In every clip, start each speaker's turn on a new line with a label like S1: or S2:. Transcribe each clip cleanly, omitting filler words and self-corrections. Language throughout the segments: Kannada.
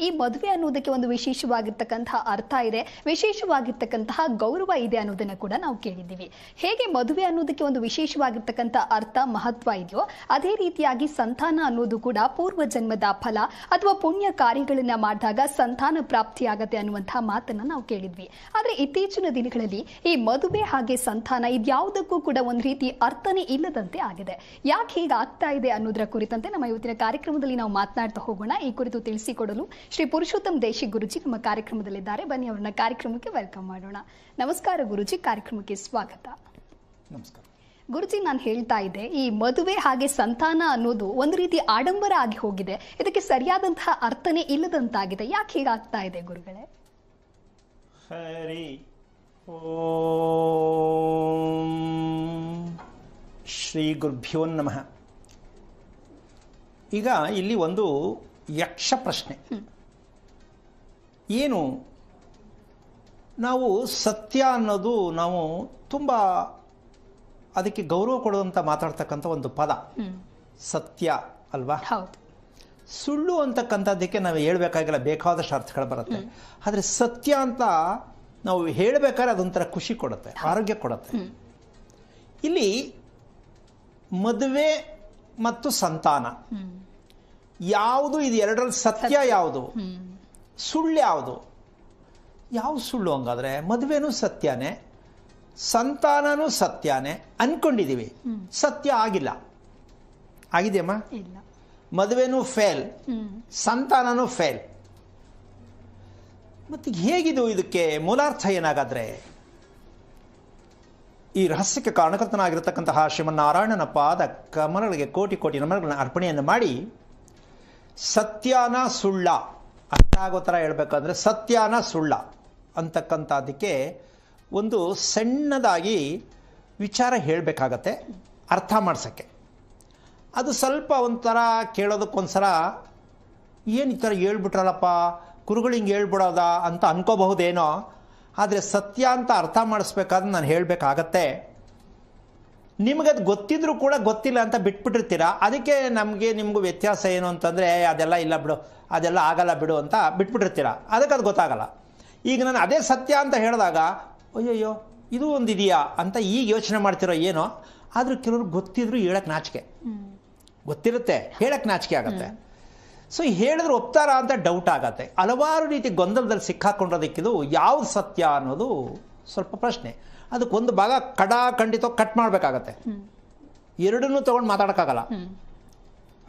S1: ಈ ಮದುವೆ ಅನ್ನೋದಕ್ಕೆ ಒಂದು ವಿಶೇಷವಾಗಿರ್ತಕ್ಕಂತಹ ಅರ್ಥ ಇದೆ, ವಿಶೇಷವಾಗಿರ್ತಕ್ಕಂತಹ ಗೌರವ ಇದೆ ಅನ್ನೋದನ್ನ ಕೂಡ ನಾವು ಕೇಳಿದ್ದೀವಿ. ಹೇಗೆ ಮದುವೆ ಅನ್ನೋದಕ್ಕೆ ಒಂದು ವಿಶೇಷವಾಗಿರ್ತಕ್ಕಂಥ ಅರ್ಥ ಮಹತ್ವ ಇದೆಯೋ ಅದೇ ರೀತಿಯಾಗಿ ಸಂತಾನ ಅನ್ನೋದು ಕೂಡ ಪೂರ್ವ ಜನ್ಮದ ಫಲ ಅಥವಾ ಪುಣ್ಯ ಕಾರ್ಯಗಳನ್ನ ಮಾಡಿದಾಗ ಸಂತಾನ ಪ್ರಾಪ್ತಿಯಾಗತ್ತೆ ಅನ್ನುವಂತಹ ಮಾತನ್ನ ನಾವು ಕೇಳಿದ್ವಿ. ಆದ್ರೆ ಇತ್ತೀಚಿನ ದಿನಗಳಲ್ಲಿ ಈ ಮದುವೆ ಹಾಗೆ ಸಂತಾನ ಇದ್ಯಾವುದಕ್ಕೂ ಕೂಡ ಒಂದು ರೀತಿ ಅರ್ಥನೇ ಇಲ್ಲದಂತೆ ಆಗಿದೆ. ಯಾಕೆ ಹೀಗೆ ಆಗ್ತಾ ಇದೆ ಅನ್ನೋದರ ಕುರಿತಂತೆ ನಮ್ಮ ಇವತ್ತಿನ ಕಾರ್ಯಕ್ರಮದಲ್ಲಿ ನಾವು ಮಾತನಾಡ್ತಾ ಹೋಗೋಣ. ಈ ಕುರಿತು ತಿಳಿಸಿಕೊಡಲು ಶ್ರೀ ಪುರುಷೋತ್ತಮ್ ದೇಶಿ ಗುರುಜಿ ನಮ್ಮ ಕಾರ್ಯಕ್ರಮದಲ್ಲಿದ್ದಾರೆ. ಬನ್ನಿ ಅವರನ್ನ ಕಾರ್ಯಕ್ರಮಕ್ಕೆ ವೆಲ್ಕಮ್ ಮಾಡೋಣ. ನಮಸ್ಕಾರ ಗುರುಜಿ, ಕಾರ್ಯಕ್ರಮಕ್ಕೆ ಸ್ವಾಗತ.
S2: ನಮಸ್ಕಾರ
S1: ಗುರುಜಿ, ನಾನು ಹೇಳ್ತಾ ಇದ್ದೆ ಈ ಮದುವೆ ಹಾಗೆ ಸಂತಾನ ಅನ್ನೋದು ಒಂದು ರೀತಿ ಆಡಂಬರ ಆಗಿ ಹೋಗಿದೆ, ಇದಕ್ಕೆ ಸರಿಯಾದಂತಹ ಅರ್ಥನೇ ಇಲ್ಲದಂತಾಗಿದೆ. ಯಾಕೆ ಹೀಗಾಗ್ತಾ ಇದೆ ಗುರುಗಳೇ?
S2: ಹರಿ ಓಂ ಶ್ರೀ ಗುರುಭ್ಯೋ ನಮಃ. ಈಗ ಇಲ್ಲಿ ಒಂದು ಯಕ್ಷ ಪ್ರಶ್ನೆ. ಏನು, ನಾವು ಸತ್ಯ ಅನ್ನೋದು ನಾವು ತುಂಬ ಅದಕ್ಕೆ ಗೌರವ ಕೊಡುವಂತ ಮಾತಾಡ್ತಕ್ಕಂಥ ಒಂದು ಪದ ಸತ್ಯ ಅಲ್ವಾ?
S1: ಹೌದು.
S2: ಸುಳ್ಳು ಅಂತಕ್ಕಂಥದ್ದಕ್ಕೆ ನಾವು ಹೇಳ್ಬೇಕಾಗಿಲ್ಲ, ಬೇಕಾದಷ್ಟು ಅರ್ಥಗಳು ಬರುತ್ತೆ. ಆದರೆ ಸತ್ಯ ಅಂತ ನಾವು ಹೇಳಬೇಕಾದ್ರೆ ಅದೊಂಥರ ಖುಷಿ ಕೊಡುತ್ತೆ, ಆರೋಗ್ಯ ಕೊಡುತ್ತೆ. ಇಲ್ಲಿ ಮದುವೆ ಮತ್ತು ಸಂತಾನ ಯಾವುದು, ಇದು ಎರಡರಲ್ಲಿ ಸತ್ಯ ಯಾವುದು, ಸುಳ್ಳು ಯಾವುದು? ಯಾವ ಸುಳ್ಳು ಹಂಗಾದ್ರೆ? ಮದುವೆನೂ ಸತ್ಯನೇ, ಸಂತಾನನೂ ಸತ್ಯನೇ ಅನ್ಕೊಂಡಿದೀವಿ, ಸತ್ಯ ಆಗಿಲ್ಲ. ಆಗಿದೆಯಮ್ಮ?
S1: ಇಲ್ಲ.
S2: ಮದುವೆನೂ ಫೇಲ್, ಸಂತಾನನೂ ಫೇಲ್. ಮತ್ತೆ ಹೇಗಿದು? ಇದಕ್ಕೆ ಮೂಲಾರ್ಥ ಏನಾಗಾದ್ರೆ? ಈ ರಹಸ್ಯಕ್ಕೆ ಕಾರಣಕರ್ತನಾಗಿರತಕ್ಕಂತಹ ಶ್ರೀಮನ್ನಾರಾಯಣನ ಪಾದ ಕಮಲಗಳಿಗೆ ಕೋಟಿ ಕೋಟಿ ನಮನಗಳನ್ನು ಅರ್ಪಣೆಯನ್ನು ಮಾಡಿ ಸತ್ಯನ ಸುಳ್ಳ ಅರ್ಥ ಆಗೋ ಥರ ಹೇಳ್ಬೇಕಂದ್ರೆ ಸತ್ಯನ ಸುಳ್ಳ ಅಂತಕ್ಕಂಥದ್ದಕ್ಕೆ ಒಂದು ಸಣ್ಣದಾಗಿ ವಿಚಾರ ಹೇಳಬೇಕಾಗತ್ತೆ, ಅರ್ಥ ಮಾಡ್ಸೋಕ್ಕೆ. ಅದು ಸ್ವಲ್ಪ ಒಂಥರ ಕೇಳೋದಕ್ಕೊಂದ್ಸಲ ಏನು ಈ ಥರ ಹೇಳ್ಬಿಟ್ರಲ್ಲಪ್ಪ ಗುರುಗಳು ಹಿಂಗೆ ಹೇಳ್ಬಿಡೋದ ಅಂತ ಅನ್ಕೋಬಹುದೇನೋ. ಆದರೆ ಸತ್ಯ ಅಂತ ಅರ್ಥ ಮಾಡಿಸ್ಬೇಕಾದ್ರೆ ನಾನು ಹೇಳಬೇಕಾಗತ್ತೆ. ನಿಮಗದು ಗೊತ್ತಿದ್ರೂ ಕೂಡ ಗೊತ್ತಿಲ್ಲ ಅಂತ ಬಿಟ್ಬಿಟ್ಟಿರ್ತೀರಾ. ಅದಕ್ಕೆ ನಮಗೆ ನಿಮಗೂ ವ್ಯತ್ಯಾಸ ಏನು ಅಂತಂದರೆ ಅದೆಲ್ಲ ಇಲ್ಲ ಬಿಡು, ಅದೆಲ್ಲ ಆಗಲ್ಲ ಬಿಡು ಅಂತ ಬಿಟ್ಬಿಟ್ಟಿರ್ತೀರ. ಅದಕ್ಕೆ ಅದು ಗೊತ್ತಾಗಲ್ಲ. ಈಗ ನಾನು ಅದೇ ಸತ್ಯ ಅಂತ ಹೇಳಿದಾಗ ಅಯ್ಯಯ್ಯೋ ಇದು ಒಂದು ಇದೆಯಾ ಅಂತ ಈಗ ಯೋಚನೆ ಮಾಡ್ತಿರೋ ಏನೋ. ಆದರೂ ಕೆಲವರು ಗೊತ್ತಿದ್ರು ಹೇಳಕ್ಕೆ ನಾಚಿಕೆ, ಗೊತ್ತಿರುತ್ತೆ ಹೇಳಕ್ಕೆ ನಾಚಿಕೆ ಆಗತ್ತೆ. ಸೊ ಹೇಳಿದ್ರು ಒಪ್ತಾರ ಅಂತ ಡೌಟ್ ಆಗತ್ತೆ. ಹಲವಾರು ರೀತಿ ಗೊಂದಲದಲ್ಲಿ ಸಿಕ್ಕಾಕೊಂಡಿರೋದಕ್ಕಿದು ಯಾವ್ದು ಸತ್ಯ ಅನ್ನೋದು ಸ್ವಲ್ಪ ಪ್ರಶ್ನೆ. ಅದಕ್ಕೊಂದು ಭಾಗ ಖಂಡಿತ ಕಟ್ ಮಾಡಬೇಕಾಗತ್ತೆ. ಎರಡನ್ನೂ ತೊಗೊಂಡು ಮಾತಾಡೋಕ್ಕಾಗಲ್ಲ,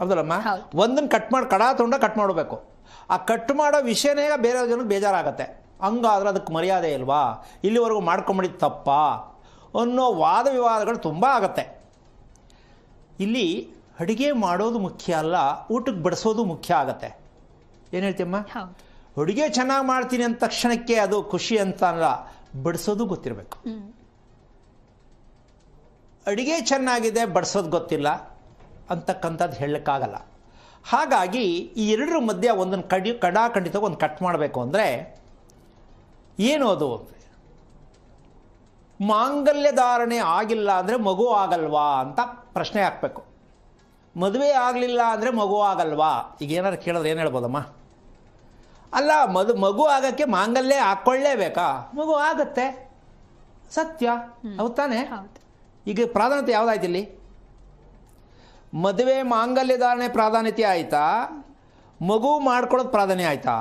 S2: ಹೌದಲ್ಲಮ್ಮ? ಒಂದನ್ನು ಕಟ್ ತೊಗೊಂಡ ಕಟ್ ಮಾಡಬೇಕು. ಆ ಕಟ್ ಮಾಡೋ ವಿಷಯನೇ ಬೇರೆ ಜನಕ್ಕೆ ಬೇಜಾರಾಗತ್ತೆ. ಹಂಗಾದ್ರೆ ಅದಕ್ಕೆ ಮರ್ಯಾದೆ ಇಲ್ವಾ, ಇಲ್ಲಿವರೆಗೂ ಮಾಡ್ಕೊಂಬಿಟ್ಟಿದ್ದು ತಪ್ಪಾ ಅನ್ನೋ ವಾದ ವಿವಾದಗಳು ತುಂಬ ಆಗತ್ತೆ. ಇಲ್ಲಿ ಅಡುಗೆ ಮಾಡೋದು ಮುಖ್ಯ ಅಲ್ಲ, ಊಟಕ್ಕೆ ಬಡಿಸೋದು ಮುಖ್ಯ ಆಗತ್ತೆ. ಏನು ಹೇಳ್ತೀಯಮ್ಮ? ಅಡುಗೆ ಚೆನ್ನಾಗಿ ಮಾಡ್ತೀನಿ ಅಂದ ತಕ್ಷಣಕ್ಕೆ ಅದು ಖುಷಿ ಅಂತ ಅಲ್ಲ, ಬಡಿಸೋದು ಗೊತ್ತಿರಬೇಕು. ಅಡುಗೆ ಚೆನ್ನಾಗಿದೆ ಬಡಿಸೋದು ಗೊತ್ತಿಲ್ಲ ಅಂತಕ್ಕಂಥದ್ದು ಹೇಳಕ್ಕಾಗಲ್ಲ. ಹಾಗಾಗಿ ಈ ಎರಡರ ಮಧ್ಯೆ ಒಂದನ್ನು ಖಂಡಿತ ಒಂದು ಕಟ್ ಮಾಡಬೇಕು ಅಂದರೆ ಏನು ಅದು? ಮಾಂಗಲ್ಯ ಧಾರಣೆ ಆಗಿಲ್ಲ ಅಂದರೆ ಮಗು ಆಗಲ್ವಾ ಅಂತ ಪ್ರಶ್ನೆ ಹಾಕಬೇಕು. ಮದುವೆ ಆಗಲಿಲ್ಲ ಅಂದರೆ ಮಗು ಆಗಲ್ವಾ? ಈಗ ಏನಾದ್ರು ಕೇಳಿದ್ರೆ ಏನು ಹೇಳ್ಬೋದಮ್ಮ? ಅಲ್ಲ, ಮಗು ಆಗೋಕ್ಕೆ ಮಾಂಗಲ್ಯ ಹಾಕ್ಕೊಳ್ಳೇಬೇಕಾ? ಮಗು ಆಗತ್ತೆ, ಸತ್ಯ, ಹೌದು ತಾನೆ? ಈಗ ಪ್ರಾಧಾನ್ಯತೆ ಯಾವುದಾಯ್ತು ಇಲ್ಲಿ? ಮದುವೆ ಮಾಂಗಲ್ಯ ಧಾರಣೆ ಪ್ರಾಧಾನ್ಯತೆ ಆಯ್ತಾ, ಮಗು ಮಾಡ್ಕೊಳ್ಳೋದು ಪ್ರಾಧಾನ್ಯ ಆಯ್ತಾ?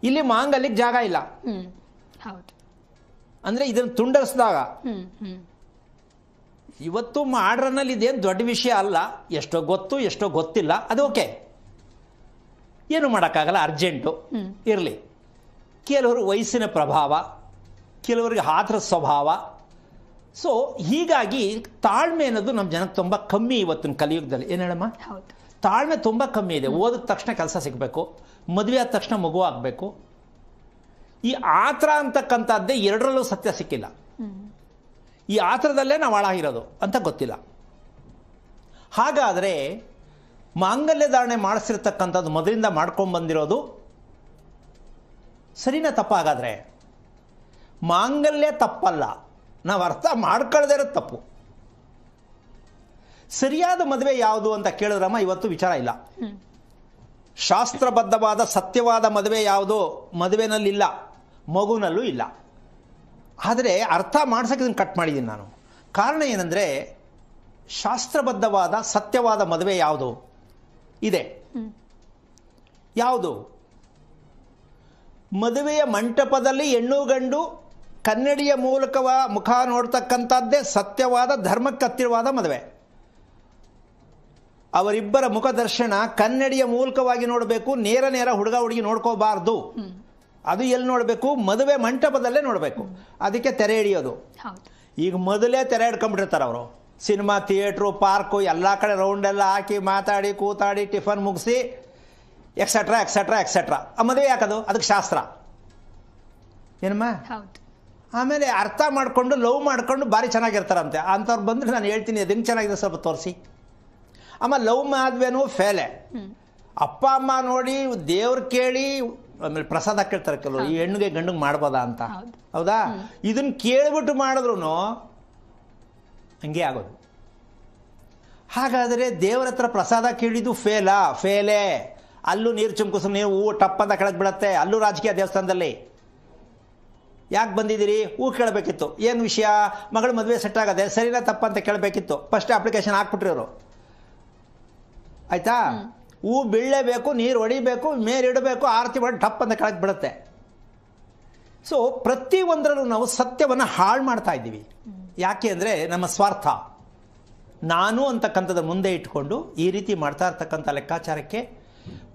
S2: ಇಲ್ಲಿ ಮಾಂಗಲ್ಯಕ್ಕೆ ಜಾಗ ಇಲ್ಲ. ಅಂದರೆ ಇದನ್ನು ತುಂಡರಿಸಿದಾಗ ಇವತ್ತು ಮಾಡ್ರನ್ನಲ್ಲಿ ಇದೇನು ದೊಡ್ಡ ವಿಷಯ ಅಲ್ಲ, ಎಷ್ಟೋ ಗೊತ್ತು ಎಷ್ಟೋ ಗೊತ್ತಿಲ್ಲ, ಅದು ಓಕೆ, ಏನು ಮಾಡೋಕ್ಕಾಗಲ್ಲ, ಅರ್ಜೆಂಟು ಇರಲಿ. ಕೆಲವರು ವಯಸ್ಸಿನ ಪ್ರಭಾವ, ಕೆಲವರಿಗೆ ಆತರ ಸ್ವಭಾವ. ಸೊ ಹೀಗಾಗಿ ತಾಳ್ಮೆ ಅನ್ನೋದು ನಮ್ಮ ಜನಕ್ಕೆ ತುಂಬ ಕಮ್ಮಿ ಇವತ್ತಿನ ಕಲಿಯುಗದಲ್ಲಿ. ಏನು ಹೇಳಮ್ಮ? ತಾಳ್ಮೆ ತುಂಬ ಕಮ್ಮಿ ಇದೆ. ಓದಿದ ತಕ್ಷಣ ಕೆಲಸ ಸಿಗಬೇಕು, ಮದುವೆ ಆದ ತಕ್ಷಣ ಮಗು ಆಗಬೇಕು. ಈ ಆತರ ಅಂತಕ್ಕಂಥದ್ದೇ ಎರಡರಲ್ಲೂ ಸತ್ಯ ಸಿಕ್ಕಿಲ್ಲ. ಈ ಆತರದಲ್ಲೇ ನಾವು ಹಾಳಾಗಿರೋದು ಅಂತ ಗೊತ್ತಿಲ್ಲ. ಹಾಗಾದರೆ ಮಾಂಗಲ್ಯ ಧಾರಣೆ ಮಾಡಿಸಿರ್ತಕ್ಕಂಥದ್ದು ಮೊದಲಿಂದ ಮಾಡ್ಕೊಂಡು ಬಂದಿರೋದು ಸರಿನಾ ತಪ್ಪಾಗಾದ್ರೆ? ಮಾಂಗಲ್ಯ ತಪ್ಪಲ್ಲ, ನಾವು ಅರ್ಥ ಮಾಡ್ಕೊಳ್ಳದೇ ಇರೋದು ತಪ್ಪು. ಸರಿಯಾದ ಮದುವೆ ಯಾವುದು ಅಂತ ಕೇಳಿದ್ರಮ್ಮ ಇವತ್ತು ವಿಚಾರ ಇಲ್ಲ. ಶಾಸ್ತ್ರಬದ್ಧವಾದ ಸತ್ಯವಾದ ಮದುವೆ ಯಾವುದು? ಮದುವೆನಲ್ಲಿಲ್ಲ, ಮಗುನಲ್ಲೂ ಇಲ್ಲ. ಆದರೆ ಅರ್ಥ ಮಾಡ್ಸೋಕ್ಕೆ ಇದನ್ನು ಕಟ್ ಮಾಡಿದ್ದೀನಿ ನಾನು. ಕಾರಣ ಏನಂದರೆ, ಶಾಸ್ತ್ರಬದ್ಧವಾದ ಸತ್ಯವಾದ ಮದುವೆ ಯಾವುದು ಇದೆ? ಯಾವುದು? ಮದುವೆಯ ಮಂಟಪದಲ್ಲಿ ಹೆಣ್ಣು ಗಂಡು ಕನ್ನಡಿಯ ಮೂಲಕವ ಮುಖ ನೋಡ್ತಕ್ಕಂಥದ್ದೇ ಸತ್ಯವಾದ ಧರ್ಮಕ್ಕೆ ಹತ್ತಿರವಾದ ಮದುವೆ. ಅವರಿಬ್ಬರ ಮುಖ ದರ್ಶನ ಕನ್ನಡಿಯ ಮೂಲಕವಾಗಿ ನೋಡಬೇಕು, ನೇರ ನೇರ ಹುಡುಗ ಹುಡುಗಿ ನೋಡ್ಕೋಬಾರ್ದು. ಅದು ಎಲ್ಲಿ ನೋಡಬೇಕು? ಮದುವೆ ಮಂಟಪದಲ್ಲೇ ನೋಡಬೇಕು. ಅದಕ್ಕೆ ತೆರೆ ಹಿಡಿಯೋದು. ಈಗ ಮೊದಲೇ ತೆರೆ ಹಿಡ್ಕೊಂಡ್ಬಿಟ್ಟಿರ್ತಾರೆ ಅವರು. ಸಿನಿಮಾ, ಥಿಯೇಟ್ರು, ಪಾರ್ಕು ಎಲ್ಲ ಕಡೆ ರೌಂಡೆಲ್ಲ ಹಾಕಿ ಮಾತಾಡಿ ಕೂತಾಡಿ ಟಿಫನ್ ಮುಗಿಸಿ ಎಕ್ಸೆಟ್ರಾ ಎಕ್ಸೆಟ್ರಾ ಎಕ್ಸೆಟ್ರಾ. ಆ ಮದುವೆ ಯಾಕದು? ಅದಕ್ಕೆ ಶಾಸ್ತ್ರ ಏನಮ್ಮ. ಆಮೇಲೆ ಅರ್ಥ ಮಾಡಿಕೊಂಡು ಲವ್ ಮಾಡಿಕೊಂಡು ಭಾರಿ ಚೆನ್ನಾಗಿರ್ತಾರಂತೆ. ಅಂಥವ್ರು ಬಂದರೆ ನಾನು ಹೇಳ್ತೀನಿ, ಅದು ಹೆಂಗೆ ಚೆನ್ನಾಗಿದೆ ಸ್ವಲ್ಪ ತೋರಿಸಿ. ಆಮೇಲೆ ಲವ್ ಮದುವೆನೂ ಫೇಲೆ. ಅಪ್ಪ ಅಮ್ಮ ನೋಡಿ, ದೇವ್ರು ಕೇಳಿ, ಆಮೇಲೆ ಪ್ರಸಾದ ಕೇಳ್ತಾರೆ ಕೆಲವರು, ಈ ಹೆಣ್ಣಿಗೆ ಗಂಡಿಗೆ ಮಾಡ್ಬೋದಾ ಅಂತ. ಹೌದಾ? ಇದನ್ನು ಕೇಳಿಬಿಟ್ಟು ಮಾಡಿದ್ರು ಹಂಗೆ ಆಗೋದು. ಹಾಗಾದರೆ ದೇವರ ಹತ್ರ ಪ್ರಸಾದ ಕೇಳಿದ್ದು ಫೇಲೇ. ಅಲ್ಲೂ ನೀರು ಚುಮ್ಕಿಸ್, ನೀವು ಹೂ ಟಪ್ಪಂತ ಕೆಳಗೆ ಬಿಡತ್ತೆ. ಅಲ್ಲೂ ರಾಜಕೀಯ ದೇವಸ್ಥಾನದಲ್ಲಿ ಯಾಕೆ ಬಂದಿದ್ದೀರಿ? ಹೂ ಕೇಳಬೇಕಿತ್ತು. ಏನು ವಿಷಯ? ಮಗಳ ಮದುವೆ ಸೆಟ್ ಆಗದೆ, ಸರಿನಾ ತಪ್ಪಂತ ಕೇಳಬೇಕಿತ್ತು. ಫಸ್ಟ್ ಅಪ್ಲಿಕೇಶನ್ ಹಾಕ್ಬಿಟ್ರಿ ಅವರು. ಆಯ್ತಾ? ಹೂ ಬೀಳಲೇಬೇಕು, ನೀರು ಹೊಡಿಬೇಕು, ಮೇಲಿಡಬೇಕು, ಆರತಿ ಮಾಡಿ ಟಪ್ ಅಂತ ಕೆಳಗೆ ಬಿಡುತ್ತೆ. ಸೊ ಪ್ರತಿಯೊಂದರಲ್ಲೂ ನಾವು ಸತ್ಯವನ್ನು ಹಾಳು ಮಾಡ್ತಾ ಇದ್ದೀವಿ. ಯಾಕೆ ಅಂದರೆ ನಮ್ಮ ಸ್ವಾರ್ಥ, ನಾನು ಅಂತಕ್ಕಂಥದ್ದು ಮುಂದೆ ಇಟ್ಕೊಂಡು ಈ ರೀತಿ ಮಾಡ್ತಾ ಇರ್ತಕ್ಕಂಥ ಲೆಕ್ಕಾಚಾರಕ್ಕೆ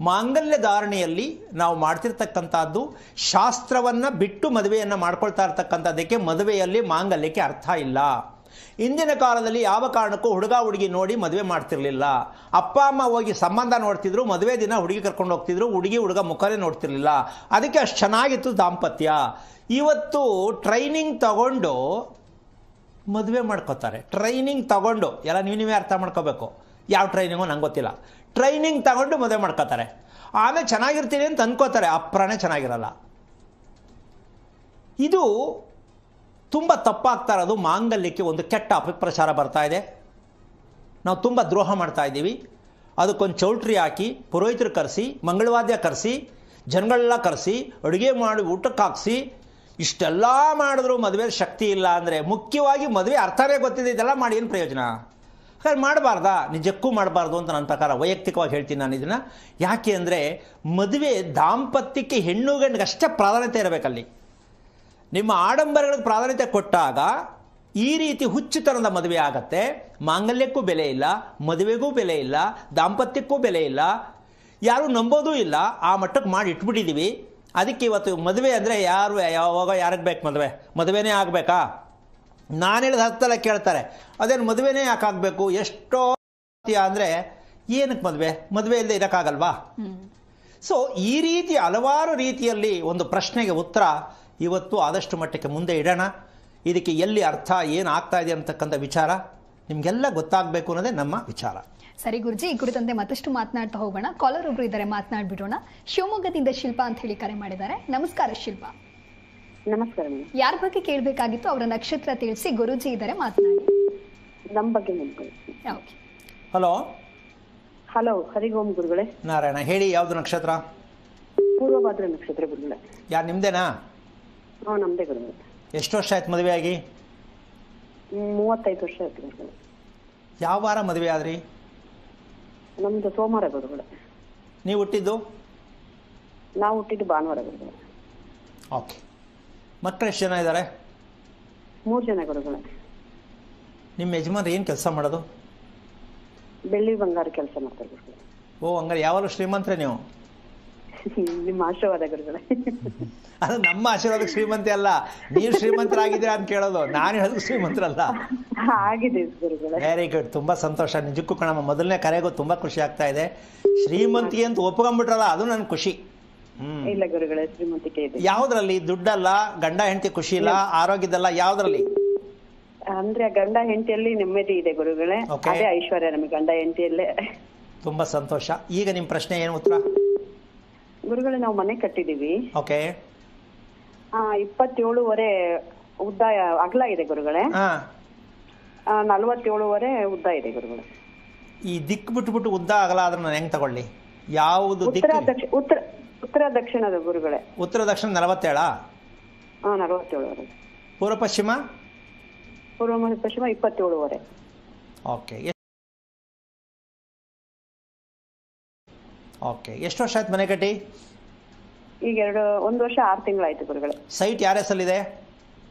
S2: ಮಾಂಗಲ್ಯ ಧಾರಣೆಯಲ್ಲಿ ನಾವು ಮಾಡ್ತಿರ್ತಕ್ಕಂಥದ್ದು ಶಾಸ್ತ್ರವನ್ನು ಬಿಟ್ಟು ಮದುವೆಯನ್ನು ಮಾಡ್ಕೊಳ್ತಾ ಇರ್ತಕ್ಕಂಥದ್ದಕ್ಕೆ ಮದುವೆಯಲ್ಲಿ ಮಾಂಗಲ್ಯಕ್ಕೆ ಅರ್ಥ ಇಲ್ಲ. ಇಂದಿನ ಕಾಲದಲ್ಲಿ ಯಾವ ಕಾರಣಕ್ಕೂ ಹುಡುಗ ಹುಡುಗಿ ನೋಡಿ ಮದುವೆ ಮಾಡ್ತಿರ್ಲಿಲ್ಲ. ಅಪ್ಪ ಅಮ್ಮ ಹೋಗಿ ಸಂಬಂಧ ನೋಡ್ತಿದ್ರು, ಮದುವೆ ದಿನ ಹುಡುಗಿ ಕರ್ಕೊಂಡು ಹೋಗ್ತಿದ್ರು, ಹುಡುಗಿ ಹುಡುಗ ಮುಖನೇ ನೋಡ್ತಿರ್ಲಿಲ್ಲ. ಅದಕ್ಕೆ ಅಷ್ಟು ಚೆನ್ನಾಗಿತ್ತು ದಾಂಪತ್ಯ. ಇವತ್ತು ಟ್ರೈನಿಂಗ್ ತಗೊಂಡು ಮದುವೆ ಮಾಡ್ಕೋತಾರೆ. ಟ್ರೈನಿಂಗ್ ತಗೊಂಡು ಎಲ್ಲ ನೀವೇ ಅರ್ಥ ಮಾಡ್ಕೋಬೇಕು. ಯಾವ ಟ್ರೈನಿಂಗು ನಂಗೆ ಗೊತ್ತಿಲ್ಲ. ಟ್ರೈನಿಂಗ್ ತಗೊಂಡು ಮದುವೆ ಮಾಡ್ಕೋತಾರೆ. ಆಮೇಲೆ ಚೆನ್ನಾಗಿರ್ತೀನಿ ಅಂತ ಅನ್ಕೋತಾರೆ, ಅಪ್ರಾನೇ ಚೆನ್ನಾಗಿರಲ್ಲ. ಇದು ತುಂಬ ತಪ್ಪಾಗ್ತಾ ಇರೋದು. ಮಾಂಗಲ್ಯಕ್ಕೆ ಒಂದು ಕೆಟ್ಟ ಅಪಪ್ರಚಾರ ಬರ್ತಾ ಇದೆ. ನಾವು ತುಂಬ ದ್ರೋಹ ಮಾಡ್ತಾ ಇದ್ದೀವಿ. ಅದಕ್ಕೊಂದು ಚೌಲ್ಟ್ರಿ ಹಾಕಿ, ಪುರೋಹಿತರು ಕರೆಸಿ, ಮಂಗಳವಾದ್ಯ ಕರೆಸಿ, ಜನಗಳೆಲ್ಲ ಕರೆಸಿ, ಅಡುಗೆ ಮಾಡಿ ಊಟಕ್ಕೆ ಹಾಕಿಸಿ, ಇಷ್ಟೆಲ್ಲ ಮಾಡಿದ್ರು ಮದುವೆ ಶಕ್ತಿ ಇಲ್ಲ ಅಂದರೆ, ಮುಖ್ಯವಾಗಿ ಮದುವೆ ಅರ್ಥವೇ ಗೊತ್ತಿದೆ, ಇದೆಲ್ಲ ಮಾಡಿ ಏನು ಪ್ರಯೋಜನ? ಹಾಗೆ ಮಾಡಬಾರ್ದಾ? ನಿಜಕ್ಕೂ ಮಾಡಬಾರ್ದು ಅಂತ ನನ್ನ ಪ್ರಕಾರ ವೈಯಕ್ತಿಕವಾಗಿ ಹೇಳ್ತೀನಿ ನಾನು ಇದನ್ನು. ಯಾಕೆ ಅಂದರೆ, ಮದುವೆ ದಾಂಪತ್ಯಕ್ಕೆ ಹೆಣ್ಣು ಗಂಡಿಗೆ ಅಷ್ಟೇ ಪ್ರಾಧಾನ್ಯತೆ ಇರಬೇಕಲ್ಲಿ. ನಿಮ್ಮ ಆಡಂಬರಗಳಿಗೆ ಪ್ರಾಧಾನ್ಯತೆ ಕೊಟ್ಟಾಗ ಈ ರೀತಿ ಹುಚ್ಚುತನದ ಮದುವೆ ಆಗತ್ತೆ. ಮಾಂಗಲ್ಯಕ್ಕೂ ಬೆಲೆ ಇಲ್ಲ, ಮದುವೆಗೂ ಬೆಲೆ ಇಲ್ಲ, ದಾಂಪತ್ಯಕ್ಕೂ ಬೆಲೆ ಇಲ್ಲ, ಯಾರೂ ನಂಬೋದೂ ಇಲ್ಲ. ಆ ಮಟ್ಟಕ್ಕೆ ಮಾಡಿ ಇಟ್ಬಿಟ್ಟಿದ್ದೀವಿ. ಅದಕ್ಕೆ ಇವತ್ತು ಮದುವೆ ಅಂದರೆ ಯಾರು ಯಾವಾಗ ಯಾರಿಗೆ ಬೇಕು ಮದುವೆನೇ ಆಗಬೇಕಾ? ನಾನು ಹೇಳಿದ ಹತ್ತಲ್ಲ ಕೇಳ್ತಾರೆ, ಅದೇನು ಮದುವೆನೇ ಯಾಕೆ ಆಗಬೇಕು? ಎಷ್ಟೋ ಅಂದರೆ ಏನಕ್ಕೆ ಮದುವೆ ಇಲ್ಲದೆ ಇರೋಕ್ಕಾಗಲ್ವಾ? ಸೊ ಈ ರೀತಿ ಹಲವಾರು ರೀತಿಯಲ್ಲಿ ಒಂದು ಪ್ರಶ್ನೆಗೆ ಉತ್ತರ ಇವತ್ತು ಆದಷ್ಟು ಮಟ್ಟಕ್ಕೆ ಮುಂದೆ ಇಡೋಣ. ಇದಕ್ಕೆ ಎಲ್ಲಿ ಅರ್ಥ ಏನು ಆಗ್ತಾ ಇದೆ ಅಂತಕ್ಕಂಥ ವಿಚಾರ ನಿಮಗೆಲ್ಲ ಗೊತ್ತಾಗಬೇಕು ಅನ್ನೋದೇ ನಮ್ಮ ವಿಚಾರ.
S1: ಸರಿ ಗುರುಜಿ, ಈ ಕುರಿತಂತೆ ಮತ್ತಷ್ಟು ಮಾತನಾಡ್ತಾ ಹೋಗೋಣ. ಕಾಲರ್ ಒಬ್ರು ಇದ್ದಾರೆ, ಮಾತನಾಡ್ಬಿಡೋಣ. ಶಿವಮೊಗ್ಗದಿಂದ ಶಿಲ್ಪಾ ಅಂತ ಹೇಳಿ ಕರೆ ಮಾಡಿದ್ದಾರೆ. ನಮಸ್ಕಾರ ಶಿಲ್ಪಾ.
S3: ನಮಸ್ಕಾರ.
S1: ಯಾರ ಬಗ್ಗೆ ಕೇಳಬೇಕಾಗಿತ್ತು ಅವರ ನಕ್ಷತ್ರ ತಿಳಿಸಿ, ಗುರುಜಿ ಇದ್ದಾರೆ, ಮಾತನಾಡಿ.
S3: ನಮ್ಮ ಬಗ್ಗೆ
S2: ಹಲೋ
S3: ಹಲೋ, ಹರಿಗೋಮ್ ಗುರುಗಳೇ.
S2: ನಾರಾಯಣ ಹೇಳಿ, ಯಾವ್ದು ನಕ್ಷತ್ರ?
S3: ಪೂರ್ವಭಾದ್ರ ನಕ್ಷತ್ರ ಗುರುಗಳೇ.
S2: ಯಾರು ನಿಮ್ದೇನಾ?
S3: ನಮ್ದೇ ಗುರುಗಳೇ.
S2: ಎಷ್ಟು ವರ್ಷ ಆಯ್ತು ಮದುವೆ ಆಗಿ?
S3: 35 ವರ್ಷ ಆಯ್ತು ಗುರುಗಳೇ.
S2: ಯಾವ ವಾರ ಮದುವೆ ಆದ್ರಿ?
S3: ನಮ್ದು ಸೋಮವಾರ ಗುರುಗಳೇ.
S2: ನೀವು ಹುಟ್ಟಿದ್ದು?
S3: ನಾವು ಹುಟ್ಟಿದ್ದು ಭಾನುವಾರ ಗುರುಗಳೇ.
S2: ಓಕೆ. ಮಕ್ಕಳು ಎಷ್ಟು ಜನ ಇದ್ದಾರೆ?
S3: 3 ಜನ ಗುರುಗಳೇ.
S2: ನಿಮ್ಮ ಯಜಮಾನ್ರು ಏನು ಕೆಲಸ ಮಾಡೋದು?
S3: ಬೆಳ್ಳಿ ಬಂಗಾರ ಕೆಲಸ ಮಾಡ್ತಾರೆ ಗುರುಗಳೇ.
S2: ಓ, ಹಂಗಾರೆ ಯಾವಾಗಲೂ ಶ್ರೀಮಂತರೇ ನೀವು?
S3: ನಿಮ್ಮ ಆಶೀರ್ವಾದ ಗುರುಗಳೇ.
S2: ಅದು ನಮ್ಮ ಆಶೀರ್ವಾದಕ್ಕೆ ಶ್ರೀಮಂತಿ ಅಲ್ಲ, ನೀವು ಶ್ರೀಮಂತರಾಗಿದ್ದೀರಾ ಅಂತ ಕೇಳೋದು. ನಾನು ಹೇಳೋದು ಶ್ರೀಮಂತರಲ್ಲ.
S3: ಆಗಿದೆ ಗುರುಗಳೇ.
S2: ವೆರಿ ಗುಡ್, ತುಂಬ ಸಂತೋಷ. ನಿಜಕ್ಕೂ ಕಣಮ್ಮ, ಮೊದಲನೇ ಕರೆಗೂ ತುಂಬ ಖುಷಿ ಆಗ್ತಾ ಇದೆ. ಶ್ರೀಮಂತಿಗೆ ಅಂತ ಒಪ್ಕೊಂಡ್ಬಿಟ್ರಲ್ಲ, ಅದು ನನ್ನ ಖುಷಿ.
S3: ಇಲ್ಲ ಗುರುಗಳೇ, ಶ್ರೀಮಂತಿಕೆ ಇದೆ.
S2: ಯಾವ್ದ್ರಲ್ಲಿ? ದುಡ್ಡಲ್ಲ, ಗಂಡ ಹೆಂಡತಿ ಖುಷಿ ಇಲ್ಲ, ಆರೋಗ್ಯದಲ್ಲ, ಯಾವ್ದ್ರಲ್ಲಿ?
S3: ಅಂದ್ರೆ ಗಂಡ ಹೆಂಡತಿಯಲ್ಲಿ ನೆಮ್ಮದಿ ಇದೆ ಗುರುಗಳೇ. ಅದೇ ಐಶ್ವರ್ಯ ನಮಗೆ, ಗಂಡ ಹೆಂಡತಿಯಲ್ಲೇ.
S2: ತುಂಬಾ ಸಂತೋಷ. ಈಗ ನಿಮ್ಮ ಪ್ರಶ್ನೆ ಏನು ಉತ್ತರ?
S3: ಗುರುಗಳೇ, ನಾವು ಮನೆ ಕಟ್ಟಿದೀವಿ.
S2: ಓಕೆ.
S3: 27 ಉದ್ದ ಅಗಲ ಇದೆ ಗುರುಗಳೇ. 47 ಉದ್ದ ಇದೆ ಗುರುಗಳೇ.
S2: ಈ ದಿಕ್ಕು ಬಿಟ್ಬಿಟ್ಟು ಉದ್ದ ಅಗಲ ಆದ್ರೆ ನಾನು ಹೆಂಗ್ ತಗೊಳ್ಳಿ? ಯಾವುದು
S3: ಉತ್ತರ
S2: ದಿಕ್ಕು?
S3: ದಕ್ಷಿಣ ಉತ್ತರ ದಕ್ಷಿಣದ ಗುರುಗಳೇ.
S2: ಉತ್ತರ ದಕ್ಷಿಣ 47.
S3: 47ವರೆ.
S2: ಪೂರ್ವ ಪಶ್ಚಿಮ?
S3: ಪೂರ್ವ ಪಶ್ಚಿಮ 27ವರೆ.
S2: ಓಕೆ. ಓಕೆ, ಎಷ್ಟು ವರ್ಷ ಆಯ್ತು ಮನೆ ಕಟ್ಟಿ?
S3: ಈಗ 1 ವರ್ಷ 6 ತಿಂಗಳಾಯ್ತು ಗುರುಗಳೇ.
S2: ಸೈಟ್ ಯಾರ ಹೆಸರಲ್ಲಿದೆ?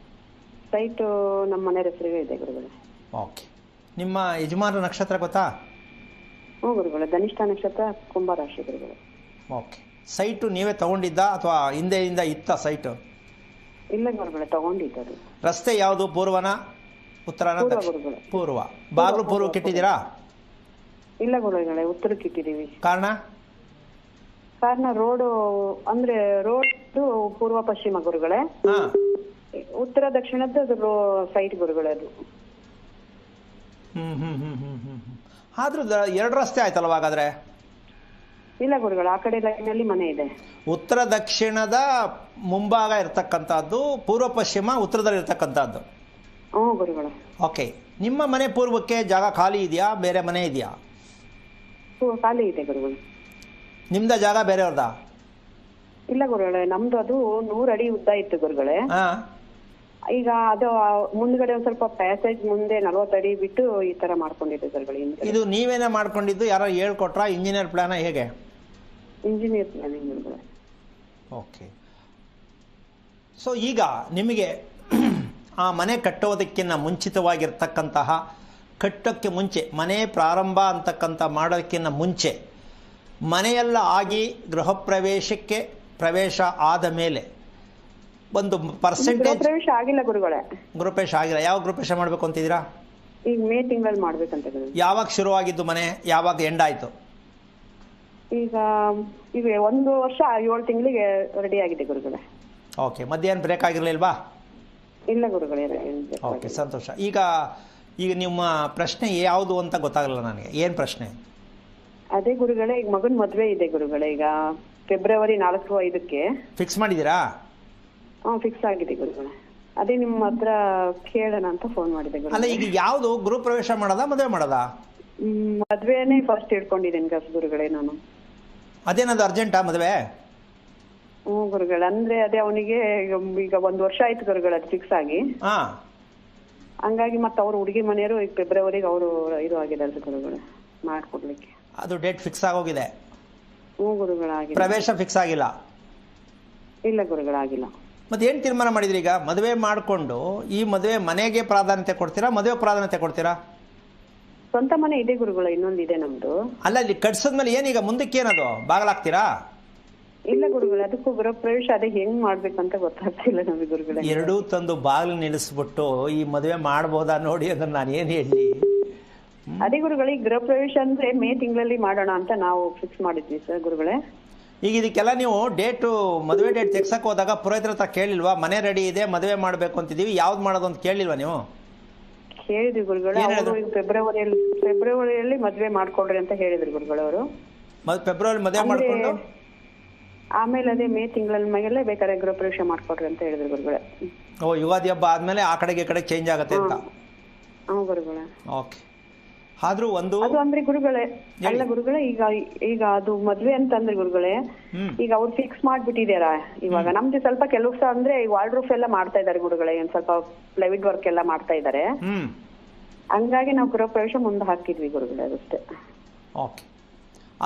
S3: ಸೈಟು ನಮ್ಮ ಮನೆ ಹೆಸರಿಗೆ ಇದೆ ಗುರುಗಳೇ.
S2: ಓಕೆ. ನಿಮ್ಮ ಯಜಮಾನರ ನಕ್ಷತ್ರ ಗೊತ್ತಾ?
S3: ಹ್ಞೂ ಗುರುಗಳೇ, ಧನಿಷ್ಠ ನಕ್ಷತ್ರ, ಕುಂಭ ರಾಶಿ ಗುರುಗಳೇ.
S2: ಓಕೆ. ಸೈಟು ನೀವೇ ತಗೊಂಡಿದ್ದ ಅಥವಾ ಹಿಂದೆಯಿಂದ ಇತ್ತ ಸೈಟು?
S3: ಇಲ್ಲ ಗುರುಗಳೇ, ತಗೊಂಡಿದ್ದು.
S2: ರಸ್ತೆ ಯಾವುದು? ಪೂರ್ವನ, ಉತ್ತರನ, ದಕ್ಷಿಣ? ಪೂರ್ವ. ಬಾಗಿಲು ಪೂರ್ವಕ್ಕೆ ಇಟ್ಟಿದ್ದೀರಾ?
S3: ಇಲ್ಲ ಗುರುಗಳೇ, ಉತ್ತರಕ್ಕೆ ಇಟ್ಟಿದ್ದೀವಿ.
S2: ಕಾರಣ
S3: ರೋಡು ಅಂದ್ರೆ ರೋಡ್ ಪೂರ್ವ ಪಶ್ಚಿಮ ಗುರುಗಳೇ. ಉತ್ತರ ದಕ್ಷಿಣದ್ದು ಸೈಟ್ ಗುರುಗಳೇ ಅದು.
S2: ಆದ್ರೂ 2 ರಸ್ತೆ ಆಯ್ತಲ್ವ ಹಾಗಾದ್ರೆ?
S3: ಇಲ್ಲ ಗುರುಗಳ, ಆ ಕಡೆ ಲೈನಲ್ಲಿ ಮನೆ ಇದೆ.
S2: ಉತ್ತರ ದಕ್ಷಿಣದ ಮುಂಭಾಗ ಇರ್ತಕ್ಕಂಥದ್ದು, ಪೂರ್ವ ಪಶ್ಚಿಮ ಉತ್ತರದಲ್ಲಿ ಇರ್ತಕ್ಕಂಥದ್ದು.
S3: ಹ್ಞೂ ಗುರುಗಳ.
S2: ಓಕೆ. ನಿಮ್ಮ ಮನೆ ಪೂರ್ವಕ್ಕೆ ಜಾಗ ಖಾಲಿ ಇದೆಯಾ? ಬೇರೆ ಮನೆ ಇದೆಯಾ?
S3: ಖಾಲಿ ಇದೆ ಗುರುಗಳು.
S2: ನಿಮ್ದ ಜಾಗ ಬೇರೆಯವ್ರದಾ?
S3: ಇಲ್ಲ ಗುರುಗಳೇ, ನಮ್ದು ಅದು 100 ಅಡಿ ಉದ್ದ ಇತ್ತು ಗುರುಗಳೇ. ಈಗ ಅದು ಮುಂದ್ಗಡೆ ಒಂದ್ ಸ್ವಲ್ಪ ಪ್ಯಾಸೇಜ್ ಮುಂದೆ 40 ಅಡಿ ಬಿಟ್ಟು ಈ ತರ ಮಾಡ್ಕೊಂಡಿದ್ದೆ ಗುರುಗಳು.
S2: ಇದು ನೀವೇನೇ ಮಾಡ್ಕೊಂಡಿದ್ದು? ಯಾರೋ ಹೇಳ್ಕೊಟ್ರಾ? ಇಂಜಿನಿಯರ್ ಪ್ಲಾನ ಹೇಗೆ?
S3: ಇಂಜಿನಿಯರ್ ಪ್ಲಾನಿಂಗ್ ಗುರುಗಳೇ.
S2: ಓಕೆ. ಸೊ ಈಗ ನಿಮಗೆ ಆ ಮನೆ ಕಟ್ಟೋದಕ್ಕಿಂತ ಮುಂಚಿತವಾಗಿರ್ತಕ್ಕಂತಹ, ಕಟ್ಟೋಕ್ಕೆ ಮುಂಚೆ, ಮನೆ ಪ್ರಾರಂಭ ಅಂತಕ್ಕಂಥ ಮಾಡೋದಕ್ಕಿಂತ ಮುಂಚೆ, ಮನೆಯೆಲ್ಲ ಆಗಿ ಗೃಹ ಪ್ರವೇಶಕ್ಕೆ ಪ್ರವೇಶ ಆದ ಮೇಲೆ ಒಂದು ಪರ್ಸೆಂಟೇಜ್?
S3: ಪ್ರವೇಶ ಆಗಿಲ್ಲ ಗುರುಗಳೇ.
S2: ಗೃಹಪ್ರವೇಶ ಆಗಿಲ್ಲ. ಯಾವಾಗ ಗೃಹಪ್ರವೇಶ ಮಾಡಬೇಕು ಅಂತಿದ್ದೀರಾ?
S3: ಈಗ ಮೇ ತಿಂಗಳಲ್ಲಿ ಮಾಡ್ಬೇಕಂತ ಗುರುಗಳು.
S2: ಯಾವಾಗ ಶುರುವಾಗಿದ್ದು ಮನೆ? ಯಾವಾಗ ಎಂಡ್ ಆಯ್ತು?
S3: ಈಗ 1 ವರ್ಷ 7 ತಿಂಗಳಿಗೆ ರೆಡಿ ಆಗಿದೆ ಗುರುಗಳೇ.
S2: ಓಕೆ. ಮಧ್ಯಾಹ್ನ ಬ್ರೇಕ್ ಆಗಿರಲಿಲ್ವಾ?
S3: ಇಲ್ಲ ಗುರುಗಳೇ.
S2: ಓಕೆ, ಸಂತೋಷ. ಈಗ ನಿಮ್ಮ ಪ್ರಶ್ನೆ ಯಾವುದು ಅಂತ ಗೊತ್ತಾಗಲ್ಲ ನನಗೆ. ಏನು ಪ್ರಶ್ನೆ?
S3: ಅದೇ ಗುರುಗಳೇ, ಈಗ ಮಗನ ಮದ್ವೆ ಇದೆ ಗುರುಗಳೇ. ಈಗ ಫೆಬ್ರವರಿ 4-5ಕ್ಕೆ
S2: ಫಿಕ್ಸ್ ಮಾಡಿದ್ದೀರಾ?
S3: ಫಿಕ್ಸ್ ಆಗಿದೆ ಗುರುಗಳೇ. ಅದೇ ನಿಮ್ಮ ಹತ್ರ ಕೇಳೋಣ ಅಂತ ಫೋನ್ ಮಾಡಿದೆ ಗುರು.
S2: ಅಲ್ಲ, ಈಗ ಯಾವುದು ಗೃಹ ಪ್ರವೇಶ ಮಾಡೋದಾ ಮದುವೆ ಮಾಡೋದಾ?
S3: ಮದ್ವೆನೇ ಫಸ್ಟ್ ಇಟ್ಕೊಂಡಿದ್ದೇನೆ ಗುರುಗಳೇ ನಾನು.
S2: ಅದೇನದು ಅರ್ಜೆಂಟಾ ಮದುವೆ?
S3: ಹ್ಞೂ ಗುರುಗಳೇ, ಅಂದ್ರೆ ಅದೇ ಅವನಿಗೆ ಈಗ 1 ವರ್ಷ ಆಯ್ತು ಗುರುಗಳೇ ಅದು ಫಿಕ್ಸ್ ಆಗಿ. ಹಂಗಾಗಿ ಮತ್ತೆ ಅವ್ರ ಹುಡುಗಿ ಮನೆಯವರು ಈಗ ಫೆಬ್ರವರಿಗೆ ಅವರು ಇದು ಆಗಿದ್ದಾರೆ ಗುರುಗಳೇ ಮಾಡ್ಕೊಡ್ಲಿಕ್ಕೆ.
S2: ಅದು ಡೇಟ್ ಫಿಕ್ಸ್ ಆಗೋಗಿದೆ?
S3: ಹ್ಞೂ ಗುರುಗಳಾಗಿ.
S2: ಪ್ರವೇಶ ಫಿಕ್ಸ್ ಆಗಿಲ್ಲ?
S3: ಇಲ್ಲ ಗುರುಗಳಾಗಿಲ್ಲ.
S2: ಮತ್ತೆ ಏನು ತೀರ್ಮಾನ ಮಾಡಿದ್ರಿ? ಈಗ ಮದುವೆ ಮಾಡಿಕೊಂಡು ಈ ಮದುವೆ ಮನೆಗೆ ಪ್ರಾಧಾನ್ಯತೆ ಕೊಡ್ತೀರಾ, ಮದುವೆ ಪ್ರಾಧಾನ್ಯತೆ ಕೊಡ್ತೀರಾ?
S3: ಸ್ವಂತ ಮನೆ ಇದೆ ಗುರುಗಳು, ಇನ್ನೊಂದು ಇದೆ ನಮ್ದು.
S2: ಅಲ್ಲ, ಇಲ್ಲಿ ಕಟ್ಸದ್ಮೇಲೆ ಏನೀಗ ಮುಂದಕ್ಕೆ ಏನದು ಬಾಗಲಾಗ್ತೀರಾ?
S3: ಇಲ್ಲ ಗುರುಗಳು, ಅದಕ್ಕೂ ಗೃಹ ಪ್ರವೇಶ ಅದೇ ಹೆಂಗ್ ಮಾಡ್ಬೇಕಂತ ಗೊತ್ತಾಗ್ತಿಲ್ಲ ನಮಗೆ ಗುರುಗಳೇ.
S2: ಎರಡೂ ತಂದು ಬಾಗಿಲು ನಿಲ್ಲಿಸ್ಬಿಟ್ಟು ಈ ಮದುವೆ ಮಾಡ್ಬೋದಾ ನೋಡಿ ಅಂದ್ರೆ ನಾನು ಏನು ಹೇಳಿ?
S3: ಅದೇ ಗುರುಗಳೇ, ಗೃಹ ಪ್ರವೇಶ ಅಂದ್ರೆ ಮೇ ತಿಂಗಳಲ್ಲಿ ಮಾಡೋಣ ಅಂತ ನಾವು ಫಿಕ್ಸ್ ಮಾಡಿದ್ವಿ ಸರ್ ಗುರುಗಳೇ.
S2: ಈಗ ಇದಕ್ಕೆಲ್ಲ ನೀವು ಡೇಟು, ಮದುವೆ ಡೇಟ್ ತೆಗ್ಸಕ್ಕೆ ಹೋದಾಗ ಪುರೋಹಿತರ ಹತ್ರ ಕೇಳಿಲ್ವಾ? ಮನೆ ರೆಡಿ ಇದೆ, ಮದುವೆ ಮಾಡಬೇಕು ಅಂತಿದ್ದೀವಿ, ಯಾವ್ದು ಮಾಡೋದು ಅಂತ ಕೇಳಿಲ್ವಾ ನೀವು?
S3: ಹೇಳಿದ್ವಿ ಗುರುಗಳೇ. ಫೆಬ್ರವರಿಯಲ್ಲಿ ಮದುವೆ ಮಾಡ್ಕೊಡ್ರಿ ಅಂತ ಹೇಳಿದ್ರು ಗುರುಗಳು ಅವರು.
S2: ಫೆಬ್ರವರಿ ಮದುವೆ ಮಾಡ್ಕೊಂಡು
S3: ಆಮೇಲೆ ಅದೇ ಮೇ ತಿಂಗಳ ಮೇಲೆ ಬೇಕಾದ್ರೆ ಗೃಹ ಪ್ರವೇಶ ಮಾಡ್ಕೊಡ್ರಿ ಅಂತ ಹೇಳಿದ್ರು ಗುರುಗಳೇ.
S2: ಓ, ಯುಗಾದಿ ಹಬ್ಬ ಆದ್ಮೇಲೆ ಆ ಕಡೆಗೆ ಈ ಕಡೆ ಚೇಂಜ್ ಆಗುತ್ತೆ ಅಂತ?
S3: ಹ್ಞೂ ಗುರುಗಳೇ.
S2: ಓಕೆ. ಆದ್ರೂ ಅದು
S3: ಅಂದ್ರೆ ಗುರುಗಳೇ, ಅಲ್ಲ ಗುರುಗಳೇ, ಈಗ ಅದು ಮದ್ವೆ ಅಂತ ಅಂದ್ರೆ ಗುರುಗಳೇ, ಈಗ ಅವ್ರು ಫಿಕ್ಸ್ ಮಾಡ್ಬಿಟ್ಟಿದಾರ. ಇವಾಗ ನಮ್ದು ಸ್ವಲ್ಪ ಕೆಲಸ ಅಂದ್ರೆ ವಾಲ್ ರೂಫ್ ಎಲ್ಲ ಮಾಡ್ತಾ ಇದಾರೆ ಗುರುಗಳೇ, ಒಂದ್ ಸ್ವಲ್ಪ ಪ್ಲೈವುಡ್ ವರ್ಕ್ ಎಲ್ಲ ಮಾಡ್ತಾ ಇದಾರೆ. ಹಂಗಾಗಿ ನಾವು ಗೃಹ ಪ್ರವೇಶ ಮುಂದೆ ಹಾಕಿದ್ವಿ ಗುರುಗಳೇ, ಅದಷ್ಟೇ.
S2: ಓಕೆ.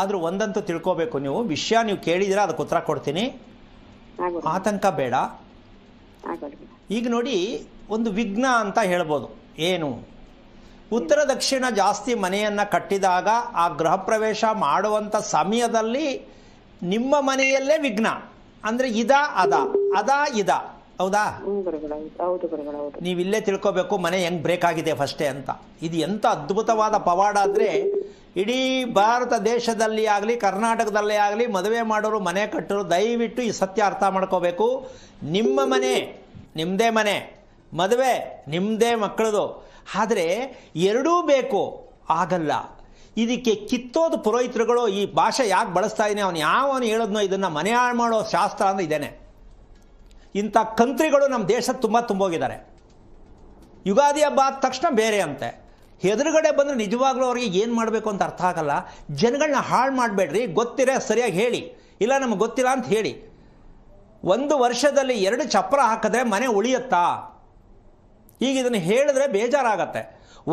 S2: ಆದ್ರೂ ಒಂದಂತೂ ತಿಳ್ಕೋಬೇಕು, ನೀವು ವಿಷಯ ನೀವು ಕೇಳಿದಿರಾ, ಅದಕ್ಕೆ ಉತ್ತರ ಕೊಡ್ತೀನಿ, ಆತಂಕ ಬೇಡ. ಈಗ ನೋಡಿ, ಒಂದು ವಿಘ್ನ ಅಂತ ಹೇಳ್ಬೋದು. ಏನು? ಉತ್ತರ ದಕ್ಷಿಣ ಜಾಸ್ತಿ ಮನೆಯನ್ನು ಕಟ್ಟಿದಾಗ ಆ ಗೃಹ ಪ್ರವೇಶ ಮಾಡುವಂಥ ಸಮಯದಲ್ಲಿ ನಿಮ್ಮ ಮನೆಯಲ್ಲೇ ವಿಘ್ನ ಅಂದರೆ ಇದ ಹೌದಾ? ನೀವು ಇಲ್ಲೇ ತಿಳ್ಕೋಬೇಕು ಮನೆ ಹೆಂಗೆ ಬ್ರೇಕ್ ಆಗಿದೆ ಫಸ್ಟೇ ಅಂತ. ಇದು ಎಂಥ ಅದ್ಭುತವಾದ ಪವಾಡ ಅಂದರೆ, ಇಡೀ ಭಾರತ ದೇಶದಲ್ಲಿ ಆಗಲಿ ಕರ್ನಾಟಕದಲ್ಲೇ ಆಗಲಿ ಮದುವೆ ಮಾಡೋರು, ಮನೆ ಕಟ್ಟೋರು ದಯವಿಟ್ಟು ಈ ಸತ್ಯ ಅರ್ಥ ಮಾಡ್ಕೋಬೇಕು. ನಿಮ್ಮ ಮನೆ ನಿಮ್ಮದೇ ಮನೆ, ಮದುವೆ ನಿಮ್ಮದೇ ಮಕ್ಕಳದು. ಆದರೆ ಎರಡೂ ಬೇಕು, ಆಗಲ್ಲ. ಇದಕ್ಕೆ ಕಿತ್ತೋದು ಪುರೋಹಿತರುಗಳು. ಈ ಭಾಷೆ ಯಾಕೆ ಬಳಸ್ತಾ ಇದ್ದೀನಿ, ಅವನು ಹೇಳೋದ್ನೋ ಇದನ್ನು ಮನೆ ಹಾಳು ಮಾಡೋ ಶಾಸ್ತ್ರ ಅಂದ್ರೆ ಇದೇನೆ. ಇಂಥ ಕಂತ್ರಿಗಳು ನಮ್ಮ ದೇಶ ತುಂಬ ತುಂಬೋಗಿದ್ದಾರೆ. ಯುಗಾದಿ ಹಬ್ಬ ಆದ ತಕ್ಷಣ ಬೇರೆ ಅಂತೆ, ಎದುರುಗಡೆ ಬಂದರೆ ನಿಜವಾಗ್ಲೂ ಅವ್ರಿಗೆ ಏನು ಮಾಡಬೇಕು ಅಂತ ಅರ್ಥ ಆಗಲ್ಲ. ಜನಗಳನ್ನ ಹಾಳು ಮಾಡಬೇಡ್ರಿ, ಗೊತ್ತಿರೇ ಸರಿಯಾಗಿ ಹೇಳಿ, ಇಲ್ಲ ನಮಗೆ ಗೊತ್ತಿಲ್ಲ ಅಂತ ಹೇಳಿ. 1 ವರ್ಷದಲ್ಲಿ 2 ಚಪ್ರ ಹಾಕಿದ್ರೆ ಮನೆ ಉಳಿಯುತ್ತಾ? ಈಗ ಇದನ್ನು ಹೇಳಿದ್ರೆ ಬೇಜಾರಾಗತ್ತೆ.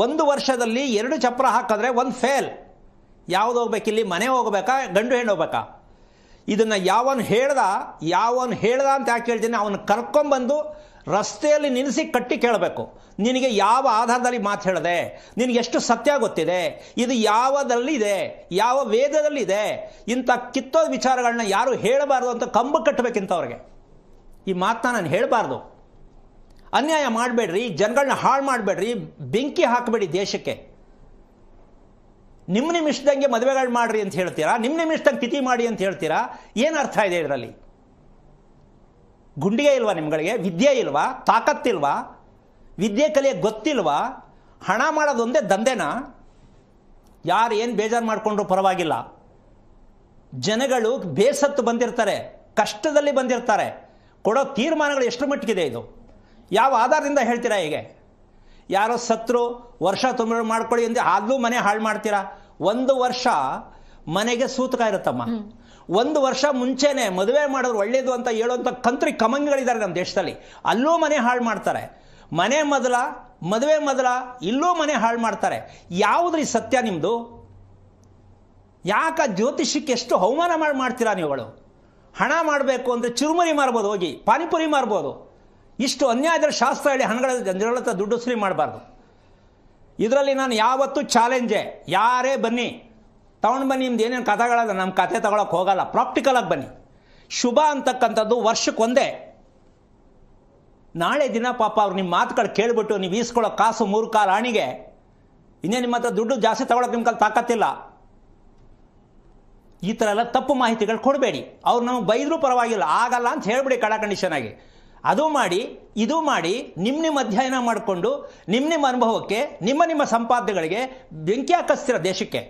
S2: 1 ವರ್ಷದಲ್ಲಿ 2 ಚಪ್ರ ಹಾಕಿದ್ರೆ 1 ಫೇಲ್. ಯಾವುದು ಹೋಗ್ಬೇಕಿಲ್ಲಿ? ಮನೆ ಹೋಗ್ಬೇಕಾ, ಗಂಡು ಹೆಣ್ಣು ಹೋಗ್ಬೇಕಾ? ಇದನ್ನು ಯಾವನು ಹೇಳ್ದ ಅಂತ ಯಾಕೆ ಹೇಳ್ತೀನಿ, ಅವನು ಕರ್ಕೊಂಬಂದು ರಸ್ತೆಯಲ್ಲಿ ನಿಲ್ಲಿಸಿ ಕಟ್ಟಿ ಕೇಳಬೇಕು. ನಿನಗೆ ಯಾವ ಆಧಾರದಲ್ಲಿ ಮಾತು ಹೇಳಿದೆ, ನಿನಗೆ ಎಷ್ಟು ಸತ್ಯ ಗೊತ್ತಿದೆ, ಇದು ಯಾವದಲ್ಲಿದೆ, ಯಾವ ವೇದದಲ್ಲಿದೆ, ಇಂಥ ಕಿತ್ತೋದ ವಿಚಾರಗಳನ್ನ ಯಾರು ಹೇಳಬಾರ್ದು ಅಂತ ಕಂಬ ಕಟ್ಟಬೇಕಿಂತವ್ರಿಗೆ. ಈ ಮಾತನ್ನ ನಾನು ಹೇಳಬಾರ್ದು. ಅನ್ಯಾಯ ಮಾಡಬೇಡ್ರಿ, ಜನಗಳನ್ನ ಹಾಳು ಮಾಡಬೇಡ್ರಿ, ಬೆಂಕಿ ಹಾಕಬೇಡಿ ದೇಶಕ್ಕೆ. ನಿಮ್ಮ ಇಷ್ಟದಂಗೆ ಮದುವೆಗಳು ಮಾಡ್ರಿ ಅಂತ ಹೇಳ್ತೀರಾ, ನಿಮ್ಮ ಇಷ್ಟದಂಗೆ ತಿಥಿ ಮಾಡಿ ಅಂತ ಹೇಳ್ತೀರಾ. ಏನು ಅರ್ಥ ಇದೆ ಇದರಲ್ಲಿ? ಗುಂಡಿಗೆ ಇಲ್ವಾ ನಿಮ್ಗಳಿಗೆ? ವಿದ್ಯೆ ಇಲ್ವಾ? ತಾಕತ್ತಿಲ್ವಾ? ವಿದ್ಯೆ ಕಲಿಯೋಕ್ಕೆ ಗೊತ್ತಿಲ್ವಾ? ಹಣ ಮಾಡೋದೊಂದೇ ದಂಧೆನಾ? ಯಾರು ಏನು ಬೇಜಾರು ಮಾಡಿಕೊಂಡ್ರು ಪರವಾಗಿಲ್ಲ. ಜನಗಳು ಬೇಸತ್ತು ಬಂದಿರ್ತಾರೆ, ಕಷ್ಟದಲ್ಲಿ ಬಂದಿರ್ತಾರೆ. ಕೊಡೋ ತೀರ್ಮಾನಗಳು ಎಷ್ಟು ಮಟ್ಟಿಗಿದೆ ಇದು? ಯಾವ ಆಧಾರದಿಂದ ಹೇಳ್ತೀರಾ? ಹೀಗೆ ಯಾರೋ ಸತ್ರು ವರ್ಷ ತುಂಬ ಮಾಡ್ಕೊಳ್ಳಿ ಅಂದರೆ ಆದ್ರೂ ಮನೆ ಹಾಳು ಮಾಡ್ತೀರಾ? 1 ವರ್ಷ ಮನೆಗೆ ಸೂತಕ ಇರುತ್ತಮ್ಮ. 1 ವರ್ಷ ಮುಂಚೆನೆ ಮದುವೆ ಮಾಡೋರು ಒಳ್ಳೇದು ಅಂತ ಹೇಳುವಂಥ ಕಂತ್ರಿ ಕಮಂಗಿಗಳಿದ್ದಾರೆ ನಮ್ಮ ದೇಶದಲ್ಲಿ. ಅಲ್ಲೂ ಮನೆ ಹಾಳು ಮಾಡ್ತಾರೆ. ಮನೆ ಮೊದಲ, ಮದುವೆ ಮೊದಲ, ಇಲ್ಲೂ ಮನೆ ಹಾಳು ಮಾಡ್ತಾರೆ. ಯಾವುದ್ರಿ ಸತ್ಯ ನಿಮ್ಮದು? ಯಾಕೆ ಜ್ಯೋತಿಷಕ್ಕೆ ಎಷ್ಟು ಅವಮಾನ ಮಾಡ್ತೀರಾ ನೀವುಗಳು? ಹಣ ಮಾಡಬೇಕು ಅಂದರೆ ಚುರುಮುರಿ ಮಾರ್ಬೋದು, ಹೋಗಿ ಪಾನಿಪುರಿ ಮಾರ್ಬೋದು. ಇಷ್ಟು ಅನ್ಯಾಯದ ಶಾಸ್ತ್ರ ಹೇಳಿ ಹಣಗಳ ಜನಗಳ ಹತ್ರ ದುಡ್ಡು ವಸೂಲಿ ಮಾಡಬಾರ್ದು. ಇದರಲ್ಲಿ ನಾನು ಯಾವತ್ತೂ ಚಾಲೆಂಜೆ. ಯಾರೇ ಬನ್ನಿ, ತಗೊಂಡು ಬನ್ನಿ, ನಿಮ್ದು ಏನೇನು ಕಥೆಗಳಲ್ಲ, ನಮ್ಮ ಕಥೆ ತಗೊಳಕ್ಕೆ ಹೋಗಲ್ಲ. ಪ್ರಾಕ್ಟಿಕಲಾಗಿ ಬನ್ನಿ. ಶುಭ ಅಂತಕ್ಕಂಥದ್ದು ವರ್ಷಕ್ಕೊಂದೇ. ನಾಳೆ ದಿನ ಪಾಪ ಅವ್ರು ನಿಮ್ಮ ಮಾತುಗಳು ಕೇಳಿಬಿಟ್ಟು ನೀವು ಈಸ್ಕೊಳ್ಳೋ ಕಾಸು 3 ಕಾಲು ಆಣಿಗೆ ಇನ್ನೇ ನಿಮ್ಮ ಹತ್ರ ದುಡ್ಡು ಜಾಸ್ತಿ ತಗೊಳಕ್ಕೆ ನಿಮ್ಮ ಕಾಲು ತಾಕತ್ತಿಲ್ಲ. ಈ ಥರ ಎಲ್ಲ ತಪ್ಪು ಮಾಹಿತಿಗಳು ಕೊಡಬೇಡಿ. ಅವ್ರು ನಮಗೆ ಬೈದರೂ ಪರವಾಗಿಲ್ಲ, ಆಗಲ್ಲ ಅಂತ ಹೇಳ್ಬಿಡಿ ಕಡ ಕಂಡೀಷನ್ ಆಗಿ. ಅದು ಮಾಡಿ, ಇದು ಮಾಡಿ, ನಿಮ್ಮ ಅಧ್ಯಯನ ಮಾಡಿಕೊಂಡು ನಿಮ್ಮ ಅನುಭವಕ್ಕೆ, ನಿಮ್ಮ ಸಂಪಾದನೆಗಳಿಗೆ ಬೆಂಕಿ ಹಾಕಿಸ್ತೀರ ದೇಶಕ್ಕೆ.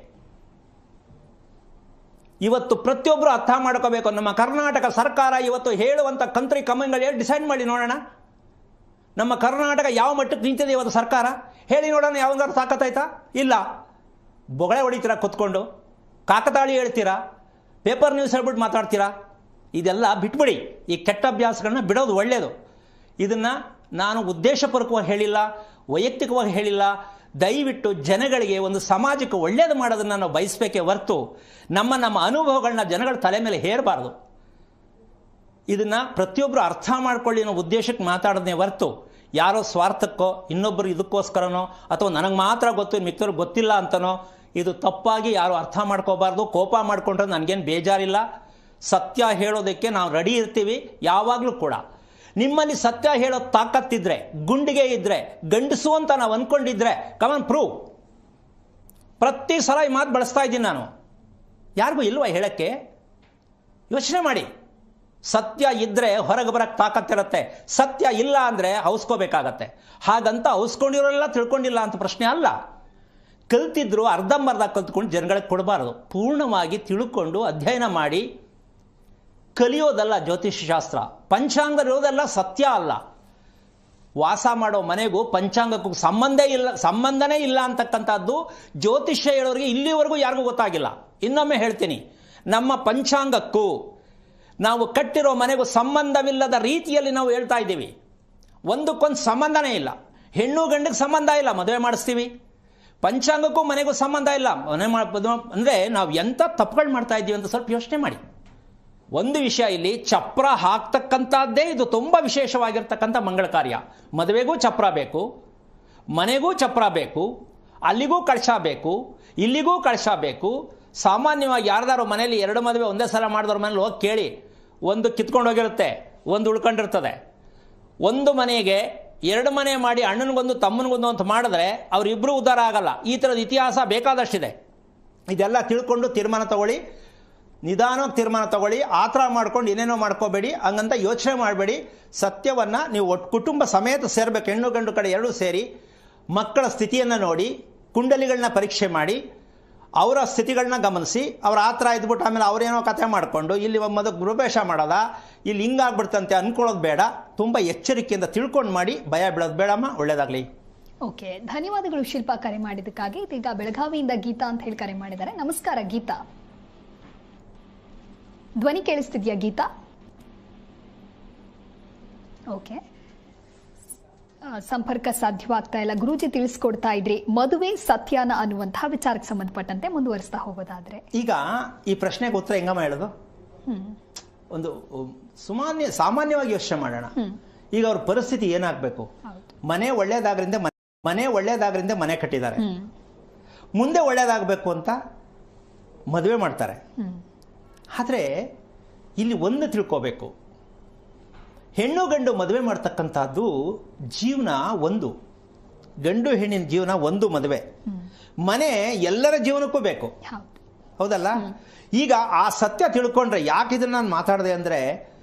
S2: ಇವತ್ತು ಪ್ರತಿಯೊಬ್ಬರು ಅರ್ಥ ಮಾಡ್ಕೋಬೇಕು. ನಮ್ಮ ಕರ್ನಾಟಕ ಸರ್ಕಾರ ಇವತ್ತು ಹೇಳುವಂಥ ಕಂತ್ರಿ ಕಮೆಂಟ್ಗಳು ಹೇಳಿ ಡಿಸೈಡ್ ಮಾಡಿ ನೋಡೋಣ. ನಮ್ಮ ಕರ್ನಾಟಕ ಯಾವ ಮಟ್ಟಕ್ಕೆ ನಿಂತಿದೆ ಇವತ್ತು ಸರ್ಕಾರ ಹೇಳಿ ನೋಡೋಣ. ಯಾವಂಗಾರು ತಾಕತ್ತಾಯ್ತಾ? ಇಲ್ಲ. ಬೊಗಳೆ ಹೊಡಿತೀರಾ ಕೂತ್ಕೊಂಡು, ಕಾಕತಾಳಿ ಹೇಳ್ತೀರಾ, ಪೇಪರ್ ನ್ಯೂಸ್ ಹೇಳ್ಬಿಟ್ಟು ಮಾತಾಡ್ತೀರಾ. ಇದೆಲ್ಲ ಬಿಟ್ಬಿಡಿ. ಈ ಕೆಟ್ಟ ಅಭ್ಯಾಸಗಳನ್ನ ಬಿಡೋದು ಒಳ್ಳೆಯದು. ಇದನ್ನು ನಾನು ಉದ್ದೇಶಪೂರ್ವಕವಾಗಿ ಹೇಳಿಲ್ಲ, ವೈಯಕ್ತಿಕವಾಗಿ ಹೇಳಿಲ್ಲ. ದಯವಿಟ್ಟು ಜನಗಳಿಗೆ, ಒಂದು ಸಮಾಜಕ್ಕೆ ಒಳ್ಳೆಯದು ಮಾಡೋದನ್ನು ನಾವು ಬಯಸಬೇಕೇ ಹೊರತು ನಮ್ಮ ಅನುಭವಗಳನ್ನ ಜನಗಳ ತಲೆ ಮೇಲೆ ಹೇರಬಾರ್ದು. ಇದನ್ನು ಪ್ರತಿಯೊಬ್ಬರು ಅರ್ಥ ಮಾಡ್ಕೊಳ್ಳಿ ಅನ್ನೋ ಉದ್ದೇಶಕ್ಕೆ ಮಾತಾಡೋದನ್ನೇ ಹೊರತು ಯಾರೋ ಸ್ವಾರ್ಥಕ್ಕೋ, ಇನ್ನೊಬ್ಬರು ಇದಕ್ಕೋಸ್ಕರನೋ, ಅಥವಾ ನನಗೆ ಮಾತ್ರ ಗೊತ್ತು ಮಿಕ್ಕವ್ರಿಗೆ ಗೊತ್ತಿಲ್ಲ ಅಂತನೋ, ಇದು ತಪ್ಪಾಗಿ ಯಾರು ಅರ್ಥ ಮಾಡ್ಕೋಬಾರ್ದು. ಕೋಪ ಮಾಡಿಕೊಂಡ್ರೆ ನನಗೇನು ಬೇಜಾರಿಲ್ಲ. ಸತ್ಯ ಹೇಳೋದಕ್ಕೆ ನಾವು ರೆಡಿ ಇರ್ತೀವಿ ಯಾವಾಗಲೂ ಕೂಡ. ನಿಮ್ಮಲ್ಲಿ ಸತ್ಯ ಹೇಳೋ ತಾಕತ್ತಿದ್ರೆ, ಗುಂಡಿಗೆ ಇದ್ದರೆ, ಗಂಡಸು ಅಂತ ನಾವು ಅಂದ್ಕೊಂಡಿದ್ರೆ ಕಮನ್ ಪ್ರೂವ್. ಪ್ರತಿ ಸಲ ಈ ಮಾತು ಬಳಸ್ತಾ ಇದ್ದೀನಿ ನಾನು. ಯಾರಿಗೂ ಇಲ್ವಾ ಹೇಳೋಕ್ಕೆ? ಯೋಚನೆ ಮಾಡಿ. ಸತ್ಯ ಇದ್ದರೆ ಹೊರಗೆ ಬರೋಕ್ಕೆ ತಾಕತ್ತಿರುತ್ತೆ. ಸತ್ಯ ಇಲ್ಲ ಅಂದರೆ ಔಸ್ಕೋಬೇಕಾಗತ್ತೆ. ಹಾಗಂತ ಔಸ್ಕೊಂಡಿರೋರೆಲ್ಲ ತಿಳ್ಕೊಂಡಿಲ್ಲ ಅಂತ ಪ್ರಶ್ನೆ ಅಲ್ಲ. ಕಲ್ತಿದ್ರು ಅರ್ಧಂಬರ್ಧ ಕಲ್ತ್ಕೊಂಡು ಜನಗಳಿಗೆ ಕೊಡಬಾರ್ದು. ಪೂರ್ಣವಾಗಿ ತಿಳ್ಕೊಂಡು ಅಧ್ಯಯನ ಮಾಡಿ ಕಲಿಯೋದಲ್ಲ ಜ್ಯೋತಿಷ್ಯ ಶಾಸ್ತ್ರ. ಪಂಚಾಂಗ ಇರೋದೆಲ್ಲ ಸತ್ಯ ಅಲ್ಲ. ವಾಸ ಮಾಡೋ ಮನೆಗೂ ಪಂಚಾಂಗಕ್ಕೂ ಸಂಬಂಧನೇ ಇಲ್ಲ ಅಂತಕ್ಕಂಥದ್ದು ಜ್ಯೋತಿಷ್ಯ ಹೇಳೋರಿಗೆ ಇಲ್ಲಿವರೆಗೂ ಯಾರಿಗೂ ಗೊತ್ತಾಗಿಲ್ಲ. ಇನ್ನೊಮ್ಮೆ ಹೇಳ್ತೀನಿ, ನಮ್ಮ ಪಂಚಾಂಗಕ್ಕೂ ನಾವು ಕಟ್ಟಿರೋ ಮನೆಗೂ ಸಂಬಂಧವಿಲ್ಲದ ರೀತಿಯಲ್ಲಿ ನಾವು ಹೇಳ್ತಾ ಇದ್ದೀವಿ. ಒಂದಕ್ಕೊಂದು ಸಂಬಂಧನೇ ಇಲ್ಲ. ಹೆಣ್ಣು ಗಂಡಿಗೆ ಸಂಬಂಧ ಇಲ್ಲ, ಮದುವೆ ಮಾಡಿಸ್ತೀವಿ. ಪಂಚಾಂಗಕ್ಕೂ ಮನೆಗೂ ಸಂಬಂಧ ಇಲ್ಲ, ಮನೆ ಅಂದರೆ ನಾವು ಎಂಥ ತಪ್ಪುಗಳು ಮಾಡ್ತಾ ಇದ್ದೀವಿ ಅಂತ ಸ್ವಲ್ಪ ಯೋಚನೆ ಮಾಡಿ. ಒಂದು ವಿಷಯ, ಇಲ್ಲಿ ಚಪ್ರ ಹಾಕ್ತಕ್ಕಂಥದ್ದೇ ಇದು ತುಂಬ ವಿಶೇಷವಾಗಿರ್ತಕ್ಕಂಥ ಮಂಗಳ ಕಾರ್ಯ. ಮದುವೆಗೂ ಚಪ್ರ ಬೇಕು, ಮನೆಗೂ ಚಪ್ರ ಬೇಕು, ಅಲ್ಲಿಗೂ ಕಳಶ ಬೇಕು, ಇಲ್ಲಿಗೂ ಕಳಶ ಬೇಕು. ಸಾಮಾನ್ಯವಾಗಿ ಯಾರ್ದಾರು ಮನೇಲಿ 2 ಮದುವೆ ಒಂದೇ ಸಲ ಮಾಡಿದವ್ರ ಮನೇಲಿ ಹೋಗಿ ಕೇಳಿ, ಒಂದು ಕಿತ್ಕೊಂಡು ಹೋಗಿರುತ್ತೆ, ಒಂದು ಉಳ್ಕೊಂಡಿರ್ತದೆ. ಒಂದು ಮನೆಗೆ 2 ಮನೆ ಮಾಡಿ ಅಣ್ಣನಿಗೊಂದು ತಮ್ಮನಿಗೊಂದು ಅಂತ ಮಾಡಿದ್ರೆ ಅವರಿಬ್ಬರು ಉದ್ಧಾರ ಆಗಲ್ಲ. ಈ ಥರದ ಇತಿಹಾಸ ಬೇಕಾದಷ್ಟಿದೆ. ಇದೆಲ್ಲ ತಿಳ್ಕೊಂಡು ತೀರ್ಮಾನ ತಗೊಳ್ಳಿ, ನಿಧಾನವಾಗಿ ತೀರ್ಮಾನ ತಗೊಳ್ಳಿ. ಆತರ ಮಾಡ್ಕೊಂಡು ಏನೇನೋ ಮಾಡ್ಕೋಬೇಡಿ, ಹಂಗಂತ ಯೋಚನೆ ಮಾಡಬೇಡಿ. ಸತ್ಯವನ್ನು ನೀವು ಒಟ್ಟು ಕುಟುಂಬ ಸಮೇತ ಸೇರಬೇಕು. ಹೆಣ್ಣು ಗಂಡು ಕಡೆ ಎರಡೂ ಸೇರಿ ಮಕ್ಕಳ ಸ್ಥಿತಿಯನ್ನು ನೋಡಿ, ಕುಂಡಲಿಗಳನ್ನ ಪರೀಕ್ಷೆ ಮಾಡಿ, ಅವರ ಸ್ಥಿತಿಗಳನ್ನ ಗಮನಿಸಿ, ಅವ್ರು ಆ ಥರ ಇದ್ಬಿಟ್ಟು ಆಮೇಲೆ ಅವರೇನೋ ಕಥೆ ಮಾಡಿಕೊಂಡು ಇಲ್ಲಿ ಮೊದಲು ಗೃಹಪ್ರವೇಶ ಮಾಡೋದ, ಇಲ್ಲಿ ಹಿಂಗಾಗ್ಬಿಡ್ತಂತೆ ಅಂದ್ಕೊಳ್ಳೋದು ಬೇಡ. ತುಂಬ ಎಚ್ಚರಿಕೆಯಿಂದ ತಿಳ್ಕೊಂಡು ಮಾಡಿ, ಭಯ ಬೀಳೋದು ಬೇಡಮ್ಮ. ಒಳ್ಳೆಯದಾಗಲಿ.
S1: ಓಕೆ, ಧನ್ಯವಾದಗಳು ಶಿಲ್ಪಾ ಕರೆ ಮಾಡಿದ್ದಕ್ಕಾಗಿ. ಇದೀಗ ಬೆಳಗಾವಿಯಿಂದ ಗೀತಾ ಅಂತ ಹೇಳಿ ಕರೆ ಮಾಡಿದ್ದಾರೆ. ನಮಸ್ಕಾರ ಗೀತಾ, ಧ್ವನಿ ಕೇಳಿಸ್ತಿದ್ಯಾ ಗೀತಾ? ಓಕೆ, ಸಂಪರ್ಕ ಸಾಧ್ಯವಾಗ್ತಾ ಇಲ್ಲ. ಗುರೂಜಿ ತಿಳಿಸ್ಕೊಡ್ತಾ ಇದ್ರಿ ಮದುವೆ ಸತ್ಯಾನ ಅನ್ನುವಂತಹ ವಿಚಾರಕ್ಕೆ ಸಂಬಂಧಪಟ್ಟಂತೆ ಮುಂದುವರಿಸ್ತಾ ಹೋಗೋದಾದ್ರೆ
S2: ಈಗ ಈ ಪ್ರಶ್ನೆಗೆ ಉತ್ತರ ಹೆಂಗಮ್ಮ ಹೇಳೋದು? ಒಂದು ಸಾಮಾನ್ಯವಾಗಿ ಯೋಚನೆ ಮಾಡೋಣ. ಈಗ ಅವ್ರ ಪರಿಸ್ಥಿತಿ ಏನಾಗಬೇಕು? ಮನೆ ಒಳ್ಳೇದಾಗ್ರಿಂದ ಮನೆ ಕಟ್ಟಿದ್ದಾರೆ, ಮುಂದೆ ಒಳ್ಳೇದಾಗಬೇಕು ಅಂತ ಮದುವೆ ಮಾಡ್ತಾರೆ. ಆದರೆ ಇಲ್ಲಿ ಒಂದು ತಿಳ್ಕೋಬೇಕು, ಹೆಣ್ಣು ಗಂಡು ಮದುವೆ ಮಾಡ್ತಕ್ಕಂಥದ್ದು ಜೀವನ ಒಂದು, ಗಂಡು ಹೆಣ್ಣಿನ ಜೀವನ ಒಂದು ಮದುವೆ. ಮನೆ ಎಲ್ಲರ ಜೀವನಕ್ಕೂ ಬೇಕು, ಹೌದಲ್ಲ? ಈಗ ಆ ಸತ್ಯ ತಿಳ್ಕೊಂಡ್ರೆ, ಯಾಕೆ ಇದನ್ನ ನಾನು ಮಾತಾಡಿದೆ ಅಂದರೆ,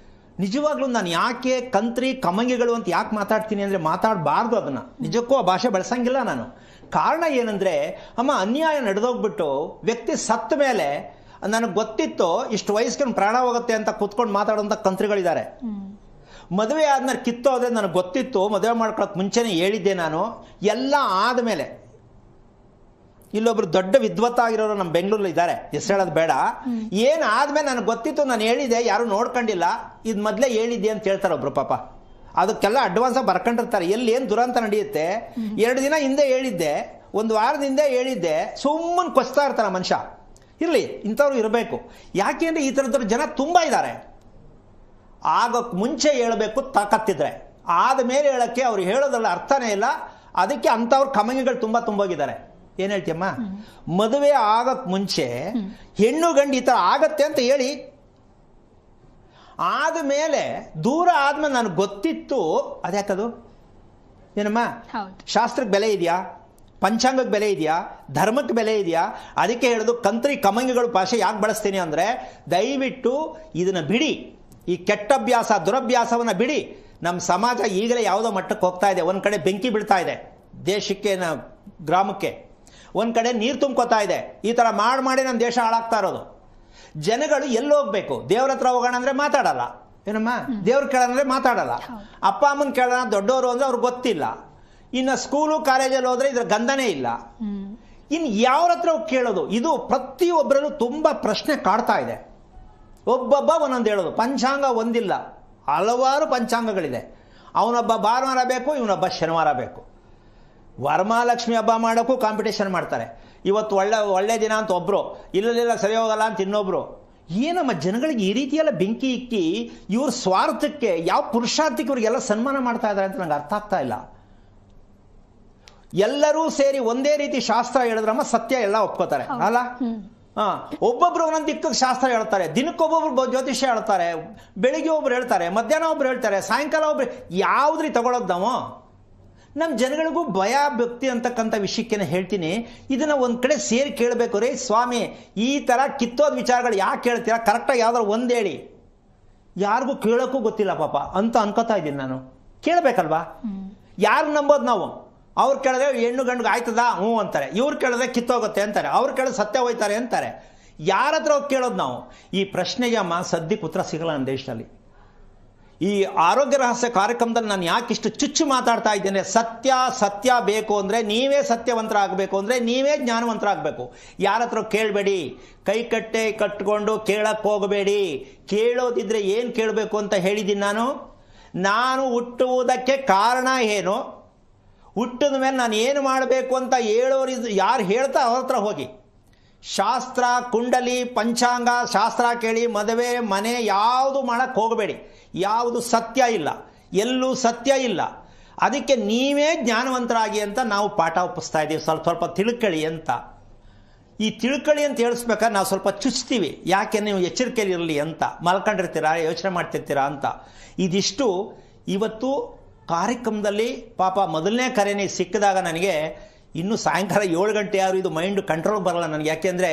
S2: ನಿಜವಾಗ್ಲೂ ನಾನು ಯಾಕೆ ಕಂತ್ರಿ ಕಮಂಗಿಗಳು ಅಂತ ಯಾಕೆ ಮಾತಾಡ್ತೀನಿ ಅಂದರೆ, ಮಾತಾಡಬಾರ್ದು ಅದನ್ನು, ನಿಜಕ್ಕೂ ಆ ಭಾಷೆ ಬಳಸಂಗಿಲ್ಲ ನಾನು. ಕಾರಣ ಏನಂದರೆ, ಅಮ್ಮ ಅನ್ಯಾಯ ನಡೆದೋಗ್ಬಿಟ್ಟು ವ್ಯಕ್ತಿ ಸತ್ತ ಮೇಲೆ ನನಗೆ ಗೊತ್ತಿತ್ತು ಇಷ್ಟು ವಯಸ್ಸಿಗೆ ಪ್ರಾಣ ಹೋಗುತ್ತೆ ಅಂತ ಕೂತ್ಕೊಂಡು ಮಾತಾಡೋಂಥ ಕಂತ್ರಿಗಳಿದ್ದಾರೆ. ಮದುವೆ ಆದ್ಮೇಲೆ ಕಿತ್ತೋದ್ರೆ ನನಗೆ ಗೊತ್ತಿತ್ತು, ಮದುವೆ ಮಾಡ್ಕೊಳಕ್ಕೆ ಮುಂಚೆನೇ ಹೇಳಿದ್ದೆ ನಾನು. ಎಲ್ಲ ಆದಮೇಲೆ ಇಲ್ಲೊಬ್ರು ದೊಡ್ಡ ವಿದ್ವತ್ ಆಗಿರೋರು ನಮ್ಮ ಬೆಂಗಳೂರಲ್ಲಿ ಇದ್ದಾರೆ, ಹೆಸರು ಹೇಳೋದು ಬೇಡ. ಏನಾದ್ಮೇಲೆ ನನಗೆ ಗೊತ್ತಿತ್ತು, ನಾನು ಹೇಳಿದ್ದೆ, ಯಾರು ನೋಡ್ಕೊಂಡಿಲ್ಲ, ಇದು ಮೊದಲೇ ಹೇಳಿದ್ದೆ ಅಂತ ಹೇಳ್ತಾರೆ ಒಬ್ರು. ಪಾಪ ಅದಕ್ಕೆಲ್ಲ ಅಡ್ವಾನ್ಸ್ ಬರ್ಕೊಂಡಿರ್ತಾರೆ. ಎಲ್ಲಿ ಏನು ದುರಂತ ನಡೆಯುತ್ತೆ, 2 ದಿನ ಹಿಂದೆ ಹೇಳಿದ್ದೆ, 1 ವಾರದ ಹಿಂದೆ ಹೇಳಿದ್ದೆ, ಸುಮ್ಮನೆ ಕೊಚ್ತಾ ಇರ್ತಾರೆ ಮನುಷ್ಯ. ಇರಲಿ, ಇಂಥವ್ರು ಇರಬೇಕು. ಯಾಕೆಂದ್ರೆ ಈ ಥರದವ್ರು ಜನ ತುಂಬ ಇದ್ದಾರೆ. ಆಗೋಕ್ಕೆ ಮುಂಚೆ ಹೇಳಬೇಕು ತಾಕತ್ತಿದ್ರೆ, ಆದಮೇಲೆ ಹೇಳೋಕ್ಕೆ ಅವ್ರು ಹೇಳೋದ್ರಲ್ಲಿ ಅರ್ಥನೇ ಇಲ್ಲ. ಅದಕ್ಕೆ ಅಂಥವ್ರು ಕಮಂಗಿಗಳು ತುಂಬ ತುಂಬೋಗಿದ್ದಾರೆ. ಏನು ಹೇಳ್ತೀಯಮ್ಮ? ಮದುವೆ ಆಗೋಕ್ಕೆ ಮುಂಚೆ ಹೆಣ್ಣು ಗಂಡು ಈ ಥರ ಆಗತ್ತೆ ಅಂತ ಹೇಳಿ, ಆದಮೇಲೆ ದೂರ ಆದ್ಮೇಲೆ ನನಗೆ ಗೊತ್ತಿತ್ತು. ಅದ್ಯಾಕದು? ಏನಮ್ಮ, ಶಾಸ್ತ್ರಕ್ಕೆ ಬೆಲೆ ಇದೆಯಾ? ಪಂಚಾಂಗಕ್ಕೆ ಬೆಲೆ ಇದೆಯಾ? ಧರ್ಮಕ್ಕೆ ಬೆಲೆ ಇದೆಯಾ? ಅದಕ್ಕೆ ಹೇಳೋದು ಕಂತ್ರಿ ಕಮಂಗಿಗಳು ಭಾಷೆ ಯಾಕೆ ಬಳಸ್ತೀನಿ ಅಂದರೆ, ದಯವಿಟ್ಟು ಇದನ್ನು ಬಿಡಿ, ಈ ಕೆಟ್ಟ ಅಭ್ಯಾಸ ದುರಭ್ಯಾಸವನ್ನು ಬಿಡಿ. ನಮ್ಮ ಸಮಾಜ ಈಗಲೇ ಯಾವುದೋ ಮಟ್ಟಕ್ಕೆ ಹೋಗ್ತಾ ಇದೆ. ಒಂದು ಕಡೆ ಬೆಂಕಿ ಬೀಳ್ತಾ ಇದೆ ದೇಶಕ್ಕೆ, ಗ್ರಾಮಕ್ಕೆ, ಒಂದು ಕಡೆ ನೀರು ತುಂಬ್ಕೋತಾ ಇದೆ. ಈ ಥರ ಮಾಡಿ ನಮ್ಮ ದೇಶ ಹಾಳಾಗ್ತಾ ಇರೋದು. ಜನಗಳು ಎಲ್ಲಿ ಹೋಗ್ಬೇಕು? ದೇವ್ರ ಹತ್ರ ಹೋಗೋಣ ಅಂದರೆ ಮಾತಾಡಲ್ಲ. ಏನಮ್ಮ, ದೇವ್ರ ಕೇಳೋಣ ಮಾತಾಡಲ್ಲ. ಅಪ್ಪ ಅಮ್ಮನ ಕೇಳೋಣ, ದೊಡ್ಡವರು ಅಂದರೆ ಅವ್ರಿಗೆ ಗೊತ್ತಿಲ್ಲ. ಇನ್ನು ಸ್ಕೂಲು ಕಾಲೇಜಲ್ಲಿ ಹೋದ್ರೆ ಇದ್ರ ಗಂಧನೇ ಇಲ್ಲ. ಇನ್ನು ಯಾವ್ರ ಹತ್ರ ಕೇಳೋದು? ಇದು ಪ್ರತಿಯೊಬ್ಬರಲ್ಲೂ ತುಂಬ ಪ್ರಶ್ನೆ ಕಾಡ್ತಾ ಇದೆ. ಒಬ್ಬೊಬ್ಬ ಒಂದೊಂದು ಹೇಳೋದು. ಪಂಚಾಂಗ ಒಂದಿಲ್ಲ, ಹಲವಾರು ಪಂಚಾಂಗಗಳಿದೆ. ಅವನೊಬ್ಬ ಭಾನುವಾರ ಬೇಕು, ಇವನೊಬ್ಬ ಶನಿವಾರ ಬೇಕು. ವರಮಹಾಲಕ್ಷ್ಮಿ ಹಬ್ಬ ಮಾಡೋಕ್ಕೂ ಕಾಂಪಿಟೇಷನ್ ಮಾಡ್ತಾರೆ. ಇವತ್ತು ಒಳ್ಳೆ ದಿನ ಅಂತ ಒಬ್ಬರು, ಇಲ್ಲದಿಲ್ಲ ಸರಿ ಹೋಗಲ್ಲ ಅಂತ ಇನ್ನೊಬ್ರು. ಏನಮ್ಮ ಜನಗಳಿಗೆ ಈ ರೀತಿಯೆಲ್ಲ ಬೆಂಕಿ ಇಕ್ಕಿ ಇವ್ರ ಸ್ವಾರ್ಥಕ್ಕೆ, ಯಾವ ಪುರುಷಾರ್ಥಕ್ಕೆ ಇವ್ರಿಗೆಲ್ಲ ಸನ್ಮಾನ ಮಾಡ್ತಾ ಇದ್ದಾರೆ ಅಂತ ನಂಗೆ ಅರ್ಥ ಆಗ್ತಾ ಇಲ್ಲ. ಎಲ್ಲರೂ ಸೇರಿ ಒಂದೇ ರೀತಿ ಶಾಸ್ತ್ರ ಹೇಳಿದ್ರಮ್ಮ ಸತ್ಯ ಎಲ್ಲ ಒಪ್ಕೋತಾರೆ ಅಲ್ಲ? ಒಬ್ಬೊಬ್ರು ಒಂದೊಂದು ದಿಕ್ಕಕ್ಕೆ ಶಾಸ್ತ್ರ ಹೇಳ್ತಾರೆ. ದಿನಕ್ಕೊಬ್ಬೊಬ್ರು ಜ್ಯೋತಿಷ್ಯ ಹೇಳ್ತಾರೆ. ಬೆಳಿಗ್ಗೆ ಒಬ್ರು ಹೇಳ್ತಾರೆ, ಮಧ್ಯಾಹ್ನ ಒಬ್ರು ಹೇಳ್ತಾರೆ, ಸಾಯಂಕಾಲ ಒಬ್ರು. ಯಾವ್ದ್ರಿ ತಗೊಳೋದು ನಾವು? ನಮ್ಮ ಜನಗಳಿಗೂ ಭಯ ಭಕ್ತಿ ಅಂತಕ್ಕಂಥ ವಿಷಯಕ್ಕೆ ಹೇಳ್ತೀನಿ, ಇದನ್ನ ಒಂದು ಕಡೆ ಸೇರಿ ಕೇಳಬೇಕು. ರೇ ಸ್ವಾಮಿ, ಈ ಥರ ಕಿತ್ತೋದ ವಿಚಾರಗಳು ಯಾಕೆ ಕೇಳ್ತೀರಾ? ಕರೆಕ್ಟಾಗಿ ಯಾವ್ದಾರು ಒಂದು ಹೇಳಿ. ಯಾರಿಗೂ ಕೇಳೋಕ್ಕೂ ಗೊತ್ತಿಲ್ಲ ಪಾಪ ಅಂತ ಅನ್ಕೋತಾ ಇದ್ದೀನಿ ನಾನು. ಕೇಳಬೇಕಲ್ವಾ? ಯಾರು ನಂಬೋದು ನಾವು? ಅವ್ರು ಕೇಳಿದ್ರೆ ಹೆಣ್ಣು ಗಂಡುಗೆ ಆಯ್ತದ ಹ್ಞೂ ಅಂತಾರೆ, ಇವ್ರು ಕೇಳಿದ್ರೆ ಕಿತ್ತೋಗುತ್ತೆ ಅಂತಾರೆ, ಅವ್ರು ಕೇಳಿದ್ರೆ ಸತ್ಯ ಹೋಯ್ತಾರೆ ಅಂತಾರೆ. ಯಾರ ಹತ್ರ ಹೋಗಿ ಕೇಳೋದು ನಾವು? ಈ ಪ್ರಶ್ನೆಗೆ ಅಮ್ಮ ಸದ್ಯಕ್ಕೆ ಉತ್ತರ ಸಿಗಲ್ಲ ನಮ್ಮ ದೇಶದಲ್ಲಿ. ಈ ಆರೋಗ್ಯ ರಹಸ್ಯ ಕಾರ್ಯಕ್ರಮದಲ್ಲಿ ನಾನು ಯಾಕೆ ಇಷ್ಟು ಚುಚ್ಚು ಮಾತಾಡ್ತಾ ಇದ್ದೇನೆ? ಸತ್ಯ ಬೇಕು ಅಂದರೆ ನೀವೇ ಸತ್ಯವಂತರಾಗಬೇಕು, ಅಂದರೆ ನೀವೇ ಜ್ಞಾನವಂತರಾಗಬೇಕು. ಯಾರ ಹತ್ರ ಕೇಳಬೇಡಿ, ಕೈ ಕಟ್ಕೊಂಡು ಕೇಳಕ್ಕೆ ಹೋಗಬೇಡಿ. ಕೇಳೋದಿದ್ರೆ ಏನು ಕೇಳಬೇಕು ಅಂತ ಹೇಳಿದ್ದೀನಿ ನಾನು ಹುಟ್ಟುವುದಕ್ಕೆ ಕಾರಣ ಏನು, ಹುಟ್ಟಿದ ಮೇಲೆ ನಾನು ಏನು ಮಾಡಬೇಕು ಅಂತ ಹೇಳೋರು ಯಾರು ಹೇಳ್ತಾ ಅವ್ರ ಹತ್ರ ಹೋಗಿ. ಶಾಸ್ತ್ರ, ಕುಂಡಲಿ, ಪಂಚಾಂಗ, ಶಾಸ್ತ್ರ ಕೇಳಿ ಮದುವೆ ಮನೆ ಯಾವುದು ಮಾಡಕ್ಕೆ ಹೋಗಬೇಡಿ. ಯಾವುದು ಸತ್ಯ ಇಲ್ಲ, ಎಲ್ಲೂ ಸತ್ಯ ಇಲ್ಲ. ಅದಕ್ಕೆ ನೀವೇ ಜ್ಞಾನವಂತರಾಗಿ ಅಂತ ನಾವು ಪಾಠ ಒಪ್ಪಿಸ್ತಾ ಇದ್ದೀವಿ. ಸ್ವಲ್ಪ ತಿಳ್ಕೊಳ್ಳಿ ಅಂತ. ಈ ತಿಳ್ಕೊಳ್ಳಿ ಅಂತ ಹೇಳಿಸ್ಬೇಕಾದ್ರೆ ನಾವು ಸ್ವಲ್ಪ ಚುಚ್ತೀವಿ. ಯಾಕೆ? ನೀವು ಎಚ್ಚರಿಕೆಯಲ್ಲಿ ಇರಲಿ ಅಂತ. ಮಲ್ಕೊಂಡಿರ್ತೀರಾ, ಯೋಚನೆ ಮಾಡ್ತಿರ್ತೀರಾ ಅಂತ. ಇದಿಷ್ಟು ಇವತ್ತು ಕಾರ್ಯಕ್ರಮದಲ್ಲಿ ಪಾಪ ಮೊದಲನೇ ಕರೆನೇ ಸಿಕ್ಕಿದಾಗ ನನಗೆ ಇನ್ನು ಸಾಯಂಕಾಲ 7 ಗಂಟೆ ಯಾರು ಇದು ಮೈಂಡ್ ಕಂಟ್ರೋಲ್ ಬರಲ್ಲ ನನಗೆ. ಯಾಕೆಂದರೆ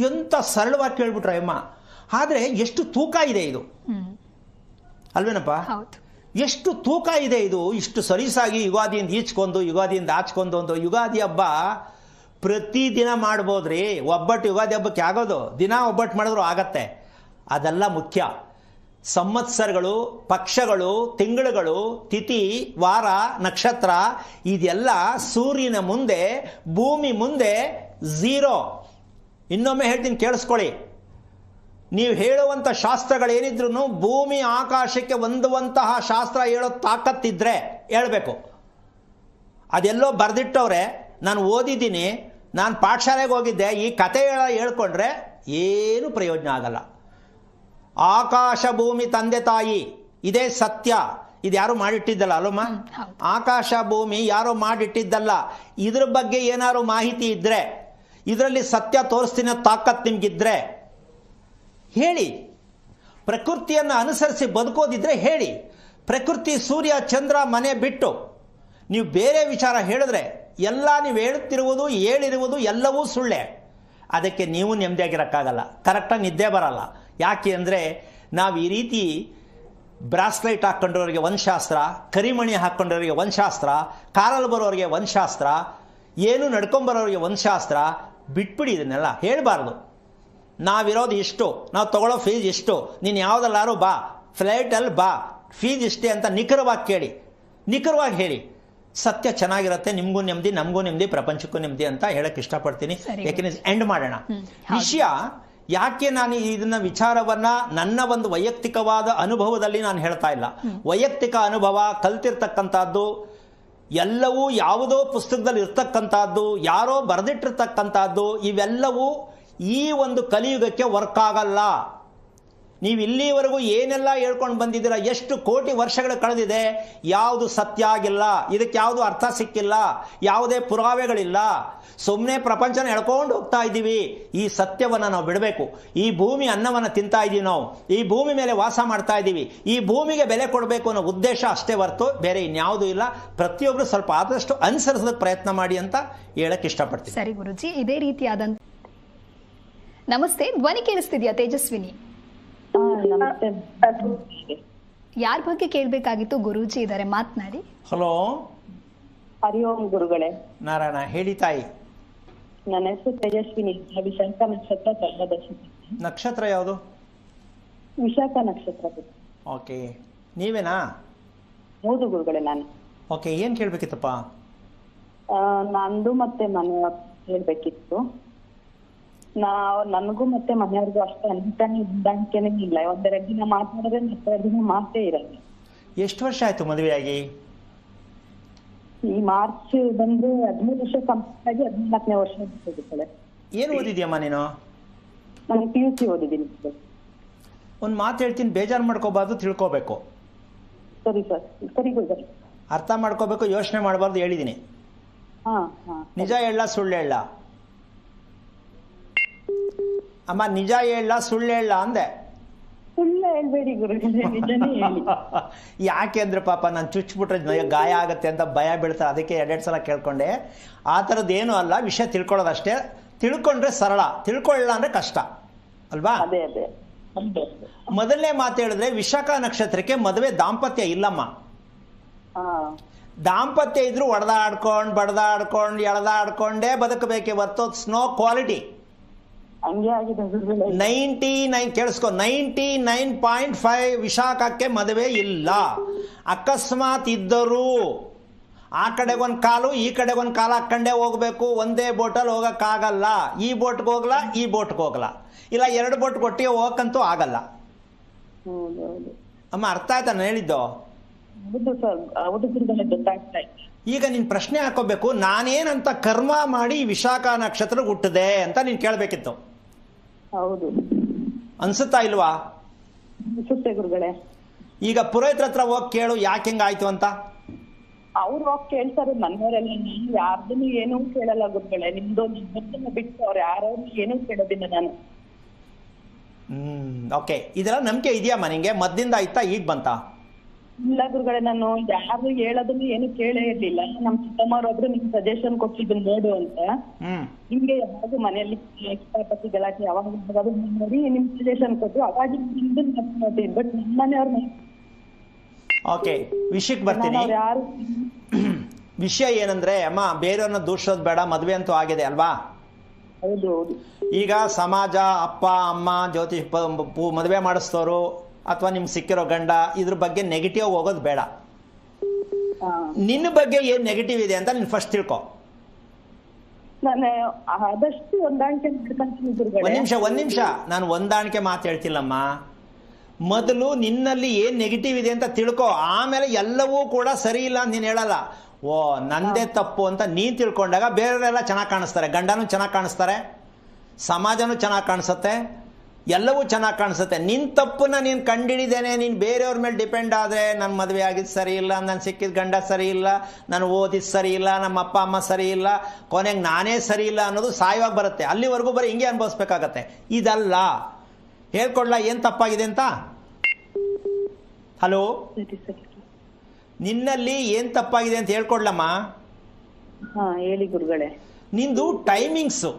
S2: ಎಂಥ ಸರಳವಾಗಿ ಕೇಳ್ಬಿಟ್ರೆ ಅಮ್ಮ, ಆದರೆ ಎಷ್ಟು ತೂಕ ಇದೆ ಇದು ಅಲ್ವೇನಪ್ಪ? ಎಷ್ಟು ತೂಕ ಇದೆ ಇದು. ಇಷ್ಟು ಸಲೀಸಾಗಿ ಯುಗಾದಿಯಿಂದ ಈಚ್ಕೊಂಡು ಯುಗಾದಿಯಿಂದ ಆಚ್ಕೊಂಡು ಒಂದು ಯುಗಾದಿ ಹಬ್ಬ ಪ್ರತಿದಿನ ಮಾಡ್ಬೋದ್ರಿ. ಒಬ್ಬಟ್ಟು ಯುಗಾದಿ ಹಬ್ಬಕ್ಕೆ ಆಗೋದು, ದಿನ ಒಬ್ಬಟ್ಟು ಮಾಡಿದ್ರು ಆಗತ್ತೆ. ಅದೆಲ್ಲ ಮುಖ್ಯ. ಸಂವತ್ಸರಗಳು, ಪಕ್ಷಗಳು, ತಿಂಗಳುಗಳು, ತಿಥಿ, ವಾರ, ನಕ್ಷತ್ರ ಇದೆಲ್ಲ ಸೂರ್ಯನ ಮುಂದೆ, ಭೂಮಿ ಮುಂದೆ ಝೀರೋ. ಇನ್ನೊಮ್ಮೆ ಹೇಳ್ತೀನಿ ಕೇಳಿಸ್ಕೊಳ್ಳಿ. ನೀವು ಹೇಳುವಂಥ ಶಾಸ್ತ್ರಗಳೇನಿದ್ರು ಭೂಮಿ ಆಕಾಶಕ್ಕೆ ಹೊಂದುವಂತಹ ಶಾಸ್ತ್ರ ಹೇಳೋ ತಾಕತ್ತಿದ್ರೆ ಹೇಳಬೇಕು. ಅದೆಲ್ಲೋ ಬರೆದಿಟ್ಟವ್ರೆ, ನಾನು ಓದಿದ್ದೀನಿ, ನಾನು ಪಾಠಶಾಲೆಗೆ ಹೋಗಿದ್ದೆ, ಈ ಕತೆ ಹೇಳ್ಕೊಂಡ್ರೆ ಏನು ಪ್ರಯೋಜನ ಆಗಲ್ಲ. ಆಕಾಶ ಭೂಮಿ ತಂದೆ ತಾಯಿ ಇದೇ ಸತ್ಯ. ಇದು ಯಾರು ಮಾಡಿಟ್ಟಿದ್ದಲ್ಲ ಅಲ್ಲಮ್ಮ? ಆಕಾಶ ಭೂಮಿ ಯಾರೋ ಮಾಡಿಟ್ಟಿದ್ದಲ್ಲ. ಇದ್ರ ಬಗ್ಗೆ ಏನಾದ್ರು ಮಾಹಿತಿ ಇದ್ರೆ, ಇದರಲ್ಲಿ ಸತ್ಯ ತೋರಿಸ್ತೀನಿ ತಾಕತ್ ನಿಮ್ಗಿದ್ರೆ ಹೇಳಿ. ಪ್ರಕೃತಿಯನ್ನು ಅನುಸರಿಸಿ ಬದುಕೋದಿದ್ರೆ ಹೇಳಿ. ಪ್ರಕೃತಿ, ಸೂರ್ಯ, ಚಂದ್ರ, ಮನೆ ಬಿಟ್ಟು ನೀವು ಬೇರೆ ವಿಚಾರ ಹೇಳಿದ್ರೆ ಎಲ್ಲ ನೀವು ಹೇಳುತ್ತಿರುವುದು, ಹೇಳಿರುವುದು ಎಲ್ಲವೂ ಸುಳ್ಳೆ. ಅದಕ್ಕೆ ನೀವು ನೆಮ್ಮದಿಯಾಗಿರೋಕ್ಕಾಗಲ್ಲ, ಕರೆಕ್ಟಾಗಿ ನಿದ್ದೆ ಬರಲ್ಲ. ಯಾಕೆ ಅಂದರೆ ನಾವು ಈ ರೀತಿ ಬ್ರಾಸ್ಲೈಟ್ ಹಾಕ್ಕೊಂಡವ್ರಿಗೆ ಒಂದು ಶಾಸ್ತ್ರ, ಕರಿಮಣಿ ಹಾಕ್ಕೊಂಡವ್ರಿಗೆ ಒಂದು ಶಾಸ್ತ್ರ, ಕಾರಲ್ಲಿ ಬರೋರಿಗೆ ಒಂದು ಶಾಸ್ತ್ರ, ಏನು ನಡ್ಕೊಂಬರೋರಿಗೆ ಒಂದು ಶಾಸ್ತ್ರ. ಬಿಟ್ಬಿಡಿ, ಇದನ್ನೆಲ್ಲ ಹೇಳಬಾರ್ದು. ನಾವಿರೋದು ಇಷ್ಟು, ನಾವು ತಗೊಳ್ಳೋ ಫೀಸ್ ಇಷ್ಟು, ನೀನು ಯಾವುದಲ್ಲಾರು ಬಾ, ಫ್ಲೈಟಲ್ಲಿ ಬಾ, ಫೀಸ್ ಇಷ್ಟೇ ಅಂತ ನಿಖರವಾಗಿ ಕೇಳಿ, ನಿಖರವಾಗಿ ಹೇಳಿ. ಸತ್ಯ ಚೆನ್ನಾಗಿರುತ್ತೆ, ನಿಮಗೂ ನೆಮ್ಮದಿ, ನಮಗೂ ನೆಮ್ಮದಿ, ಪ್ರಪಂಚಕ್ಕೂ ನೆಮ್ಮದಿ ಅಂತ ಹೇಳಕ್ಕೆ ಇಷ್ಟಪಡ್ತೀನಿ. ಯಾಕೆಂದ್ರೆ ಎಂಡ್ ಮಾಡೋಣ ವಿಷಯ. ಯಾಕೆ ನಾನು ಇದನ್ನ ವಿಚಾರವನ್ನ ನನ್ನ ಒಂದು ವೈಯಕ್ತಿಕವಾದ ಅನುಭವದಲ್ಲಿ ನಾನು ಹೇಳ್ತಾ ಇಲ್ಲ. ವೈಯಕ್ತಿಕ ಅನುಭವ, ಕಲ್ತಿರ್ತಕ್ಕಂಥದ್ದು ಎಲ್ಲವೂ ಯಾವುದೋ ಪುಸ್ತಕದಲ್ಲಿ ಇರ್ತಕ್ಕಂಥದ್ದು, ಯಾರೋ ಬರೆದಿಟ್ಟಿರ್ತಕ್ಕಂಥದ್ದು, ಇವೆಲ್ಲವೂ ಈ ಒಂದು ಕಲಿಯುಗಕ್ಕೆ ವರ್ಕ್ ಆಗಲ್ಲ. ನೀವು ಇಲ್ಲಿವರೆಗೂ ಏನೆಲ್ಲ ಹೇಳ್ಕೊಂಡು ಬಂದಿದ್ದೀರಾ, ಎಷ್ಟು ಕೋಟಿ ವರ್ಷಗಳು ಕಳೆದಿದೆ, ಯಾವುದು ಸತ್ಯ ಆಗಿಲ್ಲ, ಇದಕ್ಕೆ ಯಾವುದು ಅರ್ಥ ಸಿಕ್ಕಿಲ್ಲ, ಯಾವುದೇ ಪುರಾವೆಗಳಿಲ್ಲ. ಸುಮ್ಮನೆ ಪ್ರಪಂಚನ ಎಳ್ಕೊಂಡು ಹೋಗ್ತಾ ಇದ್ದೀವಿ. ಈ ಸತ್ಯವನ್ನು ನಾವು ಬಿಡಬೇಕು. ಈ ಭೂಮಿ ಅನ್ನವನ್ನು ತಿಂತಾ ಇದ್ದೀವಿ, ನಾವು ಈ ಭೂಮಿ ಮೇಲೆ ವಾಸ ಮಾಡ್ತಾ ಇದ್ದೀವಿ, ಈ ಭೂಮಿಗೆ ಬೆಲೆ ಕೊಡಬೇಕು ಅನ್ನೋ ಉದ್ದೇಶ ಅಷ್ಟೇ ಹೊರತು ಬೇರೆ ಇನ್ಯಾವುದೂ ಇಲ್ಲ. ಪ್ರತಿಯೊಬ್ಬರು ಸ್ವಲ್ಪ ಆದಷ್ಟು ಅನುಸರಿಸೋದಕ್ಕೆ ಪ್ರಯತ್ನ ಮಾಡಿ ಅಂತ ಹೇಳಕ್ಕೆ ಇಷ್ಟಪಡ್ತೀನಿ.
S1: ಸರಿ ಗುರುಜಿ, ಇದೇ ರೀತಿಯಾದಂತ ನಮಸ್ತೆ, ಧ್ವನಿ ಕೇಳಿಸ್ತಿದ್ಯಾ ತೇಜಸ್ವಿನಿ? ಯಾರ ಬಗ್ಗೆ ಕೇಳಬೇಕಾಗಿತ್ತು? ಗುರೂಜಿ ಇದ್ದಾರೆ, ಮಾತನಾಡಿ.
S2: ಹಲೋ,
S3: ಹರಿ ಓಂ ಗುರುಗಳೇ.
S2: ನಾರಾಯಣ, ಹೇಳಿ ತಾಯಿ.
S3: ನನ್ನ ಹೆಸರು ತೇಜಸ್ವಿನಿ. ವಿಶಾಖ ನಕ್ಷತ್ರ ತ್ರಯೋದಶಿ.
S2: ನಕ್ಷತ್ರ ಯಾವುದು?
S3: ವಿಶಾಖ ನಕ್ಷತ್ರ.
S2: ಓಕೆ, ನೀವೇನಾ?
S3: ಹೌದು ಗುರುಗಳೇ, ನಾನು.
S2: ಓಕೆ, ಏನು ಕೇಳಬೇಕಿತ್ತಪ್ಪ?
S3: ನಂದು ಮತ್ತೆ ಮನೆಯವ್ರ ಹೇಳ್ಬೇಕಿತ್ತು. ನನಗೂ ಮತ್ತೆ ಮನೆಯವ್ರಿಗೂ ಅಷ್ಟೇ ಹೊಂದಾಣಿಕೆನೇ ಇಲ್ಲ. ಒಂದೆರಡು ದಿನ ಮಾತಾಡಿದ್ರೆ ಮತ್ತೆ ದಿನ ಮಾತೇ ಇರಲ್ಲ.
S2: ಎಷ್ಟು ವರ್ಷ ಆಯ್ತು ಮದುವೆಯಾಗಿ?
S3: ಈ ಮಾರ್ಚ್ ಬಂದು 13 ವರ್ಷ ಕಂಪ್ಲೀಟ್ ಆಗಿ 14ನೇ ವರ್ಷ ಹೋಗುತ್ತಳೆ.
S2: ಏನು ಓದಿದ್ಯಮ್ಮ ನೀನು?
S3: ನಾನು PUC ಓದಿದ್ದೀನಿ.
S2: ಒಂದು ಮಾತು ಹೇಳ್ತೀನಿ, ಬೇಜಾರು ಮಾಡ್ಕೋಬಾರ್ದು, ತಿಳ್ಕೋಬೇಕು.
S3: ಸರಿ ಸರ್, ಸರಿ ಗುರುಗಳೇ.
S2: ಅರ್ಥ ಮಾಡ್ಕೋಬೇಕು, ಯೋಚನೆ ಮಾಡಬಾರ್ದು, ಹೇಳಿದ್ದೀನಿ. ನಿಜ ಹೇಳ ಸುಳ್ಳು ಹೇಳ? ಅಮ್ಮ, ನಿಜ ಹೇಳ ಸುಳ್ಳು ಹೇಳ ಅಂದೆ?
S3: ಸುಳ್ಳು ಹೇಳ್ಬೇಡಿ ಗುರುಗಳೇ, ನಿಜನೇ ಹೇಳಿ.
S2: ಯಾಕೆ ಅಂದ್ರೆ ಪಾಪ ನಾನು ಚುಚ್ಚಿಬಿಟ್ರೆ ಗಾಯ ಆಗುತ್ತೆ ಅಂತ ಭಯ ಬೀಳ್ತಾರೆ, ಅದಕ್ಕೆ 2 ಸಲ ಕೇಳ್ಕೊಂಡೆ. ಆ ಥರದ್ದೇನು ಅಲ್ಲ, ವಿಷಯ ತಿಳ್ಕೊಳ್ಳೋದಷ್ಟೇ. ತಿಳ್ಕೊಂಡ್ರೆ ಸರಳ, ತಿಳ್ಕೊಳ್ಳಲ್ಲ ಅಂದ್ರೆ ಕಷ್ಟ ಅಲ್ವಾ?
S3: ಅದೇ ಅದೇ.
S2: ಮೊದಲನೇ ಮಾತು ಹೇಳಿದ್ರೆ, ವಿಶಾಖ ನಕ್ಷತ್ರಕ್ಕೆ ಮದುವೆ ದಾಂಪತ್ಯ ಇಲ್ಲಮ್ಮ. ದಾಂಪತ್ಯ ಇದ್ರು ಹೊಡೆದಾಡ್ಕೊಂಡು ಬಡ್ದಾಡ್ಕೊಂಡು ಎಳೆದಾಡ್ಕೊಂಡೇ ಬದುಕಬೇಕೆ ಹೊರತು ಸ್ನೋ ಕ್ವಾಲಿಟಿ. 99 ಕೇಳಿಸ್ಕೊ, 99.5 ವಿಶಾಖಕ್ಕೆ ಮದುವೆ ಇಲ್ಲ. ಅಕಸ್ಮಾತ್ ಇದ್ದರೂ ಆ ಕಡೆಗೊಂದು ಕಾಲು ಈ ಕಡೆಗೊಂದು ಕಾಲು ಹಾಕೊಂಡೇ ಹೋಗ್ಬೇಕು. ಒಂದೇ ಬೋಟಲ್ಲಿ ಹೋಗಕ್ಕಾಗಲ್ಲ. ಈ ಬೋಟ್ಗೆ ಹೋಗ್ಲಾ, ಈ ಬೋಟ್ಗೆ ಹೋಗ್ಲಾ, ಇಲ್ಲ 2 ಬೋಟ್ ಒಟ್ಟಿಗೆ ಹೋಗಕ್ಕಂತೂ ಆಗಲ್ಲ. ಅಮ್ಮ, ಅರ್ಥ ಆಯ್ತಾ ನಾನು ಹೇಳಿದ್ದು? ಈಗ ನೀನ್ ಪ್ರಶ್ನೆ ಹಾಕೋಬೇಕು, ನಾನೇನಂತ ಕರ್ಮ ಮಾಡಿ ವಿಶಾಖ ನಕ್ಷತ್ರ ಹುಟ್ಟದೆ ಅಂತ ನೀನ್ ಕೇಳ್ಬೇಕಿತ್ತು.
S3: ಹೌದು,
S2: ಅನ್ಸುತ್ತಾ ಇಲ್ವಾ?
S3: ಅನ್ಸುತ್ತೆ ಗುರುಗಳೇ.
S2: ಈಗ ಪುರೋಹಿತರ ಹತ್ರ ಹೋಗಿ ಕೇಳು, ಯಾಕೆ ಹೆಂಗಾಯ್ತು ಅಂತ.
S3: ಅವ್ರು ಹೋಗಿ ಕೇಳ್ತಾರೆ ಮನೆಯವರೆಲ್ಲ. ನಾನು ಯಾರ್ದನ್ನು ಏನೂ ಕೇಳಲ್ಲ ಗುರುಗಳೇ. ನಿಮ್ದು ಬಿಟ್ಟು ಅವ್ರು ಯಾರು ಏನೂ ಕೇಳೋದಿಲ್ಲ ನಾನು.
S2: ಓಕೆ, ಇದೆಲ್ಲ ನಂಬಿಕೆ ಇದೆಯಮ್ಮ ನಿಂಗೆ? ಮದ್ದಿಂದ ಆಯ್ತಾ, ಈಗ ಬಂತ?
S3: ಇಲ್ಲ ಗುರುಗಳೇ, ನಾನು ಯಾರು ಹೇಳೋದನ್ನು ಏನು ಕೇಳೇ ಇರ್ಲಿಲ್ಲ. ನಮ್ ಚಿಕ್ಕಮ್ಮವ್ರೊಬ್ರು ನಿಮ್ ಸಜೆಷನ್ ಕೊಟ್ಟಿದ್ರು ನೋಡು ಅಂತ. ನಿಮ್ಗೆ ಯಾವಾಗ ಮನೆಯಲ್ಲಿ ಇಷ್ಟಪಟ್ಟು ಗಲಾಟೆ ಯಾವಾಗ ನೋಡಿ ನಿಮ್ ಸಜೆಷನ್ ಕೊಟ್ಟು ಅವಾಗ ನೋಡ್ತೀನಿ. ಬಟ್ ನಮ್ಮ ಮನೆಯವ್ರ
S2: ಓಕೆ, ವಿಷಯಕ್ಕೆ ಬರ್ತೀನಿ.
S3: ಯಾರು
S2: ವಿಷಯ ಏನಂದ್ರೆ ಅಮ್ಮ, ಬೇರೆಯವ್ರನ್ನ ದೂಷಿಸೋದು ಬೇಡ, ಮದ್ವೆ ಅಂತೂ ಆಗಿದೆ ಅಲ್ವಾ?
S3: ಹೌದು ಹೌದು.
S2: ಈಗ ಸಮಾಜ, ಅಪ್ಪ ಅಮ್ಮ, ಜ್ಯೋತಿಷ್ ಮದುವೆ ಮಾಡಿಸ್ತೋರು ಅಥವಾ ನಿಮ್ಗೆ ಸಿಕ್ಕಿರೋ ಗಂಡ ಇದ್ರ ಬಗ್ಗೆ ನೆಗೆಟಿವ್ ಹೋಗೋದು ಬೇಡ.
S3: ಹಾ.
S2: ನಿನ್ನ ಬಗ್ಗೆ ಏನು ನೆಗೆಟಿವ್ ಇದೆ ಅಂತ ನೀನು ಫಸ್ಟ್ ತಿಳ್ಕೊ.
S3: ನಾನು ಆದಷ್ಟು ಹೊಂದಾಣಿಕೆ ಮಾಡ್ಕೊಂತೀನಿ ಗುರುಗಳೇ.
S2: ಒಂದ್ ನಿಮಿಷ ನಾನು ಹೊಂದಾಣಿಕೆ ಮಾತು ಹೇಳ್ತಿಲ್ಲಮ್ಮ. ಮೊದಲು ನಿನ್ನಲ್ಲಿ ಏನು ನೆಗೆಟಿವ್ ಇದೆ ಅಂತ ತಿಳ್ಕೊ, ಆಮೇಲೆ ಎಲ್ಲವೂ ಕೂಡ ಸರಿ ಇಲ್ಲ ಅಂತ ನೀನು ಹೇಳಲ್ಲ. ಓ ನಂದೇ ತಪ್ಪು ಅಂತ ನೀನು ತಿಳ್ಕೊಂಡಾಗ ಬೇರೆಯವರೆಲ್ಲ ಚೆನ್ನಾಗಿ ಕಾಣಿಸ್ತಾರೆ, ಗಂಡನೂ ಚೆನ್ನಾಗಿ ಕಾಣಿಸ್ತಾರೆ, ಸಮಾಜನೂ ಚೆನ್ನಾಗಿ ಕಾಣಿಸುತ್ತೆ, ಎಲ್ಲವೂ ಚೆನ್ನಾಗಿ ಕಾಣಿಸುತ್ತೆ. ನಿನ್ನ ತಪ್ಪನ್ನ ನೀನು ಕಂಡಿಡಿದೇನೆ ನೀನು ಬೇರೆಯವ್ರ ಮೇಲೆ ಡಿಪೆಂಡ್ ಆದರೆ ನನ್ನ ಮದುವೆ ಆಗಿದ್ದು ಸರಿ ಇಲ್ಲ, ನಾನು ಸಿಕ್ಕಿದ ಗಂಡ ಸರಿ ಇಲ್ಲ, ನಾನು ಓದಿದ್ದು ಸರಿ ಇಲ್ಲ, ನಮ್ಮ ಅಪ್ಪ ಅಮ್ಮ ಸರಿ ಇಲ್ಲ, ಕೊನೆಗೆ ನಾನೇ ಸರಿ ಇಲ್ಲ ಅನ್ನೋದು ಸಾಯವಾಗಿ ಬರುತ್ತೆ. ಅಲ್ಲಿವರೆಗೂ ಬರೀ ಹಿಂಗೆ ಅನುಭವಿಸ್ಬೇಕಾಗತ್ತೆ. ಇದಲ್ಲ. ಹೇಳ್ಕೊಡ್ಲಾ ಏನು ತಪ್ಪಾಗಿದೆ ಅಂತ? ಹಲೋ, ನಿನ್ನಲ್ಲಿ ಏನು ತಪ್ಪಾಗಿದೆ ಅಂತ ಹೇಳ್ಕೊಡ್ಲಮ್ಮ.
S3: ಹಾ ಹೇಳಿ ಗುರುಗಳೇ.
S2: ನಿಂದು ಟೈಮಿಂಗ್ಸು,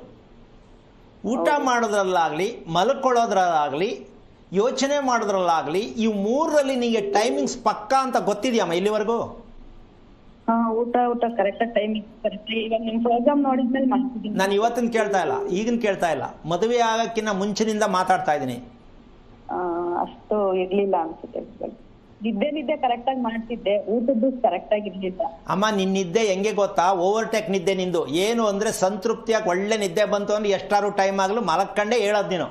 S2: ಊಟ ಮಾಡೋದ್ರಲ್ಲಾಗಲಿ, ಮಲ್ಕೊಳ್ಳೋದ್ರಲ್ಲಾಗಲಿ, ಯೋಚನೆ ಮಾಡೋದ್ರಲ್ಲಾಗಲಿ, ಈ ಮೂರರಲ್ಲಿ ನಿಮಗೆ ಟೈಮಿಂಗ್ಸ್ ಪಕ್ಕಾ ಅಂತ ಗೊತ್ತಿದೆಯಮ್ಮ ಇಲ್ಲಿವರೆಗೂ?
S3: ಹಾ ಊಟ ಕರೆಕ್ಟಾಗಿ ಟೈಮಿಂಗ್ ಕರೆಕ್ಟ್. ಇವಾಗ ನಿಮ್ ಪ್ರೋಗ್ರಾಮ್ ನೋಡಿದ್ಮೇಲೆ ಮಾಡ್ತಿದ್ದೀನಿ.
S2: ನಾನು ಇವತ್ತಿನ ಕೇಳ್ತಾ ಇಲ್ಲ, ಈಗಿನ ಕೇಳ್ತಾ ಇಲ್ಲ, ಮದುವೆ ಆಗಕ್ಕಿಂತ ಮುಂಚಿನಿಂದ ಮಾತಾಡ್ತಾ ಇದ್ದೀನಿ.
S3: ಅಷ್ಟು ಇರ್ಲಿಲ್ಲ ಅನ್ಸುತ್ತೆ. ನಿದ್ದೆ ಕರೆಕ್ಟಾಗಿ ಮಾಡ್ತಿದ್ದೆ, ಊಟದ್ದು ಕರೆಕ್ಟಾಗಿ ಇರ್ಲಿಲ್ಲ.
S2: ಅಮ್ಮ ನಿನ್ನ ನಿದ್ದೆ ಹೆಂಗೆ ಗೊತ್ತಾ? ಓವರ್ಟೇಕ್ ನಿದ್ದೆ ನಿಂದು. ಏನು ಅಂದರೆ ಸಂತೃಪ್ತಿಯಾಗಿ ಒಳ್ಳೆ ನಿದ್ದೆ ಬಂತು ಅಂದ್ರೆ ಎಷ್ಟಾರು ಟೈಮ್ ಆಗಲು ಮಲಕ್ಕಂಡೇ ಹೇಳೋದು ನೀನು.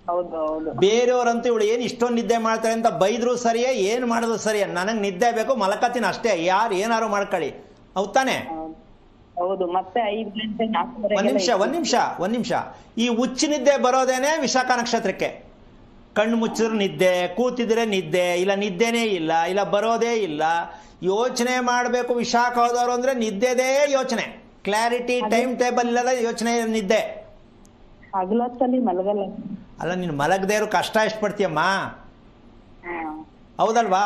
S3: ಹೌದು ಹೌದು.
S2: ಬೇರೆಯವ್ರಂತೂ ಇವಳು ಏನು ಇಷ್ಟೊಂದು ನಿದ್ದೆ ಮಾಡ್ತಾರೆ ಅಂತ ಬೈದ್ರು ಸರಿಯೇ, ಏನು ಮಾಡೋದು ಸರಿಯೇ, ನನಗೆ ನಿದ್ದೆ ಬೇಕು, ಮಲಕತ್ತೀನಿ ಅಷ್ಟೇ, ಯಾರು ಏನಾರು ಮಾಡ್ಕೊಳ್ಳಿ. ಹೌದ್ ತಾನೆ?
S3: ಹೌದು. ಮತ್ತೆ 5 ಗಂಟೆ 4:30.
S2: ಒಂದ್ ನಿಮಿಷ. ಈ ಹುಚ್ಚು ನಿದ್ದೆ ಬರೋದೇನೆ ವಿಶಾಖ ನಕ್ಷತ್ರಕ್ಕೆ. ಕಣ್ಣು ಮುಚ್ಚಿದ್ರೆ ನಿದ್ದೆ, ಕೂತಿದ್ರೆ ನಿದ್ದೆ, ಇಲ್ಲ ನಿದ್ದೆನೇ ಇಲ್ಲ, ಇಲ್ಲ ಬರೋದೇ ಇಲ್ಲ. ಯೋಚನೆ ಮಾಡಬೇಕು ವಿಶಾಖ ಹೋದವರು ಅಂದ್ರೆ ನಿದ್ದೆದೇ ಯೋಚನೆ, ಕ್ಲಾರಿಟಿ, ಟೈಮ್ ಟೇಬಲ್ ಇಲ್ಲದ ಯೋಚನೆ, ನಿದ್ದೆ.
S3: ಹಗಲೊತ್ತಲ್ಲಿ ಮಲಗಲ್ಲ.
S2: ಅಲ್ಲ ನೀನು ಮಲಗದೇ ಇರೋ ಕಷ್ಟ ಎಷ್ಟು ಪಡ್ತೀಯಮ್ಮ? ಹೌದಲ್ವಾ?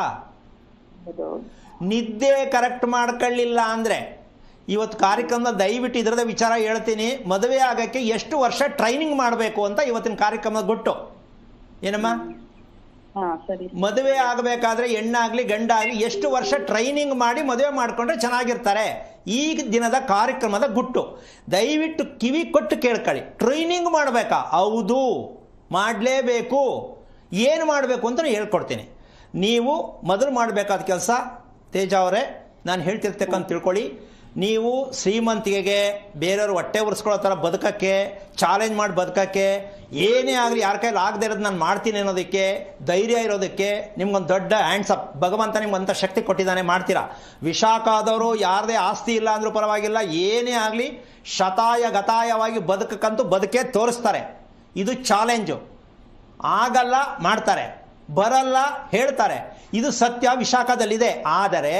S2: ನಿದ್ದೆ ಕರೆಕ್ಟ್ ಮಾಡ್ಕೊಳ್ಳಿಲ್ಲ ಅಂದ್ರೆ ಇವತ್ತು ಕಾರ್ಯಕ್ರಮದ ದಯವಿಟ್ಟು ಇದರದ ವಿಚಾರ ಹೇಳ್ತೀನಿ. ಮದುವೆ ಆಗಕ್ಕೆ ಎಷ್ಟು ವರ್ಷ ಟ್ರೈನಿಂಗ್ ಮಾಡಬೇಕು ಅಂತ ಇವತ್ತಿನ ಕಾರ್ಯಕ್ರಮದ ಗುಟ್ಟು ಏನಮ್ಮ? ಮದುವೆ ಆಗಬೇಕಾದ್ರೆ ಹೆಣ್ಣಾಗ್ಲಿ ಗಂಡಾಗ್ಲಿ ಎಷ್ಟು ವರ್ಷ ಟ್ರೈನಿಂಗ್ ಮಾಡಿ ಮದುವೆ ಮಾಡ್ಕೊಂಡ್ರೆ ಚೆನ್ನಾಗಿರ್ತಾರೆ. ಈಗ ದಿನದ ಕಾರ್ಯಕ್ರಮದ ಗುಟ್ಟು ದಯವಿಟ್ಟು ಕಿವಿ ಕೊಟ್ಟು ಕೇಳ್ಕೊಳ್ಳಿ. ಟ್ರೈನಿಂಗ್ ಮಾಡಬೇಕಾ? ಹೌದು, ಮಾಡಲೇಬೇಕು. ಏನು ಮಾಡಬೇಕು ಅಂತ ಹೇಳ್ಕೊಡ್ತೀನಿ. ನೀವು ಮೊದಲು ಮಾಡಬೇಕಾದ ಕೆಲಸ, ತೇಜ ಅವರೇ ನಾನು ಹೇಳ್ತಿರ್ತಕ್ಕಂತ ತಿಳ್ಕೊಳ್ಳಿ. ನೀವು ಶ್ರೀಮಂತಿಗೆಗೆ, ಬೇರೆಯವ್ರು ಹೊಟ್ಟೆ ಉರಿಸ್ಕೊಳ್ಳೋ ಥರ ಬದುಕಕ್ಕೆ, ಚಾಲೆಂಜ್ ಮಾಡಿ ಬದುಕಕ್ಕೆ, ಏನೇ ಆಗಲಿ ಯಾರ ಕೈಲಿ ಆಗದೆ ಇರೋದು ನಾನು ಮಾಡ್ತೀನಿ ಅನ್ನೋದಕ್ಕೆ ಧೈರ್ಯ ಇರೋದಕ್ಕೆ ನಿಮ್ಗೊಂದು ದೊಡ್ಡ ಹ್ಯಾಂಡ್ಸ್ ಅಪ್. ಭಗವಂತ ನಿಮ್ಗೊಂಥ ಶಕ್ತಿ ಕೊಟ್ಟಿದ್ದಾನೆ, ಮಾಡ್ತೀರಾ. ವಿಶಾಖ ಆದವರು ಯಾರದೇ ಆಸ್ತಿ ಇಲ್ಲ ಅಂದರೂ ಪರವಾಗಿಲ್ಲ, ಏನೇ ಆಗಲಿ ಶತಾಯ ಗತಾಯವಾಗಿ ಬದುಕಕ್ಕಂತೂ ಬದುಕೇ ತೋರಿಸ್ತಾರೆ. ಇದು ಚಾಲೆಂಜು. ಆಗಲ್ಲ ಮಾಡ್ತಾರೆ, ಬರಲ್ಲ ಹೇಳ್ತಾರೆ. ಇದು ಸತ್ಯ ವಿಶಾಖದಲ್ಲಿದೆ. ಆದರೆ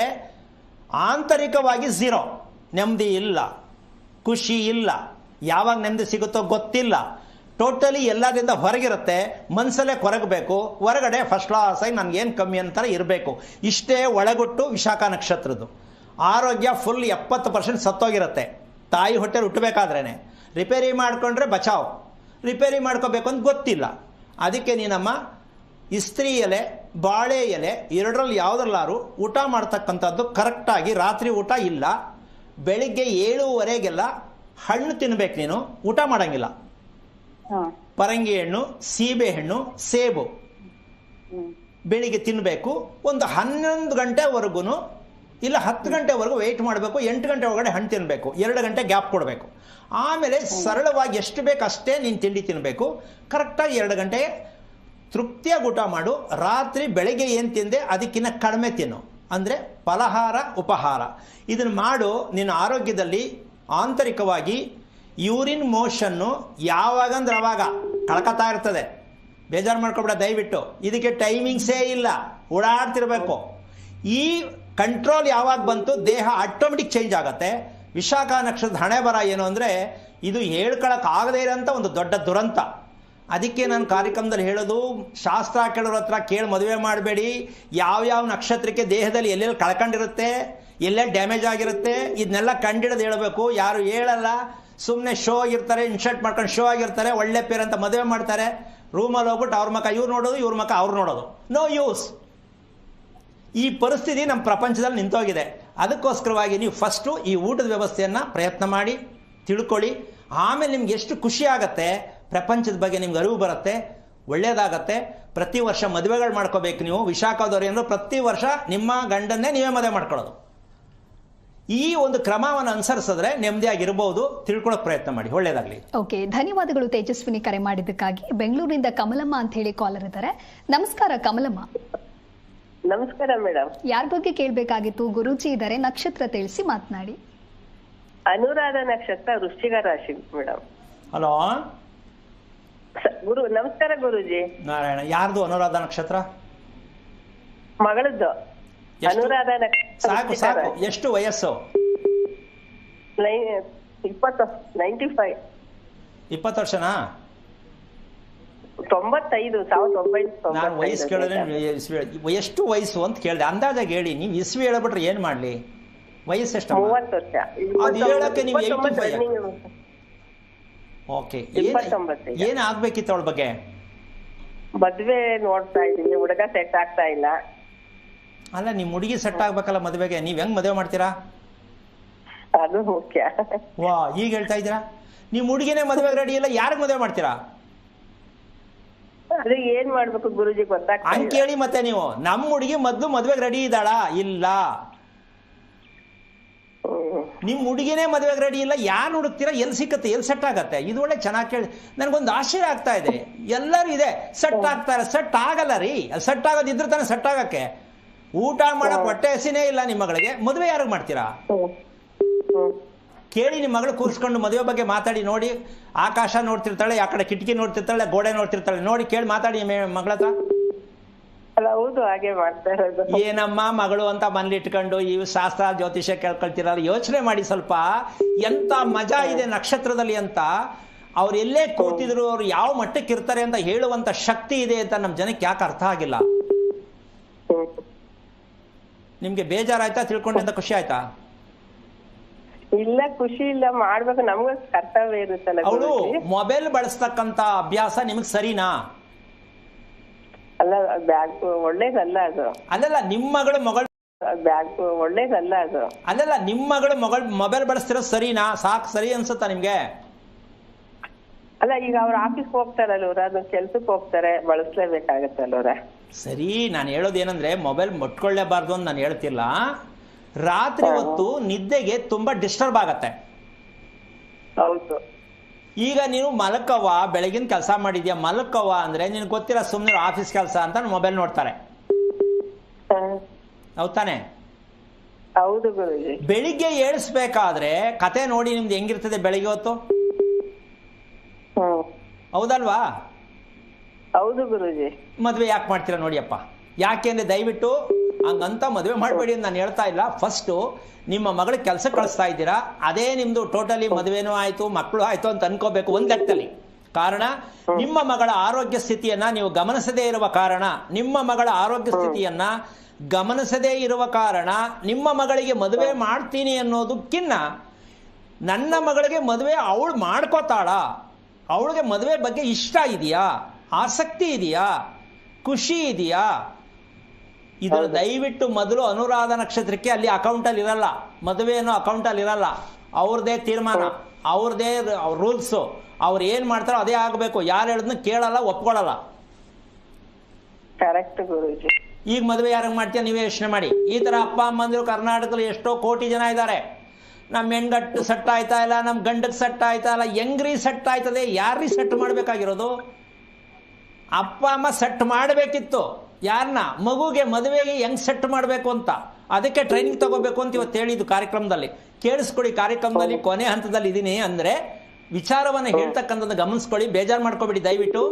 S2: ಆಂತರಿಕವಾಗಿ ಝೀರೋ, ನೆಮ್ಮದಿ ಇಲ್ಲ, ಖುಷಿ ಇಲ್ಲ, ಯಾವಾಗ ನೆಮ್ಮದಿ ಸಿಗುತ್ತೋ ಗೊತ್ತಿಲ್ಲ. ಟೋಟಲಿ ಎಲ್ಲರಿಂದ ಹೊರಗಿರುತ್ತೆ, ಮನಸ್ಸಲ್ಲೇ ಕೊರಗಬೇಕು, ಹೊರಗಡೆ ಫಸ್ಟ್ ಕ್ಲಾಸ್ ಆಗಿ ನನಗೇನು ಕಮ್ಮಿ ಅಂತಾರೆ ಇರಬೇಕು. ಇಷ್ಟೇ ಒಳಗುಟ್ಟು ವಿಶಾಖ ನಕ್ಷತ್ರದ್ದು. ಆರೋಗ್ಯ ಫುಲ್ 70% ಸತ್ತೋಗಿರುತ್ತೆ. ತಾಯಿ ಹೊಟ್ಟೆಲಿ ಹುಟ್ಟಬೇಕಾದ್ರೇ ರಿಪೇರಿ ಮಾಡಿಕೊಂಡ್ರೆ ಬಚಾವ್, ರಿಪೇರಿ ಮಾಡ್ಕೋಬೇಕು ಅಂತ ಗೊತ್ತಿಲ್ಲ. ಅದಕ್ಕೆ ನೀನಮ್ಮ ಇಸ್ತ್ರಿ ಎಲೆ, ಬಾಳೆ ಎಲೆ ಎರಡರಲ್ಲಿ ಯಾವುದ್ರಲ್ಲಾರು ಊಟ ಮಾಡ್ತಕ್ಕಂಥದ್ದು ಕರೆಕ್ಟಾಗಿ. ರಾತ್ರಿ ಊಟ ಇಲ್ಲ, ಬೆಳಿಗ್ಗೆ 7:30ಗೆಲ್ಲ ಹಣ್ಣು ತಿನ್ಬೇಕು. ನೀನು ಊಟ ಮಾಡೋಂಗಿಲ್ಲ. ಪರಂಗಿ ಹಣ್ಣು, ಸೀಬೆ ಹಣ್ಣು, ಸೇಬು ಬೆಳಿಗ್ಗೆ ತಿನ್ನಬೇಕು. ಒಂದು 11 ಗಂಟೆವರೆಗೂ ಇಲ್ಲ 10 ಗಂಟೆವರೆಗೂ ವೆಯ್ಟ್ ಮಾಡಬೇಕು. 8 ಗಂಟೆ ಒಳಗಡೆ ಹಣ್ಣು ತಿನ್ನಬೇಕು. 2 ಗಂಟೆ ಗ್ಯಾಪ್ ಕೊಡಬೇಕು. ಆಮೇಲೆ ಸರಳವಾಗಿ ಎಷ್ಟು ಬೇಕು ಅಷ್ಟೇ ನೀನು ತಿಂಡಿ ತಿನ್ನಬೇಕು. ಕರೆಕ್ಟಾಗಿ 2 ಗಂಟೆ ತೃಪ್ತಿಯಾಗಿ ಊಟ ಮಾಡು. ರಾತ್ರಿ ಬೆಳಗ್ಗೆ ಏನು ತಿಂದೆ ಅದಕ್ಕಿಂತ ಕಡಿಮೆ ತಿನ್ನು, ಅಂದರೆ ಫಲಹಾರ ಉಪಹಾರ. ಇದನ್ನು ಮಾಡು. ನಿನ್ನ ಆರೋಗ್ಯದಲ್ಲಿ ಆಂತರಿಕವಾಗಿ ಯೂರಿನ್ ಮೋಷನ್ನು ಯಾವಾಗಂದ್ರೆ ಅವಾಗ ಕಳ್ಕೊತಾ ಇರ್ತದೆ. ಬೇಜಾರು ಮಾಡ್ಕೊಬೇಡ ದಯವಿಟ್ಟು. ಇದಕ್ಕೆ ಟೈಮಿಂಗ್ಸೇ ಇಲ್ಲ, ಓಡಾಡ್ತಿರ್ಬೇಕು. ಈ ಕಂಟ್ರೋಲ್ ಯಾವಾಗ ಬಂತು ದೇಹ ಆಟೋಮೆಟಿಕ್ ಚೇಂಜ್ ಆಗುತ್ತೆ. ವಿಶಾಖ ನಕ್ಷತ್ರದ ಹಣೆ ಬರ ಏನು ಅಂದರೆ ಇದು ಹೇಳ್ಕೊಳಕ್ಕಾಗದೇ ಇರೋಂಥ ಒಂದು ದೊಡ್ಡ ದುರಂತ. ಅದಕ್ಕೆ ನಾನು ಕಾರ್ಯಕ್ರಮದಲ್ಲಿ ಹೇಳೋದು, ಶಾಸ್ತ್ರ ಕೇಳೋರ ಹತ್ರ ಕೇಳಿ ಮದುವೆ ಮಾಡಬೇಡಿ. ಯಾವ್ಯಾವ ನಕ್ಷತ್ರಕ್ಕೆ ದೇಹದಲ್ಲಿ ಎಲ್ಲೆಲ್ಲಿ ಕಳ್ಕೊಂಡಿರುತ್ತೆ, ಎಲ್ಲೆಲ್ಲಿ ಡ್ಯಾಮೇಜ್ ಆಗಿರುತ್ತೆ, ಇದನ್ನೆಲ್ಲ ಕಂಡಿಡೋದು ಹೇಳಬೇಕು. ಯಾರು ಹೇಳಲ್ಲ, ಸುಮ್ಮನೆ ಶೋ ಆಗಿರ್ತಾರೆ, ಇನ್ಶರ್ಟ್ ಮಾಡ್ಕೊಂಡು ಶೋ ಆಗಿರ್ತಾರೆ, ಒಳ್ಳೆ ಪೇರ್ ಅಂತ ಮದುವೆ ಮಾಡ್ತಾರೆ. ರೂಮಲ್ಲಿ ಹೋಗ್ಬಿಟ್ಟು ಅವ್ರ ಮಕ್ಕ ಇವ್ರು ನೋಡೋದು, ಇವ್ರ ಮಕ್ಕ ಅವ್ರು ನೋಡೋದು. No use. ಈ ಪರಿಸ್ಥಿತಿ ನಮ್ಮ ಪ್ರಪಂಚದಲ್ಲಿ ನಿಂತೋಗಿದೆ. ಅದಕ್ಕೋಸ್ಕರವಾಗಿ ನೀವು ಫಸ್ಟು ಈ ಊಟದ ವ್ಯವಸ್ಥೆಯನ್ನು ಪ್ರಯತ್ನ ಮಾಡಿ ತಿಳ್ಕೊಳ್ಳಿ. ಆಮೇಲೆ ನಿಮ್ಗೆ ಎಷ್ಟು ಖುಷಿ ಆಗುತ್ತೆ, ಪ್ರಪಂಚದ ಬಗ್ಗೆ ನಿಮ್ಗೆ ಅರಿವು ಬರುತ್ತೆ, ಒಳ್ಳೆಯದಾಗತ್ತೆ. ಪ್ರತಿ ವರ್ಷ ಮದುವೆಗಳು ಮಾಡ್ಕೋಬೇಕು ನೀವು. ವಿಶಾಖದವ್ರು ಏನೋ ಪ್ರತಿ ವರ್ಷ ನಿಮ್ಮ ಗಂಡನ್ನೇ ನೀವೇ ಮದುವೆ ಮಾಡ್ಕೊಳ್ಳೋದು. ಈ ಒಂದು ಕ್ರಮವನ್ನು ಅನುಸರಿಸಿದ್ರೆ ನೆಮ್ಮದಿಯಾಗಿರ್ಬೋದು. ತಿಳ್ಕೊಳ್ಳೋಕೆ ಪ್ರಯತ್ನ ಮಾಡಿ. ಒಳ್ಳೇದಾಗ್ಲಿ.
S1: ಓಕೆ, ಧನ್ಯವಾದಗಳು ತೇಜಸ್ವಿನಿ ಕರೆ ಮಾಡಿದ್ದಕ್ಕಾಗಿ. ಬೆಂಗಳೂರಿನಿಂದ ಕಮಲಮ್ಮ ಅಂತ ಹೇಳಿ ಕಾಲರ್ ಇದ್ದಾರೆ. ನಮಸ್ಕಾರ ಕಮಲಮ್ಮ.
S4: ನಮಸ್ಕಾರ ಮೇಡಮ್.
S1: ಯಾರ ಬಗ್ಗೆ ಕೇಳಬೇಕಾಗಿತ್ತು? ಗುರೂಜಿ ಇದ್ದಾರೆ, ನಕ್ಷತ್ರ ತಿಳಿಸಿ ಮಾತನಾಡಿ.
S4: ಅನುರಾಧ ನಕ್ಷತ್ರ, ವೃಶ್ಚಿಕ ರಾಶಿ ಮೇಡಮ್.
S2: ಹಲೋ
S4: ನಮಸ್ಕಾರ ಗುರುಜಿ.
S2: ನಾರಾಯಣ. ಯಾರ್ದು ಅನುರಾಧ ನಕ್ಷತ್ರ?
S4: ಮಗಳದ್ದು ಅನುರಾಧ ನಕ್ಷತ್ರ.
S2: ಸಾಕು ಸಾಕು. ಎಷ್ಟು ವಯಸ್ಸು?
S4: 95.
S2: 20 ವರ್ಷನಾ?
S4: 95.
S2: ನಾನು ವಯಸ್ಸು ಕೇಳಿದ್ರೆ ಎಷ್ಟು ವಯಸ್ಸು ಅಂತ ಕೇಳಿದೆ. ಅಂದಾಜಾಗಿ ಹೇಳಿ. ನೀವು ಇಸ್ವಿ ಹೇಳ್ಬಿಟ್ರೆ ಏನ್ ಮಾಡ್ಲಿ? ವಯಸ್ಸು ಎಷ್ಟು?
S4: 30 ವರ್ಷ.
S2: ಅದು ಹೇಳಕ್ಕೆ ನೀವು 85. ಓಕೆ. ಏನ್ ಆಗ್ಬೇಕಿತ್ತು ಅವಳ ಬಗ್ಗೆ?
S4: ಮದ್ವೆ ನೋಡ್ತಾ ಇದೀನಿ, ಹುಡುಗ ಸೆಟ್ ಆಗ್ತಾ ಇಲ್ಲ.
S2: ಅಲ್ಲ, ನಿಮ್ ಹುಡುಗಿ ಸೆಟ್ ಆಗ್ಬೇಕಲ್ಲ ಮದುವೆಗೆ. ನೀವ್ ಹೆಂಗ್ ಮದುವೆ ಮಾಡ್ತೀರಾ?
S4: ಅದು ಮುಖ್ಯ.
S2: ವಾ, ಈಗ ಹೇಳ್ತಾ ಇದ್ದೀರಾ? ನಿಮ್ ಹುಡುಗಿನೇ ಮದುವೆಗೆ ರೆಡಿ ಇಲ್ಲ, ಯಾರಿಗೆ ಮದುವೆ ಮಾಡ್ತೀರಾ?
S4: ಅದೇ ಏನ್ ಮಾಡ್ಬೇಕು ಗುರುಜಿ ಗೊತ್ತಾಗ್ತಾ
S2: ಹಂಗ್ ಕೇಳಿ ಮತ್ತೆ ನೀವು. ನಮ್ಮ ಹುಡುಗಿ ಮೊದ್ಲು ಮದುವೆಗೆ ರೆಡಿ ಇದ್ದಾಳ? ಇಲ್ಲ. ನಿಮ್ ಹುಡುಗಿನೇ ಮದುವೆಗೆ ರೆಡಿ ಇಲ್ಲ, ಯಾರು ಹುಡುಕ್ತೀರಾ? ಎಲ್ಲಿ ಸಿಕ್ಕತ್ತೆ? ಎಲ್ಲಿ ಸೆಟ್ ಆಗತ್ತೆ? ಇದು ಒಳ್ಳೆ ಚೆನ್ನಾಗಿ ಕೇಳಿ. ನನ್ಗೊಂದು ಆಶ್ಚರ್ಯ ಆಗ್ತಾ ಇದೆ. ಎಲ್ಲರೂ ಇದೆ ಸೆಟ್ ಆಗ್ತಾರೆ. ಸೆಟ್ ಆಗಲ್ಲ ರೀ. ಸೆಟ್ ಆಗೋದಿದ್ರೆ ತಾನೇ ಸೆಟ್ ಆಗಕ್ಕೆ. ಊಟ ಮಾಡಕ್ ಹೊಟ್ಟೆ ಹಸಿನೇ ಇಲ್ಲ ನಿಮ್ಮ ಮಗಳಿಗೆ, ಮದುವೆ ಯಾರಿಗೆ ಮಾಡ್ತೀರಾ? ಕೇಳಿ, ನಿಮ್ಮ ಮಗಳು ಕೂರಿಸ್ಕೊಂಡು ಮದುವೆ ಬಗ್ಗೆ ಮಾತಾಡಿ ನೋಡಿ. ಆಕಾಶ ನೋಡ್ತಿರ್ತಾಳೆ, ಆ ಕಡೆ ಕಿಟಕಿ ನೋಡ್ತಿರ್ತಾಳೆ, ಗೋಡೆ ನೋಡ್ತಿರ್ತಾಳೆ. ನೋಡಿ, ಕೇಳಿ ಮಾತಾಡಿ ಮಗಳ ಹತ್ರ.
S4: ಹೌದು, ಹಾಗೆ ಮಾಡ್ತಾ ಇರೋದು.
S2: ಏನಮ್ಮ ಮಗಳು ಅಂತ ಮನೇಲಿ ಇಟ್ಕೊಂಡು ಈ ಶಾಸ್ತ್ರ ಜ್ಯೋತಿಷ್ಯ ಕೇಳ್ಕೊಳ್ತಿರಲ್ಲ? ಯೋಚನೆ ಮಾಡಿ ಸ್ವಲ್ಪ. ಎಂತ ಮಜಾ ಇದೆ ನಕ್ಷತ್ರದಲ್ಲಿ ಅಂತ. ಅವ್ರು ಎಲ್ಲೇ ಕೂತಿದ್ರು, ಅವ್ರು ಯಾವ ಮಟ್ಟಕ್ಕೆ ಇರ್ತಾರೆ ಅಂತ ಹೇಳುವಂತ ಶಕ್ತಿ ಇದೆ ಅಂತ ನಮ್ಮ ಜನಕ್ಕೆ ಯಾಕೆ ಅರ್ಥ ಆಗಿಲ್ಲ? ನಿಮ್ಗೆ ಬೇಜಾರಾಯ್ತಾ? ತಿಳ್ಕೊಂಡೆ ಅಂತ ಖುಷಿ ಆಯ್ತಾ?
S4: ಇಲ್ಲ, ಖುಷಿ ಇಲ್ಲ. ಮಾಡ್ಬೇಕು, ನಮ್ಗ ಕರ್ತವ್ಯ ಇರುತ್ತಲ್ಲ.
S2: ಅವಳು ಮೊಬೈಲ್ ಬಳಸ್ತಕ್ಕಂತ ಅಭ್ಯಾಸ ನಿಮಗ್ ಸರಿನಾ?
S4: ಅಲ್ಲ, ಬ್ಯಾಗ್ ಒಳ್ಳೇದಲ್ಲ ಅದು.
S2: ಅಲ್ಲಲ್ಲ, ನಿಮ್ಮ ಮಗಳು
S4: ಬ್ಯಾಗ್ ಒಳ್ಳೇದಲ್ಲ ಅದು.
S2: ಅಲ್ಲಲ್ಲ, ನಿಮ್ಮ ಮಗಳು ಮೊಬೈಲ್ ಬಳಸ್ತಿರೋದು ಸರಿನಾ? ಸಾಕು, ಸರಿ ಅನ್ಸುತ್ತಾ ನಿಮ್ಗೆ?
S4: ಅಲ್ಲ, ಈಗ ಅವ್ರ ಆಫೀಸ್ಗೆ ಹೋಗ್ತಾರಲ್ವ್ರ, ಅದು ಕೆಲ್ಸಕ್ಕೆ ಹೋಗ್ತಾರೆ, ಬಳಸ್ಲೇಬೇಕಾಗತ್ತಲ್ವ್ರ.
S2: ಸರಿ, ನಾನು ಹೇಳೋದೇನಂದ್ರೆ ಮೊಬೈಲ್ ಮುಟ್ಕೊಳ್ಳೇಬಾರ್ದು ಅಂತ ನಾನು ಹೇಳ್ತಿಲ್ಲ. ರಾತ್ರಿ ಹೊತ್ತು ನಿದ್ದೆಗೆ ತುಂಬಾ ಡಿಸ್ಟರ್ಬ್ ಆಗತ್ತೆ.
S4: ಹೌದು.
S2: ಈಗ ನೀನು ಮಲಕವ್ವ, ಬೆಳಗಿನ ಕೆಲಸ ಮಾಡಿದ್ಯಾ, ಮಲಕವ್ವ ಅಂದ್ರೆ ನಿನ್ಗೆ ಗೊತ್ತಿಲ್ಲ, ಸುಮ್ಮನೆ ಆಫೀಸ್ ಕೆಲಸ ಅಂತ ಮೊಬೈಲ್ ನೋಡ್ತಾರೆ. ಹೌದಾನೆ?
S4: ಹೌದು ಗುರುಜಿ.
S2: ಬೆಳಿಗ್ಗೆ ಏಳಿಸ್ಬೇಕಾದ್ರೆ ಕತೆ ನೋಡಿ ನಿಮ್ದು ಹೆಂಗಿರ್ತದೆ ಬೆಳಿಗ್ಗೆ ಹೊತ್ತು? ಹೌದಲ್ವಾ?
S4: ಹೌದು ಗುರುಜಿ.
S2: ಮದ್ವೆ ಯಾಕೆ ಮಾಡ್ತೀರಾ ನೋಡಿಯಪ್ಪ. ಯಾಕೆ ಅಂದ್ರೆ ದಯವಿಟ್ಟು ಹಂಗಂತ ಮದುವೆ ಮಾಡಬೇಡಿ ಅಂತ ನಾನು ಹೇಳ್ತಾ ಇಲ್ಲ. ಫಸ್ಟು ನಿಮ್ಮ ಮಗಳ ಕೆಲಸ ಕಳಿಸ್ತಾ ಇದ್ದೀರಾ, ಅದೇ ನಿಮ್ದು ಟೋಟಲಿ ಮದುವೆನೂ ಆಯ್ತು, ಮಕ್ಕಳು ಆಯ್ತು ಅಂತ ಅನ್ಕೋಬೇಕು ಒಂದ್ ಲೆಕ್ಕದಲ್ಲಿ. ಕಾರಣ, ನಿಮ್ಮ ಮಗಳ ಆರೋಗ್ಯ ಸ್ಥಿತಿಯನ್ನ ನೀವು ಗಮನಿಸದೇ ಇರುವ ಕಾರಣ, ನಿಮ್ಮ ಮಗಳ ಆರೋಗ್ಯ ಸ್ಥಿತಿಯನ್ನ ಗಮನಿಸದೇ ಇರುವ ಕಾರಣ ನಿಮ್ಮ ಮಗಳಿಗೆ ಮದುವೆ ಮಾಡ್ತೀನಿ ಅನ್ನೋದಕ್ಕಿನ್ನ ನನ್ನ ಮಗಳಿಗೆ ಮದುವೆ ಅವಳು ಮಾಡ್ಕೋತಾಳ, ಅವಳಿಗೆ ಮದುವೆ ಬಗ್ಗೆ ಇಷ್ಟ ಇದೆಯಾ, ಆಸಕ್ತಿ ಇದೆಯಾ, ಖುಷಿ ಇದೆಯಾ, ಇದನ್ನು ದಯವಿಟ್ಟು ಮೊದಲು ಅನುರಾಧ ನಕ್ಷತ್ರಕ್ಕೆ ಅಲ್ಲಿ ಅಕೌಂಟಲ್ಲಿ ಇರಲ್ಲ. ಮದುವೆ ಅನ್ನೋ ಅಕೌಂಟಲ್ಲಿ ಇರಲ್ಲ. ಅವ್ರದೇ ತೀರ್ಮಾನ, ಅವ್ರದೇ ರೂಲ್ಸು. ಅವ್ರು ಏನ್ ಮಾಡ್ತಾರೋ ಅದೇ ಆಗಬೇಕು. ಯಾರು ಹೇಳಿದ್ನ ಕೇಳಲ್ಲ, ಒಪ್ಕೊಳ್ಳಲ್ಲ.
S4: ಕರೆಕ್ಟ್ ಗುರುಜಿ.
S2: ಈಗ ಮದುವೆ ಯಾರಿಗೆ ಮಾಡ್ತೀಯ ನೀವೇ ಯೋಚನೆ ಮಾಡಿ. ಈ ತರ ಅಪ್ಪ ಅಮ್ಮಂದಿರು ಕರ್ನಾಟಕದಲ್ಲಿ ಎಷ್ಟೋ ಕೋಟಿ ಜನ ಇದ್ದಾರೆ. ನಮ್ಮ ಹೆಣ್ಗಟ್ಟು ಸೆಟ್ ಆಯ್ತಾ ಇಲ್ಲ, ನಮ್ಮ ಗಂಡಕ್ಕೆ ಸೆಟ್ ಆಯ್ತಾ ಇಲ್ಲ, ಹೆಂಗ್ರಿ ಸೆಟ್ ಆಯ್ತದೆ? ಯಾರ್ರೀ ಸೆಟ್ ಮಾಡಬೇಕಾಗಿರೋದು? ಅಪ್ಪ ಅಮ್ಮ ಸೆಟ್ ಮಾಡಬೇಕಿತ್ತು. ಯಾರನ್ನ? ಮಗುಗೆ ಮದುವೆಗೆ ಹೆಂಗ್ ಸೆಟ್ ಮಾಡಬೇಕು ಅಂತ. ಅದಕ್ಕೆ ಟ್ರೈನಿಂಗ್ ತಗೋಬೇಕು ಅಂತ ಇವತ್ತು ಹೇಳಿದ್ದು ಕಾರ್ಯಕ್ರಮದಲ್ಲಿ. ಕೇಳಿಸ್ಕೊಡಿ, ಕಾರ್ಯಕ್ರಮದಲ್ಲಿ ಕೊನೆ ಹಂತದಲ್ಲಿ ಇದೀನಿ ಅಂದ್ರೆ ವಿಚಾರವನ್ನು ಹೇಳ್ತಕ್ಕಂಥದ್ದು ಗಮನಿಸ್ಕೊಳ್ಳಿ. ಬೇಜಾರು ಮಾಡ್ಕೋಬೇಡಿ ದಯವಿಟ್ಟು.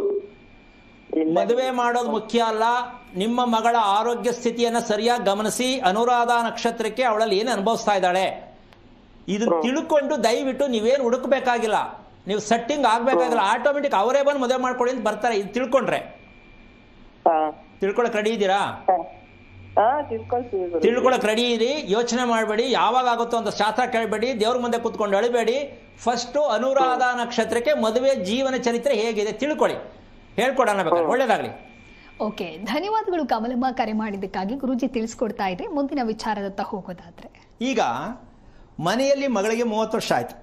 S2: ಮದುವೆ ಮಾಡೋದು ಮುಖ್ಯ ಅಲ್ಲ. ನಿಮ್ಮ ಮಗಳ ಆರೋಗ್ಯ ಸ್ಥಿತಿಯನ್ನ ಸರಿಯಾಗಿ ಗಮನಿಸಿ. ಅನುರಾಧ ನಕ್ಷತ್ರಕ್ಕೆ ಅವಳಲ್ಲಿ ಏನು ಅನುಭವಿಸ್ತಾ ಇದ್ದಾಳೆ ಇದನ್ನ ತಿಳ್ಕೊಂಡು ದಯವಿಟ್ಟು ನೀವೇನು ಹುಡುಕ್ಬೇಕಾಗಿಲ್ಲ, ನೀವು ಸೆಟ್ಟಿಂಗ್ ಆಗ್ಬೇಕಾಗಿಲ್ಲ. ಆಟೋಮೆಟಿಕ್ ಅವರೇ ಬಂದು ಮದುವೆ ಮಾಡ್ಕೊಳ್ಳಿ ಅಂತ ಬರ್ತಾರೆ. ಇದು ತಿಳ್ಕೊಂಡ್ರೆ. ತಿಳ್ಕೊಳಕ್ ರೆಡಿ ಇದ್ದೀರಾ? ತಿಳ್ಕೊಳಕ್ ರೆಡಿ ಇರಿ. ಯೋಚನೆ ಮಾಡಬೇಡಿ. ಯಾವಾಗ ಆಗುತ್ತೋ ಅಂತ ಶಾಸ್ತ್ರ ಕೇಳಬೇಡಿ. ದೇವ್ರ ಮುಂದೆ ಕೂತ್ಕೊಂಡು ಅಳಬೇಡಿ. ಫಸ್ಟ್ ಅನುರಾಧ ನಕ್ಷತ್ರಕ್ಕೆ ಮದುವೆ ಜೀವನ ಚರಿತ್ರೆ ಹೇಗಿದೆ ತಿಳ್ಕೊಳ್ಳಿ. ಹೇಳ್ಕೊಡೋಣ ಬೇಕಾದ್ರೆ. ಒಳ್ಳೇದಾಗ್ಲಿ.
S1: ಓಕೆ, ಧನ್ಯವಾದಗಳು ಕಮಲಮ್ಮ ಕರೆ ಮಾಡಿದ್ದಕ್ಕಾಗಿ. ಗುರೂಜಿ ತಿಳಿಸ್ಕೊಡ್ತಾ ಇದ್ರೆ ಮುಂದಿನ ವಿಚಾರದತ್ತ ಹೋಗೋದಾದ್ರೆ,
S2: ಈಗ ಮನೆಯಲ್ಲಿ ಮಗಳಿಗೆ 30 ವರ್ಷ ಆಯ್ತು.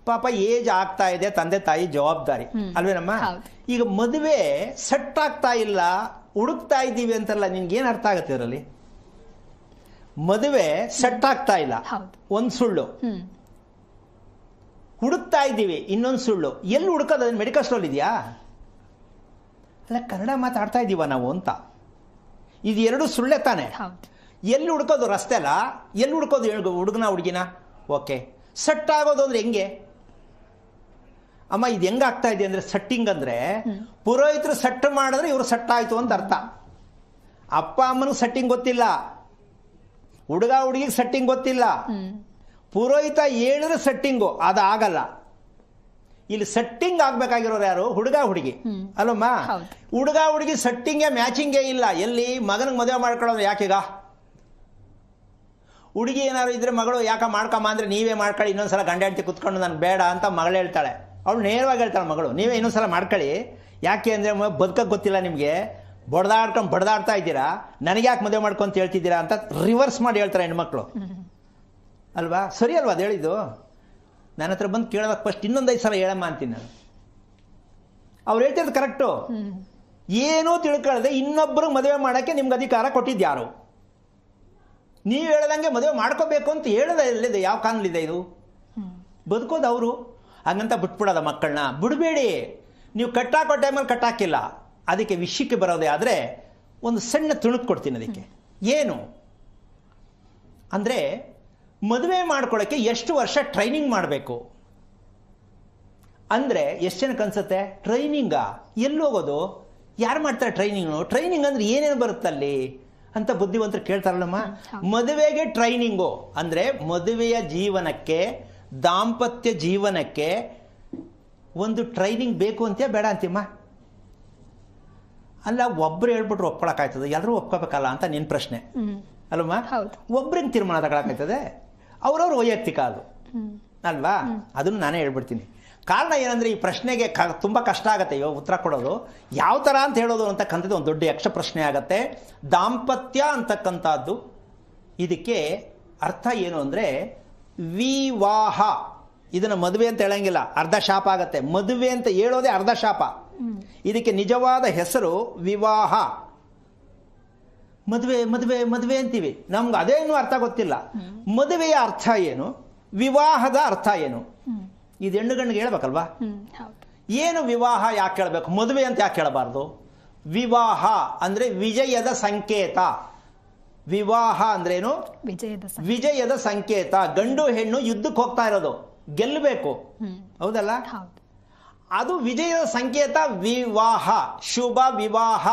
S2: ಪಾಪ ಏಜ್ ಆಗ್ತಾ ಇದೆ, ತಂದೆ ತಾಯಿ ಜವಾಬ್ದಾರಿ ಅಲ್ವೇನಮ್ಮ.
S1: ಹೌದು.
S2: ಈಗ ಮದುವೆ ಸೆಟ್ ಆಗ್ತಾ ಇಲ್ಲ, ಹುಡುಕ್ತಾ ಇದ್ದೀವಿ ಅಂತಲ್ಲ, ನಿನ್ಗೇನು ಅರ್ಥ ಆಗುತ್ತೆ ಇದರಲ್ಲಿ? ಮದುವೆ ಸೆಟ್ ಆಗ್ತಾ ಇಲ್ಲ
S1: ಹೌದು.
S2: ಒಂದು ಸುಳ್ಳು, ಹುಡುಕ್ತಾ ಇದ್ದೀವಿ ಇನ್ನೊಂದು ಸುಳ್ಳು. ಎಲ್ಲಿ ಹುಡುಕೋದು? ಅದನ್ನ ಮೆಡಿಕಲ್ ಸ್ಟೋರ್ ಇದೆಯಾ? ಅಲ್ಲ, ಕನ್ನಡ ಮಾತಾಡ್ತಾ ಇದ್ದೀವ ನಾವು ಅಂತ. ಇದು ಎರಡು ಸುಳ್ಳೆ ತಾನೆ.
S1: ಹೌದು.
S2: ಎಲ್ಲಿ ಹುಡ್ಕೋದು? ರಸ್ತೆ ಅಲ್ಲ. ಎಲ್ಲಿ ಹುಡ್ಕೋದು ಹುಡುಗನ ಹುಡುಗಿನ? ಓಕೆ, ಸೆಟ್ ಆಗೋದು ಅಂದ್ರೆ ಹೆಂಗೆ ಅಮ್ಮ? ಇದು ಹೆಂಗಾಗ್ತಾ ಇದೆ ಅಂದ್ರೆ, ಸೆಟ್ಟಿಂಗ್ ಅಂದ್ರೆ ಪುರೋಹಿತರು ಸೆಟ್ ಮಾಡಿದ್ರೆ ಇವರು ಸೆಟ್ ಆಯ್ತು ಅಂತ ಅರ್ಥ. ಅಪ್ಪ ಅಮ್ಮನಿಗೆ ಸೆಟ್ಟಿಂಗ್ ಗೊತ್ತಿಲ್ಲ, ಹುಡುಗ ಹುಡುಗಿಗೆ ಸೆಟ್ಟಿಂಗ್ ಗೊತ್ತಿಲ್ಲ, ಪುರೋಹಿತ ಹೇಳಿದ್ರೆ ಸೆಟ್ಟಿಂಗು, ಅದಾಗಲ್ಲ. ಇಲ್ಲಿ ಸೆಟ್ಟಿಂಗ್ ಆಗ್ಬೇಕಾಗಿರೋರು ಯಾರು? ಹುಡುಗ ಹುಡುಗಿ ಅಲ್ಲಮ್ಮ. ಹುಡುಗ ಹುಡುಗಿ ಸೆಟ್ಟಿಂಗೇ ಮ್ಯಾಚಿಂಗೇ ಇಲ್ಲ. ಎಲ್ಲಿ? ಮಗನಿಗೆ ಮದುವೆ ಮಾಡ್ಕೊಳ್ಳೋದು ಯಾಕೀಗ? ಹುಡುಗಿ ಏನಾದ್ರು ಇದ್ರೆ ಮಗಳು ಯಾಕೆ ಮಾಡ್ಕೊಂಬ ಅಂದ್ರೆ, ನೀವೇ ಮಾಡ್ಕೊಳ್ಳಿ, ಇನ್ನೊಂದ್ಸಲ ಗಂಡ ಹೆಂಡತಿ ಕುತ್ಕೊಂಡು ನಾನು ಬೇಡ ಅಂತ ಮಗಳು ಹೇಳ್ತಾಳೆ. ಅವಳು ನೇರವಾಗಿ ಹೇಳ್ತಾಳೆ, ಮಗಳು ನೀವೇ ಇನ್ನೊಂದ್ಸಲ ಮಾಡ್ಕೊಳ್ಳಿ. ಯಾಕೆ ಅಂದರೆ ಬದುಕಕ್ಕೆ ಗೊತ್ತಿಲ್ಲ ನಿಮಗೆ, ಬಡ್ದಾಡ್ತಾ ಇದ್ದೀರಾ, ನನಗೆ ಯಾಕೆ ಮದುವೆ ಮಾಡ್ಕೊಂತ ಹೇಳ್ತಿದ್ದೀರಾ ಅಂತ ರಿವರ್ಸ್ ಮಾಡಿ ಹೇಳ್ತಾರೆ ಹೆಣ್ಮಕ್ಳು ಅಲ್ವಾ? ಸರಿ ಅಲ್ವಾ ಅದು ಹೇಳಿದ್ದು? ನನ್ನ ಹತ್ರ ಬಂದು ಕೇಳೋದಕ್ಕೆ ಫಸ್ಟ್ ಇನ್ನೊಂದು 5 ಸಲ ಹೇಳಮ್ಮ ಅಂತೀನಿ ನಾನು. ಅವ್ರು ಹೇಳ್ತಿರೋದು ಕರೆಕ್ಟು. ಏನೂ ತಿಳ್ಕೊಳ್ಳದೆ ಇನ್ನೊಬ್ಬರಿಗೆ ಮದುವೆ ಮಾಡೋಕ್ಕೆ ನಿಮ್ಗೆ ಅಧಿಕಾರ ಕೊಟ್ಟಿದ್ದು ಯಾರು? ನೀವು ಹೇಳ್ದಂಗೆ ಮದುವೆ ಮಾಡ್ಕೋಬೇಕು ಅಂತ ಹೇಳೋದ ಎಲ್ಲಿದೆ? ಯಾವ ಕಾನೂನಿದೆ ಇದು? ಬದುಕೋದು ಅವರು. ಹಂಗಂತ ಬಿಟ್ಬಿಡೋದ ಮಕ್ಕಳನ್ನ? ಬಿಡಬೇಡಿ. ನೀವು ಕಟ್ಟಾಕೋ ಟೈಮಲ್ಲಿ ಕಟ್ಟಾಕಿಲ್ಲ. ಅದಕ್ಕೆ ವಿಷಯಕ್ಕೆ ಬರೋದೇ ಆದರೆ ಒಂದು ಸಣ್ಣ ತುಣುಕು ಕೊಡ್ತೀನಿ ಅದಕ್ಕೆ. ಏನು ಅಂದರೆ, ಮದುವೆ ಮಾಡ್ಕೊಳ್ಳೋಕ್ಕೆ ಎಷ್ಟು ವರ್ಷ ಟ್ರೈನಿಂಗ್ ಮಾಡಬೇಕು ಅಂದರೆ ಎಷ್ಟು ಜನಕ್ಕೆ ಅನ್ಸುತ್ತೆ? ಟ್ರೈನಿಂಗಾ? ಎಲ್ಲಿ ಹೋಗೋದು? ಯಾರು ಮಾಡ್ತಾರೆ ಟ್ರೈನಿಂಗು? ಟ್ರೈನಿಂಗ್ ಅಂದರೆ ಏನೇನು ಬರುತ್ತಲ್ಲಿ ಅಂತ ಬುದ್ಧಿವಂತರು ಕೇಳ್ತಾರಲ್ಲಮ್ಮ. ಮದುವೆಗೆ ಟ್ರೈನಿಂಗು ಅಂದರೆ ಮದುವೆಯ ಜೀವನಕ್ಕೆ, ದಾಂಪತ್ಯ ಜೀವನಕ್ಕೆ ಒಂದು ಟ್ರೈನಿಂಗ್ ಬೇಕು ಅಂತೀಯ ಬೇಡ ಅಂತೀಮ್ಮ? ಅಲ್ಲ, ಒಬ್ಬರು ಹೇಳ್ಬಿಟ್ರು ಒಪ್ಕೊಳಕ್ಕಾಯ್ತದೆ, ಎಲ್ಲರೂ ಒಪ್ಕೋಬೇಕಲ್ಲ ಅಂತ ನಿನ್ನ ಪ್ರಶ್ನೆ ಅಲ್ಲಮ್ಮ. ಒಬ್ರಿಗೆ ತೀರ್ಮಾನ ತಗೊಳಕ್ಕಾಯ್ತದೆ? ಅವ್ರವ್ರ ವೈಯಕ್ತಿಕ ಅದು ಅಲ್ವಾ? ಅದನ್ನು ನಾನೇ ಹೇಳ್ಬಿಡ್ತೀನಿ. ಕಾರಣ ಏನಂದರೆ, ಈ ಪ್ರಶ್ನೆಗೆ ತುಂಬ ಕಷ್ಟ ಆಗುತ್ತೆ ಇವಾಗ ಉತ್ತರ ಕೊಡೋದು. ಯಾವ ಥರ ಅಂತ ಹೇಳೋದು ಅಂತಕ್ಕಂಥದ್ದು ಒಂದು ದೊಡ್ಡ ಯಕ್ಷ ಪ್ರಶ್ನೆ ಆಗುತ್ತೆ. ದಾಂಪತ್ಯ ಅಂತಕ್ಕಂಥದ್ದು ಇದಕ್ಕೆ ಅರ್ಥ ಏನು ಅಂದರೆ ವಿವಾಹ. ಇದನ್ನು ಮದುವೆ ಅಂತ ಹೇಳಂಗಿಲ್ಲ, ಅರ್ಧ ಶಾಪ ಆಗತ್ತೆ. ಮದುವೆ ಅಂತ ಹೇಳೋದೇ ಅರ್ಧ ಶಾಪ. ಇದಕ್ಕೆ ನಿಜವಾದ ಹೆಸರು ವಿವಾಹ. ಮದುವೆ ಮದುವೆ ಮದುವೆ ಅಂತೀವಿ, ನಮ್ಗೆ ಅದೇನು ಅರ್ಥ ಗೊತ್ತಿಲ್ಲ. ಮದುವೆಯ ಅರ್ಥ ಏನು, ವಿವಾಹದ ಅರ್ಥ ಏನು, ಇದು ಹೆಣ್ಣು ಗಂಡಿಗೆ ಹೇಳ್ಬೇಕಲ್ವಾ? ಏನು ವಿವಾಹ ಯಾಕೆ ಹೇಳಬೇಕು, ಮದುವೆ ಅಂತ ಯಾಕೆ ಹೇಳಬಾರ್ದು? ವಿವಾಹ ಅಂದ್ರೆ ವಿಜಯದ ಸಂಕೇತ. ವಿವಾಹ ಅಂದ್ರೇನು? ವಿಜಯದ ಸಂಕೇತ. ಗಂಡು ಹೆಣ್ಣು ಯುದ್ಧಕ್ಕೆ ಹೋಗ್ತಾ ಇರೋದು, ಗೆಲ್ಲಬೇಕು, ಹೌದಲ್ಲ? ಅದು ವಿಜಯದ ಸಂಕೇತ. ವಿವಾಹ, ಶುಭ ವಿವಾಹ,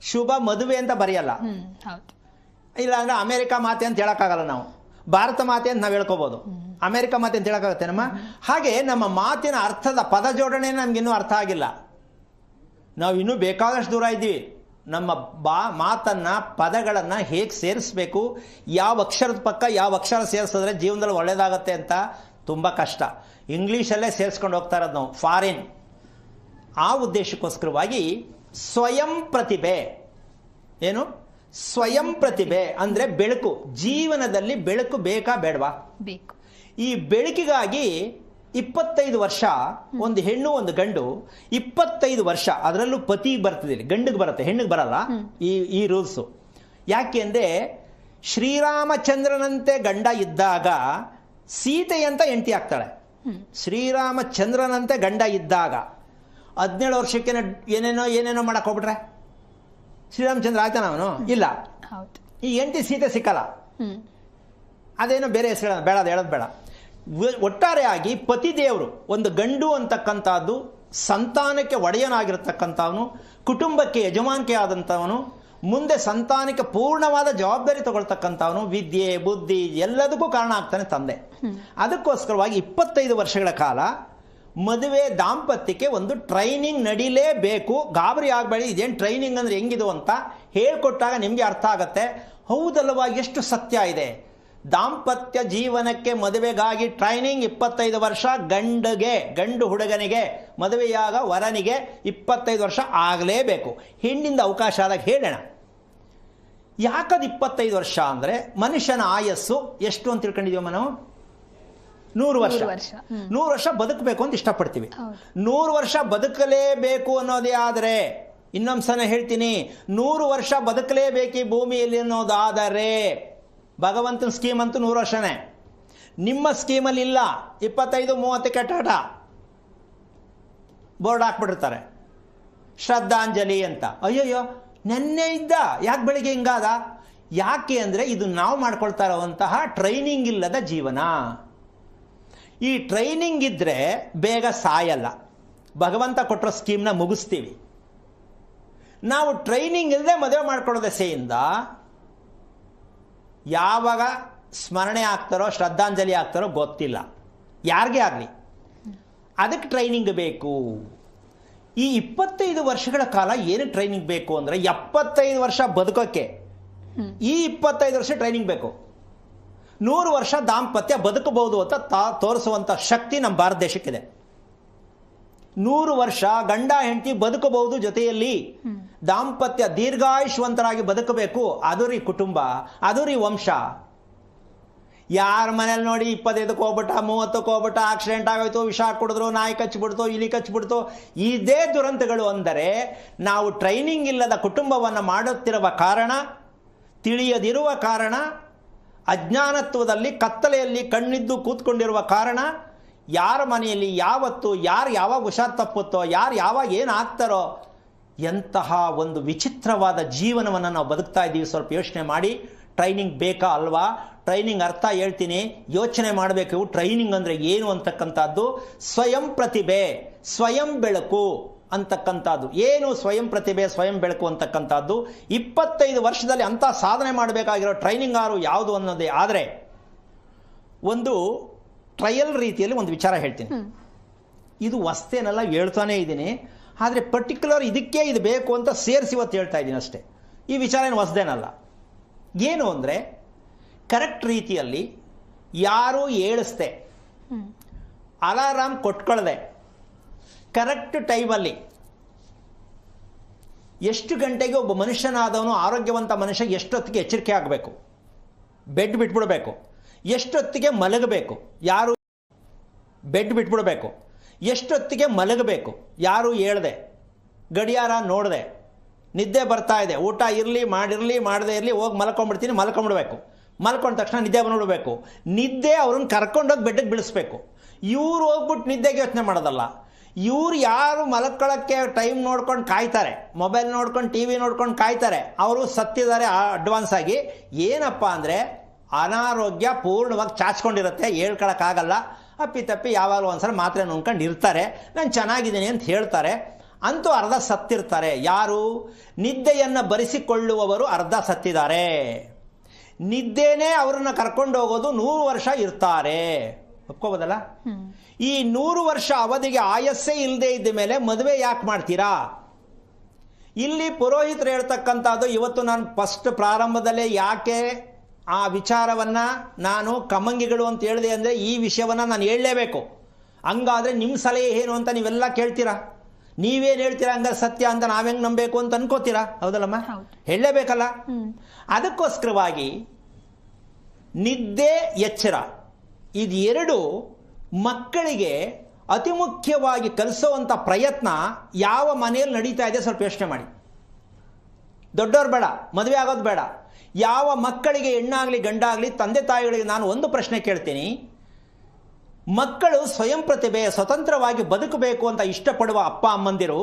S2: ಶುಭ ಮದುವೆ ಅಂತ ಬರೆಯಲ್ಲ. ಇಲ್ಲ ಅಂದ್ರೆ ಅಮೆರಿಕ ಮಾತೆ ಅಂತ ಹೇಳಕ್ಕಾಗಲ್ಲ ನಾವು, ಭಾರತ ಮಾತೆ ಅಂತ ನಾವು ಹೇಳ್ಕೋಬಹುದು, ಅಮೆರಿಕ ಮಾತೆ ಅಂತ ಹೇಳಕ್ಕಾಗತ್ತೆ ನಮ್ಮ? ಹಾಗೆ ನಮ್ಮ ಮಾತಿನ ಅರ್ಥದ ಪದ ಜೋಡಣೆ ನಮ್ಗಿನ್ನೂ ಅರ್ಥ ಆಗಿಲ್ಲ. ನಾವು ಇನ್ನೂ ಬೇಕಾದಷ್ಟು ದೂರ ಇದ್ದೀವಿ. ನಮ್ಮ ಮಾತನ್ನ, ಪದಗಳನ್ನ ಹೇಗೆ ಸೇರಿಸ್ಬೇಕು, ಯಾವ ಅಕ್ಷರದ ಪಕ್ಕ ಯಾವ ಅಕ್ಷರ ಸೇರಿಸಿದ್ರೆ ಜೀವನದಲ್ಲಿ ಒಳ್ಳೇದಾಗತ್ತೆ ಅಂತ ತುಂಬ ಕಷ್ಟ. ಇಂಗ್ಲೀಷಲ್ಲೇ ಸೇರಿಸ್ಕೊಂಡು ಹೋಗ್ತಾ ಇರೋದು ನಾವು, ಫಾರಿನ್. ಆ ಉದ್ದೇಶಕ್ಕೋಸ್ಕರವಾಗಿ ಸ್ವಯಂ ಪ್ರತಿಭೆ. ಏನು? ಸ್ವಯಂ ಪ್ರತಿಭೆ ಅಂದ್ರೆ ಬೆಳಕು. ಜೀವನದಲ್ಲಿ ಬೆಳಕು ಬೇಕಾ ಬೇಡವಾ?
S1: ಬೇಕು.
S2: ಈ ಬೆಳಕಿಗಾಗಿ 25 ವರ್ಷ ಒಂದು ಹೆಣ್ಣು ಒಂದು ಗಂಡು, 25 ವರ್ಷ ಅದರಲ್ಲೂ ಪತಿ ಬರ್ತದೆ, ಗಂಡಿಗೆ ಬರುತ್ತೆ, ಹೆಣ್ಣಿಗೆ ಬರಲ್ಲ. ಈ ರೂಲ್ಸು ಯಾಕೆ ಅಂದ್ರೆ, ಶ್ರೀರಾಮಚಂದ್ರನಂತೆ ಗಂಡ ಇದ್ದಾಗ ಸೀತೆಯಂತ ಹೆಂಡತಿ ಆಗ್ತಾಳೆ. ಶ್ರೀರಾಮಚಂದ್ರನಂತೆ ಗಂಡ ಇದ್ದಾಗ 17 ವರ್ಷಕ್ಕೆ ಏನೇನೋ ಮಾಡಕ್ ಹೋಗ್ಬಿಟ್ರೆ ಶ್ರೀರಾಮಚಂದ್ರ ಆಯ್ತಾನ ಅವನು? ಇಲ್ಲ. ಈ ಹೆಂಡತಿ ಸೀತೆ ಸಿಕ್ಕಲ್ಲ. ಅದೇನೋ ಬೇರೆ ಹೆಸರು ಬೇಡ, ಅದು ಹೇಳೋದು ಬೇಡ. ಒಟ್ಟಾರೆಯಾಗಿ ಪತಿದೇವರು, ಒಂದು ಗಂಡು ಅಂತಕ್ಕಂಥದ್ದು ಸಂತಾನಕ್ಕೆ ಒಡೆಯನಾಗಿರ್ತಕ್ಕಂಥವನು, ಕುಟುಂಬಕ್ಕೆ ಯಜಮಾನಿಕೆ ಆದಂಥವನು, ಮುಂದೆ ಸಂತಾನಕ್ಕೆ ಪೂರ್ಣವಾದ ಜವಾಬ್ದಾರಿ ತಗೊಳ್ತಕ್ಕಂಥವನು, ವಿದ್ಯೆ ಬುದ್ಧಿ ಎಲ್ಲದಕ್ಕೂ ಕಾರಣ ಆಗ್ತಾನೆ ತಂದೆ. ಅದಕ್ಕೋಸ್ಕರವಾಗಿ 25 ವರ್ಷಗಳ ಕಾಲ ಮದುವೆ ದಾಂಪತ್ಯಕ್ಕೆ ಒಂದು ಟ್ರೈನಿಂಗ್ ನಡೀಲೇಬೇಕು. ಗಾಬರಿ ಆಗಬೇಡಿ, ಇದೇನು ಟ್ರೈನಿಂಗ್ ಅಂದ್ರೆ ಹೆಂಗಿದು ಅಂತ ಹೇಳ್ಕೊಟ್ಟಾಗ ನಿಮಗೆ ಅರ್ಥ ಆಗತ್ತೆ. ಹೌದಲ್ವಾ, ಎಷ್ಟು ಸತ್ಯ ಇದೆ. ದಾಂಪತ್ಯ ಜೀವನಕ್ಕೆ ಮದುವೆಗಾಗಿ ಟ್ರೈನಿಂಗ್ 25 ವರ್ಷ. ಗಂಡು ಹುಡುಗನಿಗೆ ಮದುವೆಯಾಗ ವರನಿಗೆ 25 ವರ್ಷ ಆಗಲೇಬೇಕು. ಹೆಣ್ಣಿಂದ ಅವಕಾಶ ಆದಾಗ ಹೇಳೋಣ. ಯಾಕದು 25 ವರ್ಷ ಅಂದರೆ, ಮನುಷ್ಯನ ಆಯಸ್ಸು ಎಷ್ಟು ಅಂತ ತಿಳ್ಕೊಂಡಿದೀವಮ್ಮ ನಾವು? 100 ವರ್ಷ. 100 ವರ್ಷ ಬದುಕಬೇಕು ಅಂತ ಇಷ್ಟಪಡ್ತೀವಿ. 100 ವರ್ಷ ಬದುಕಲೇಬೇಕು ಅನ್ನೋದೇ ಆದರೆ, ಇನ್ನೊಂದ್ಸಲ ಹೇಳ್ತೀನಿ, 100 ವರ್ಷ ಬದುಕಲೇಬೇಕು ಈ ಭೂಮಿಯಲ್ಲಿ ಅನ್ನೋದಾದರೆ, ಭಗವಂತನ ಸ್ಕೀಮ್ ಅಂತೂ 100 ವರ್ಷನೇ. ನಿಮ್ಮ ಸ್ಕೀಮಲ್ಲಿ ಇಲ್ಲ. 25-30 ಟಾಟ ಬೋರ್ಡ್ ಹಾಕ್ಬಿಟ್ಟಿರ್ತಾರೆ, ಶ್ರದ್ಧಾಂಜಲಿ ಅಂತ. ಅಯ್ಯಯ್ಯೋ, ನೆನ್ನೆ ಇದ್ದ, ಯಾಕೆ ಬೆಳಿಗ್ಗೆ ಹಿಂಗಾದ? ಯಾಕೆ ಅಂದರೆ ಇದು ನಾವು ಮಾಡ್ಕೊಳ್ತಾ ಇರುವಂತಹ ಟ್ರೈನಿಂಗ್ ಇಲ್ಲದ ಜೀವನ. ಈ ಟ್ರೈನಿಂಗ್ ಇದ್ದರೆ ಬೇಗ ಸಾಯಲ್ಲ. ಭಗವಂತ ಕೊಟ್ಟಿರೋ ಸ್ಕೀಮ್ನ ಮುಗಿಸ್ತೀವಿ. ನಾವು ಟ್ರೈನಿಂಗ್ ಇಲ್ಲದೆ ಮದುವೆ ಮಾಡ್ಕೊಳ್ಳೋ ದೆಸೆಯಿಂದ ಯಾವಾಗ ಸ್ಮರಣೆ ಆಗ್ತಾರೋ ಶ್ರದ್ಧಾಂಜಲಿ ಆಗ್ತಾರೋ ಗೊತ್ತಿಲ್ಲ, ಯಾರಿಗೇ ಆಗಲಿ. ಅದಕ್ಕೆ ಟ್ರೈನಿಂಗ್ ಬೇಕು. ಈ 25 ವರ್ಷಗಳ ಕಾಲ ಏನು ಟ್ರೈನಿಂಗ್ ಬೇಕು ಅಂದರೆ, 75 ವರ್ಷ ಬದುಕೋಕ್ಕೆ ಈ 25 ವರ್ಷ ಟ್ರೈನಿಂಗ್ ಬೇಕು. 100 ವರ್ಷ ದಾಂಪತ್ಯ ಬದುಕಬಹುದು ಅಂತ ತೋರಿಸುವಂಥ ಶಕ್ತಿ ನಮ್ಮ ಭಾರತ ದೇಶಕ್ಕಿದೆ. 100 ವರ್ಷ ಗಂಡ ಹೆಂಡತಿ ಬದುಕಬಹುದು, ಜೊತೆಯಲ್ಲಿ ದಾಂಪತ್ಯ ದೀರ್ಘಾಯುಷ್ವಂತರಾಗಿ ಬದುಕಬೇಕು. ಅದು ರೀ ಕುಟುಂಬ, ಅದು ರೀ ವಂಶ. ಯಾರ ಮನೇಲಿ ನೋಡಿ 25ಕ್ಕೆ ಹೋಗ್ಬಿಟ್ಟ, 30ಕ್ಕೆ ಹೋಗ್ಬಿಟ್ಟ, ಆಕ್ಸಿಡೆಂಟ್ ಆಗೋಯ್ತು, ವಿಷ ಕುಡಿದ್ರು, ನಾಯಿ ಕಚ್ಚಿಬಿಡ್ತು, ಇಲಿ ಕಚ್ಚಿಬಿಡ್ತು, ಇದೇ ದುರಂತಗಳು. ಅಂದರೆ ನಾವು ಟ್ರೈನಿಂಗ್ ಇಲ್ಲದ ಕುಟುಂಬವನ್ನು ಮಾಡುತ್ತಿರುವ ಕಾರಣ, ತಿಳಿಯದಿರುವ ಕಾರಣ, ಅಜ್ಞಾನತ್ವದಲ್ಲಿ ಕತ್ತಲೆಯಲ್ಲಿ ಕಣ್ಣಿದ್ದು ಕೂತ್ಕೊಂಡಿರುವ ಕಾರಣ, ಯಾರ ಮನೆಯಲ್ಲಿ ಯಾವತ್ತು ಯಾರು ಯಾವಾಗ ಹುಷಾರು ತಪ್ಪುತ್ತೋ, ಯಾರು ಯಾವಾಗ ಏನು ಆಗ್ತಾರೋ, ಎಂತಹ ಒಂದು ವಿಚಿತ್ರವಾದ ಜೀವನವನ್ನು ನಾವು ಬದುಕ್ತಾ ಇದ್ದೀವಿ. ಸ್ವಲ್ಪ ಯೋಚನೆ ಮಾಡಿ. ಟ್ರೈನಿಂಗ್ ಬೇಕಾ ಅಲ್ವಾ? ಟ್ರೈನಿಂಗ್ ಅರ್ಥ ಹೇಳ್ತೀನಿ, ಯೋಚನೆ ಮಾಡಬೇಕು. ಟ್ರೈನಿಂಗ್ ಅಂದರೆ ಏನು ಅಂತಕ್ಕಂಥದ್ದು. ಸ್ವಯಂ ಪ್ರತಿಭೆ, ಸ್ವಯಂ ಬೆಳಕು ಅಂತಕ್ಕಂಥದ್ದು. ಏನು ಸ್ವಯಂ ಪ್ರತಿಭೆ, ಸ್ವಯಂ ಬೆಳಕು ಅಂತಕ್ಕಂಥದ್ದು? 25 ವರ್ಷದಲ್ಲಿ ಅಂಥ ಸಾಧನೆ ಮಾಡಬೇಕಾಗಿರೋ ಟ್ರೈನಿಂಗ್ ಯಾವುದು ಅನ್ನೋದೇ ಆದರೆ, ಒಂದು ಟ್ರಯಲ್ ರೀತಿಯಲ್ಲಿ ಒಂದು ವಿಚಾರ ಹೇಳ್ತೀನಿ. ಇದು ಹೊಸ್ತೇನೆಲ್ಲ ಹೇಳ್ತಾನೆ ಇದ್ದೀನಿ, ಆದರೆ ಪರ್ಟಿಕ್ಯುಲರ್ ಇದಕ್ಕೆ ಇದು ಬೇಕು ಅಂತ ಸೇರಿಸಿ ಇವತ್ತು ಹೇಳ್ತಾ ಇದ್ದೀನಿ ಅಷ್ಟೇ. ಈ ವಿಚಾರ ಏನು ಹೊಸದೇನಲ್ಲ. ಏನು ಅಂದರೆ, ಕರೆಕ್ಟ್ ರೀತಿಯಲ್ಲಿ ಯಾರೂ ಏಳಿಸ್ದೆ, ಅಲಾರಾಮ್ ಕೊಟ್ಕೊಳ್ಳದೆ, ಕರೆಕ್ಟ್ ಟೈಮಲ್ಲಿ ಎಷ್ಟು ಗಂಟೆಗೆ ಒಬ್ಬ ಮನುಷ್ಯನಾದವನು, ಆರೋಗ್ಯವಂತ ಮನುಷ್ಯ ಎಷ್ಟೊತ್ತಿಗೆ ಎಚ್ಚರಿಕೆ ಆಗಬೇಕು, ಬೆಡ್ ಬಿಟ್ಬಿಡಬೇಕು, ಎಷ್ಟೊತ್ತಿಗೆ ಮಲಗಬೇಕು, ಯಾರು ಬೆಡ್ ಬಿಟ್ಬಿಡಬೇಕು, ಎಷ್ಟೊತ್ತಿಗೆ ಮಲಗಬೇಕು, ಯಾರು ಹೇಳ್ದೆ, ಗಡಿಯಾರ ನೋಡದೆ, ನಿದ್ದೆ ಬರ್ತಾ ಇದೆ, ಊಟ ಇರಲಿ ಮಾಡಿರಲಿ ಮಾಡದೇ ಇರಲಿ, ಹೋಗಿ ಮಲ್ಕೊಂಡ್ಬಿಡ್ತೀನಿ, ಮಲ್ಕೊಂಡ್ಬಿಡ್ಬೇಕು. ಮಲ್ಕೊಂಡ ತಕ್ಷಣ ನಿದ್ದೆ ಬಂದ್ಬಿಡ್ಬೇಕು. ನಿದ್ದೆ ಅವ್ರನ್ನ ಕರ್ಕೊಂಡೋಗಿ ಬೆಡ್ಗೆ ಬೀಳಿಸ್ಬೇಕು. ಇವ್ರು ಹೋಗ್ಬಿಟ್ಟು ನಿದ್ದೆಗೆ ಯೋಚನೆ ಮಾಡೋದಲ್ಲ. ಇವ್ರು ಯಾರು ಮಲ್ಕೊಳ್ಳೋಕ್ಕೆ ಟೈಮ್ ನೋಡ್ಕೊಂಡು ಕಾಯ್ತಾರೆ, ಮೊಬೈಲ್ ನೋಡ್ಕೊಂಡು ಟಿ ವಿ ನೋಡ್ಕೊಂಡು ಕಾಯ್ತಾರೆ, ಅವರು ಸತ್ತಿದ್ದಾರೆ ಅಡ್ವಾನ್ಸ್ ಆಗಿ. ಏನಪ್ಪ ಅಂದರೆ, ಅನಾರೋಗ್ಯ ಪೂರ್ಣವಾಗಿ ಚಾಚ್ಕೊಂಡಿರುತ್ತೆ, ಹೇಳ್ಕೊಳಕ್ಕಾಗಲ್ಲ. ಅಪ್ಪಿತಪ್ಪಿ ಯಾವಾಗಲೂ ಒಂದ್ಸಲ ಮಾತ್ರೆ ನುಂಗ್ಕೊಂಡು ಇರ್ತಾರೆ, ನಾನು ಚೆನ್ನಾಗಿದ್ದೀನಿ ಅಂತ ಹೇಳ್ತಾರೆ. ಅಂತೂ ಅರ್ಧ ಸತ್ತಿರ್ತಾರೆ. ಯಾರು? ನಿದ್ದೆಯನ್ನು ಬರಿಸಿಕೊಳ್ಳುವವರು ಅರ್ಧ ಸತ್ತಿದ್ದಾರೆ. ನಿದ್ದೆನೇ ಅವರನ್ನು ಕರ್ಕೊಂಡು ಹೋಗೋದು 100 ವರ್ಷ ಇರ್ತಾರೆ. ಒಪ್ಕೋಬೋದಲ್ಲ? ಈ 100 ವರ್ಷ ಅವಧಿಗೆ ಆಯಸ್ಸೇ ಇಲ್ಲದೆ ಇದ್ದ ಮೇಲೆ ಮದುವೆ ಯಾಕೆ ಮಾಡ್ತೀರಾ? ಇಲ್ಲಿ ಪುರೋಹಿತರು ಹೇಳ್ತಕ್ಕಂಥದ್ದು, ಇವತ್ತು ನಾನು ಫಸ್ಟ್ ಪ್ರಾರಂಭದಲ್ಲೇ ಯಾಕೆ ಆ ವಿಚಾರವನ್ನು ನಾನು ಕಮ್ಮಂಗಿಗಳು ಅಂತ ಹೇಳಿದೆ ಅಂದರೆ, ಈ ವಿಷಯವನ್ನು ನಾನು ಹೇಳಲೇಬೇಕು. ಹಂಗಾದರೆ ನಿಮ್ಮ ಸಲಹೆ ಏನು ಅಂತ ನೀವೆಲ್ಲ ಕೇಳ್ತೀರಾ. ನೀವೇನು ಹೇಳ್ತೀರಾ ಹಂಗಾರೆ ಸತ್ಯ ಅಂತ ನಾವ್ ಹೆಂಗೆ ನಂಬಬೇಕು ಅಂತ ಅನ್ಕೋತೀರಾ? ಹೌದಲ್ಲಮ್ಮ? ಹೇಳಲೇಬೇಕಲ್ಲ. ಅದಕ್ಕೋಸ್ಕರವಾಗಿ ನಿದ್ದೆ, ಎಚ್ಚರ, ಇದು ಎರಡು ಮಕ್ಕಳಿಗೆ ಅತಿ ಮುಖ್ಯವಾಗಿ ಕಲಿಸೋವಂಥ ಪ್ರಯತ್ನ ಯಾವ ಮನೆಯಲ್ಲಿ ನಡೀತಾ ಇದೆ ಸ್ವಲ್ಪ ಯೋಚನೆ ಮಾಡಿ. ದೊಡ್ಡವ್ರು ಬೇಡ, ಮದುವೆ ಆಗೋದು ಬೇಡ. ಯಾವ ಮಕ್ಕಳಿಗೆ ಹೆಣ್ಣಾಗಲಿ ಗಂಡಾಗಲಿ ತಂದೆ ತಾಯಿಗಳಿಗೆ ನಾನು ಒಂದು ಪ್ರಶ್ನೆ ಕೇಳ್ತೀನಿ. ಮಕ್ಕಳು ಸ್ವಯಂ ಪ್ರತಿಭೆ, ಸ್ವತಂತ್ರವಾಗಿ ಬದುಕಬೇಕು ಅಂತ ಇಷ್ಟಪಡುವ ಅಪ್ಪ ಅಮ್ಮಂದಿರು,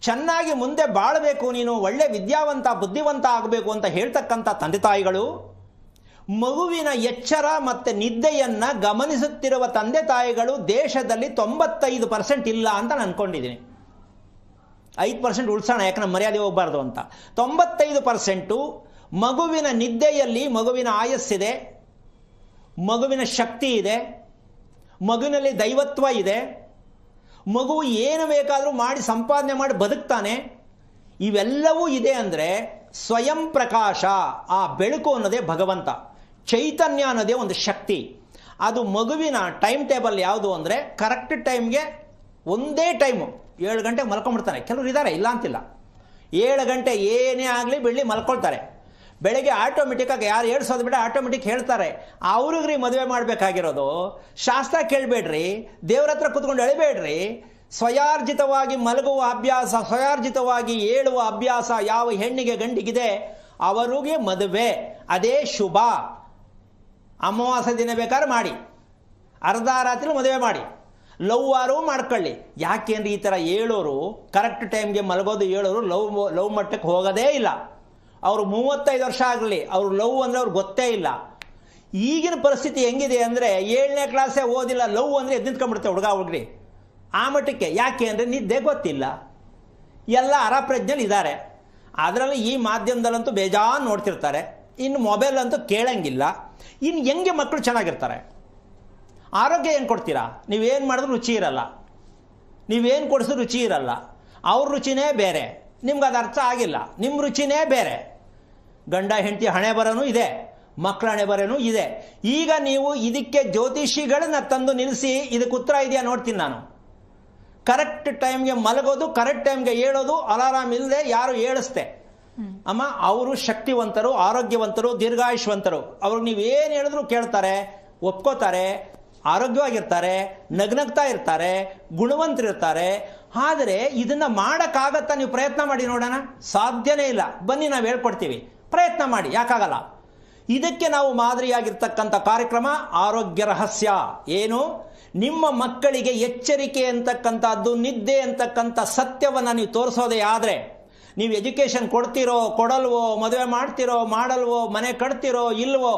S2: ಚೆನ್ನಾಗಿ ಮುಂದೆ ಬಾಳಬೇಕು, ನೀನು ಒಳ್ಳೆ ವಿದ್ಯಾವಂತ ಬುದ್ಧಿವಂತ ಆಗಬೇಕು ಅಂತ ಹೇಳ್ತಕ್ಕಂಥ ತಂದೆ ತಾಯಿಗಳು, ಮಗುವಿನ ಎಚ್ಚರ ಮತ್ತು ನಿದ್ದೆಯನ್ನು ಗಮನಿಸುತ್ತಿರುವ ತಂದೆ ತಾಯಿಗಳು ದೇಶದಲ್ಲಿ 95% ಇಲ್ಲ ಅಂತ ನಾನು ಅನ್ಕೊಂಡಿದ್ದೀನಿ. 5% ಉಳಿಸೋಣ, ಯಾಕಂದ್ರೆ ಮರ್ಯಾದೆ ಹೋಗಬಾರ್ದು ಅಂತ. 95% ಮಗುವಿನ ನಿದ್ದೆಯಲ್ಲಿ ಮಗುವಿನ ಆಯಸ್ಸಿದೆ, ಮಗುವಿನ ಶಕ್ತಿ ಇದೆ, ಮಗುವಿನಲ್ಲಿ ದೈವತ್ವ ಇದೆ, ಮಗು ಏನು ಬೇಕಾದರೂ ಮಾಡಿ ಸಂಪಾದನೆ ಮಾಡಿ ಬದುಕ್ತಾನೆ. ಇವೆಲ್ಲವೂ ಇದೆ ಅಂದರೆ ಸ್ವಯಂ ಪ್ರಕಾಶ, ಆ ಬೆಳಕು ಅನ್ನೋದೇ ಭಗವಂತ, ಚೈತನ್ಯ ಅನ್ನೋದೇ ಒಂದು ಶಕ್ತಿ. ಅದು ಮಗುವಿನ ಟೈಮ್ ಟೇಬಲ್ ಯಾವುದು ಅಂದರೆ, ಕರೆಕ್ಟ್ ಟೈಮ್ಗೆ ಒಂದೇ ಟೈಮು 7 ಗಂಟೆಗೆ ಮಲ್ಕೊಂಡ್ಬಿಡ್ತಾನೆ. ಕೆಲವರು ಇದ್ದಾರೆ, ಇಲ್ಲ ಅಂತಿಲ್ಲ. 7 ಗಂಟೆ ಏನೇ ಆಗಲಿ ಬಿಡಲಿ ಮಲ್ಕೊಳ್ತಾರೆ. ಬೆಳಗ್ಗೆ ಆಟೋಮೆಟಿಕ್ಕಾಗಿ ಯಾರು ಹೇಳ್ಸೋದು ಬೇಡ, ಆಟೋಮೆಟಿಕ್ ಹೇಳ್ತಾರೆ. ಅವ್ರಿಗ್ರಿ ಮದುವೆ ಮಾಡಬೇಕಾಗಿರೋದು. ಶಾಸ್ತ್ರ ಕೇಳಬೇಡ್ರಿ, ದೇವ್ರ ಹತ್ರ ಕೂತ್ಕೊಂಡು ಎಳಿಬೇಡ್ರಿ. ಸ್ವಯಾರ್ಜಿತವಾಗಿ ಮಲಗುವ ಅಭ್ಯಾಸ, ಸ್ವಯಾರ್ಜಿತವಾಗಿ ಏಳುವ ಅಭ್ಯಾಸ ಯಾವ ಹೆಣ್ಣಿಗೆ ಗಂಡಿಗಿದೆ ಅವರಿಗೆ ಮದುವೆ, ಅದೇ ಶುಭ. ಅಮಾವಾಸ್ಯೆ ದಿನ ಬೇಕಾದ್ರೆ ಮಾಡಿ, ಅರ್ಧ ರಾತ್ರಿ ಮದುವೆ ಮಾಡಿ, ಲವ್ವಾರು ಮಾಡ್ಕೊಳ್ಳಿ. ಯಾಕೆಂದ್ರೆ ಈ ಥರ ಹೇಳೋರು ಕರೆಕ್ಟ್ ಟೈಮ್ಗೆ ಮಲಗೋದು ಹೇಳೋರು ಲವ್ ಮಟ್ಟಕ್ಕೆ ಹೋಗೋದೇ ಇಲ್ಲ. ಅವರು 35 ವರ್ಷ ಆಗಲಿ, ಅವ್ರು ಲವ್ ಅಂದರೆ ಅವ್ರಿಗೆ ಗೊತ್ತೇ ಇಲ್ಲ. ಈಗಿನ ಪರಿಸ್ಥಿತಿ ಹೆಂಗಿದೆ ಅಂದರೆ 7ನೇ ಕ್ಲಾಸೇ ಓದಿಲ್ಲ, ಲವ್ ಅಂದರೆ ಎದ್ದು ನಿಂತ್ಕೊಂಡ್ಬಿಡುತ್ತೆ ಹುಡುಗ ಹುಡುಗ್ರಿ ಆ ಮಟ್ಟಕ್ಕೆ. ಯಾಕೆ ಅಂದರೆ ನಿದ್ದೆ ಗೊತ್ತಿಲ್ಲ, ಎಲ್ಲ ಅರಪ್ರಜ್ಞೆಲಿ ಇದ್ದಾರೆ. ಅದರಲ್ಲಿ ಈ ಮಾಧ್ಯಮದಲ್ಲಂತೂ ಬೇಜಾನ್ ನೋಡ್ತಿರ್ತಾರೆ, ಇನ್ನು ಮೊಬೈಲ್ ಅಂತೂ ಕೇಳಂಗಿಲ್ಲ. ಇನ್ನು ಹೆಂಗೆ ಮಕ್ಕಳು ಚೆನ್ನಾಗಿರ್ತಾರೆ? ಆರೋಗ್ಯ ಏನು ಕೊಡ್ತೀರಾ? ನೀವೇನು ಮಾಡಿದ್ರು ರುಚಿ ಇರಲ್ಲ, ನೀವೇನು ಕೊಡಿಸಿದ್ರು ರುಚಿ ಇರಲ್ಲ. ಅವ್ರ ರುಚಿನೇ ಬೇರೆ, ನಿಮ್ಗೆ ಅದು ಅರ್ಥ ಆಗಿಲ್ಲ. ನಿಮ್ಮ ರುಚಿನೇ ಬೇರೆ. ಗಂಡ ಹೆಂಡತಿ ಹಣೆ ಬರೋನು ಇದೆ, ಮಕ್ಕಳ ಹಣೆ ಬರೋನು ಇದೆ. ಈಗ ನೀವು ಇದಕ್ಕೆ ಜ್ಯೋತಿಷಿಗಳನ್ನ ತಂದು ನಿಲ್ಲಿಸಿ ಇದಕ್ಕೆ ಉತ್ತರ ಇದೆಯಾ ನೋಡ್ತೀನಿ ನಾನು. ಕರೆಕ್ಟ್ ಟೈಮ್ಗೆ ಮಲಗೋದು, ಕರೆಕ್ಟ್ ಟೈಮ್ಗೆ ಹೇಳೋದು, ಅಲಾರಾಮ್ ಇಲ್ಲದೆ ಯಾರು ಹೇಳಿಸ್ತೆ ಅಮ್ಮ, ಅವರು ಶಕ್ತಿವಂತರು, ಆರೋಗ್ಯವಂತರು, ದೀರ್ಘಾಯುಷ್ವಂತರು. ಅವ್ರಿಗೆ ನೀವೇನು ಹೇಳಿದ್ರು ಕೇಳ್ತಾರೆ, ಒಪ್ಕೋತಾರೆ, ಆರೋಗ್ಯವಾಗಿರ್ತಾರೆ, ನಗ್ನಗ್ತಾ ಇರ್ತಾರೆ, ಗುಣವಂತರಿರ್ತಾರೆ. ಆದರೆ ಇದನ್ನು ಮಾಡೋಕ್ಕಾಗತ್ತಾ? ನೀವು ಪ್ರಯತ್ನ ಮಾಡಿ ನೋಡೋಣ. ಸಾಧ್ಯನೇ ಇಲ್ಲ. ಬನ್ನಿ ನಾವು ಹೇಳ್ಕೊಡ್ತೀವಿ, ಪ್ರಯತ್ನ ಮಾಡಿ, ಯಾಕಾಗಲ್ಲ. ಇದಕ್ಕೆ ನಾವು ಮಾದರಿಯಾಗಿರ್ತಕ್ಕಂಥ ಕಾರ್ಯಕ್ರಮ ಆರೋಗ್ಯ ರಹಸ್ಯ. ಏನು? ನಿಮ್ಮ ಮಕ್ಕಳಿಗೆ ಎಚ್ಚರಿಕೆ ಅಂತಕ್ಕಂಥದ್ದು, ನಿದ್ದೆ ಅಂತಕ್ಕಂಥ ಸತ್ಯವನ್ನು ನೀವು ತೋರಿಸೋದೇ ಆದರೆ, ನೀವು ಎಜುಕೇಷನ್ ಕೊಡ್ತೀರೋ ಕೊಡಲ್ವೋ, ಮದುವೆ ಮಾಡ್ತಿರೋ ಮಾಡಲ್ವೋ, ಮನೆ ಕಟ್ತಿರೋ ಇಲ್ವೋ,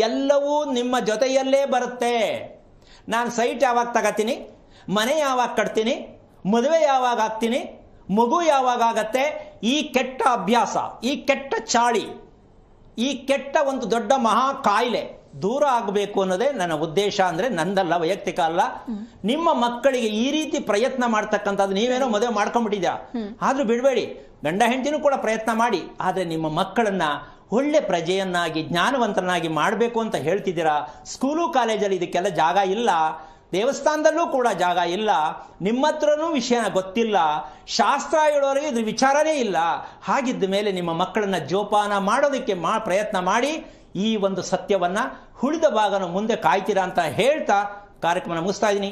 S2: ಎಲ್ಲವೂ ನಿಮ್ಮ ಜೊತೆಯಲ್ಲೇ ಬರುತ್ತೆ. ನಾನು ಸೈಟ್ ಯಾವಾಗ ತಗೋತೀನಿ, ಮನೆ ಯಾವಾಗ ಕಟ್ತೀನಿ, ಮದುವೆ ಯಾವಾಗ ಆಗ್ತೀನಿ, ಮಗು ಯಾವಾಗ ಆಗತ್ತೆ, ಈ ಕೆಟ್ಟ ಅಭ್ಯಾಸ, ಈ ಕೆಟ್ಟ ಚಾಳಿ, ಈ ಕೆಟ್ಟ ಒಂದು ದೊಡ್ಡ ಮಹಾ ಕಾಯಿಲೆ ದೂರ ಆಗಬೇಕು ಅನ್ನೋದೇ ನನ್ನ ಉದ್ದೇಶ. ಅಂದರೆ ನಂದಲ್ಲ, ವೈಯಕ್ತಿಕ ಅಲ್ಲ. ನಿಮ್ಮ ಮಕ್ಕಳಿಗೆ ಈ ರೀತಿ ಪ್ರಯತ್ನ ಮಾಡ್ತಕ್ಕಂಥದ್ದು, ನೀವೇನೋ ಮದುವೆ ಮಾಡ್ಕೊಂಡ್ಬಿಟ್ಟಿದ್ದೀರಾ, ಆದರೂ ಬಿಡಬೇಡಿ. ಗಂಡ ಹೆಂಡತಿನೂ ಕೂಡ ಪ್ರಯತ್ನ ಮಾಡಿ. ಆದರೆ ನಿಮ್ಮ ಮಕ್ಕಳನ್ನು ಒಳ್ಳೆ ಪ್ರಜೆಯನ್ನಾಗಿ, ಜ್ಞಾನವಂತರನ್ನಾಗಿ ಮಾಡಬೇಕು ಅಂತ ಹೇಳ್ತಿದ್ದೀರಾ. ಸ್ಕೂಲು ಕಾಲೇಜಲ್ಲಿ ಇದಕ್ಕೆಲ್ಲ ಜಾಗ ಇಲ್ಲ, ದೇವಸ್ಥಾನದಲ್ಲೂ ಕೂಡ ಜಾಗ ಇಲ್ಲ, ನಿಮ್ಮ ಹತ್ರನೂ ವಿಷಯನ ಗೊತ್ತಿಲ್ಲ, ಶಾಸ್ತ್ರ ಹೇಳೋರಿಗೆ ಇದ್ರ ವಿಚಾರನೇ ಇಲ್ಲ. ಹಾಗಿದ್ದ ಮೇಲೆ ನಿಮ್ಮ ಮಕ್ಕಳನ್ನು ಜೋಪಾನ ಮಾಡೋದಕ್ಕೆ ಪ್ರಯತ್ನ ಮಾಡಿ. ಈ ಒಂದು ಸತ್ಯವನ್ನು ಉಳಿದ ಭಾಗನ ಮುಂದೆ ಕಾಯ್ತೀರಾ ಅಂತ ಹೇಳ್ತಾ ಕಾರ್ಯಕ್ರಮ ಮುಗಿಸ್ತಾ ಇದ್ದೀನಿ.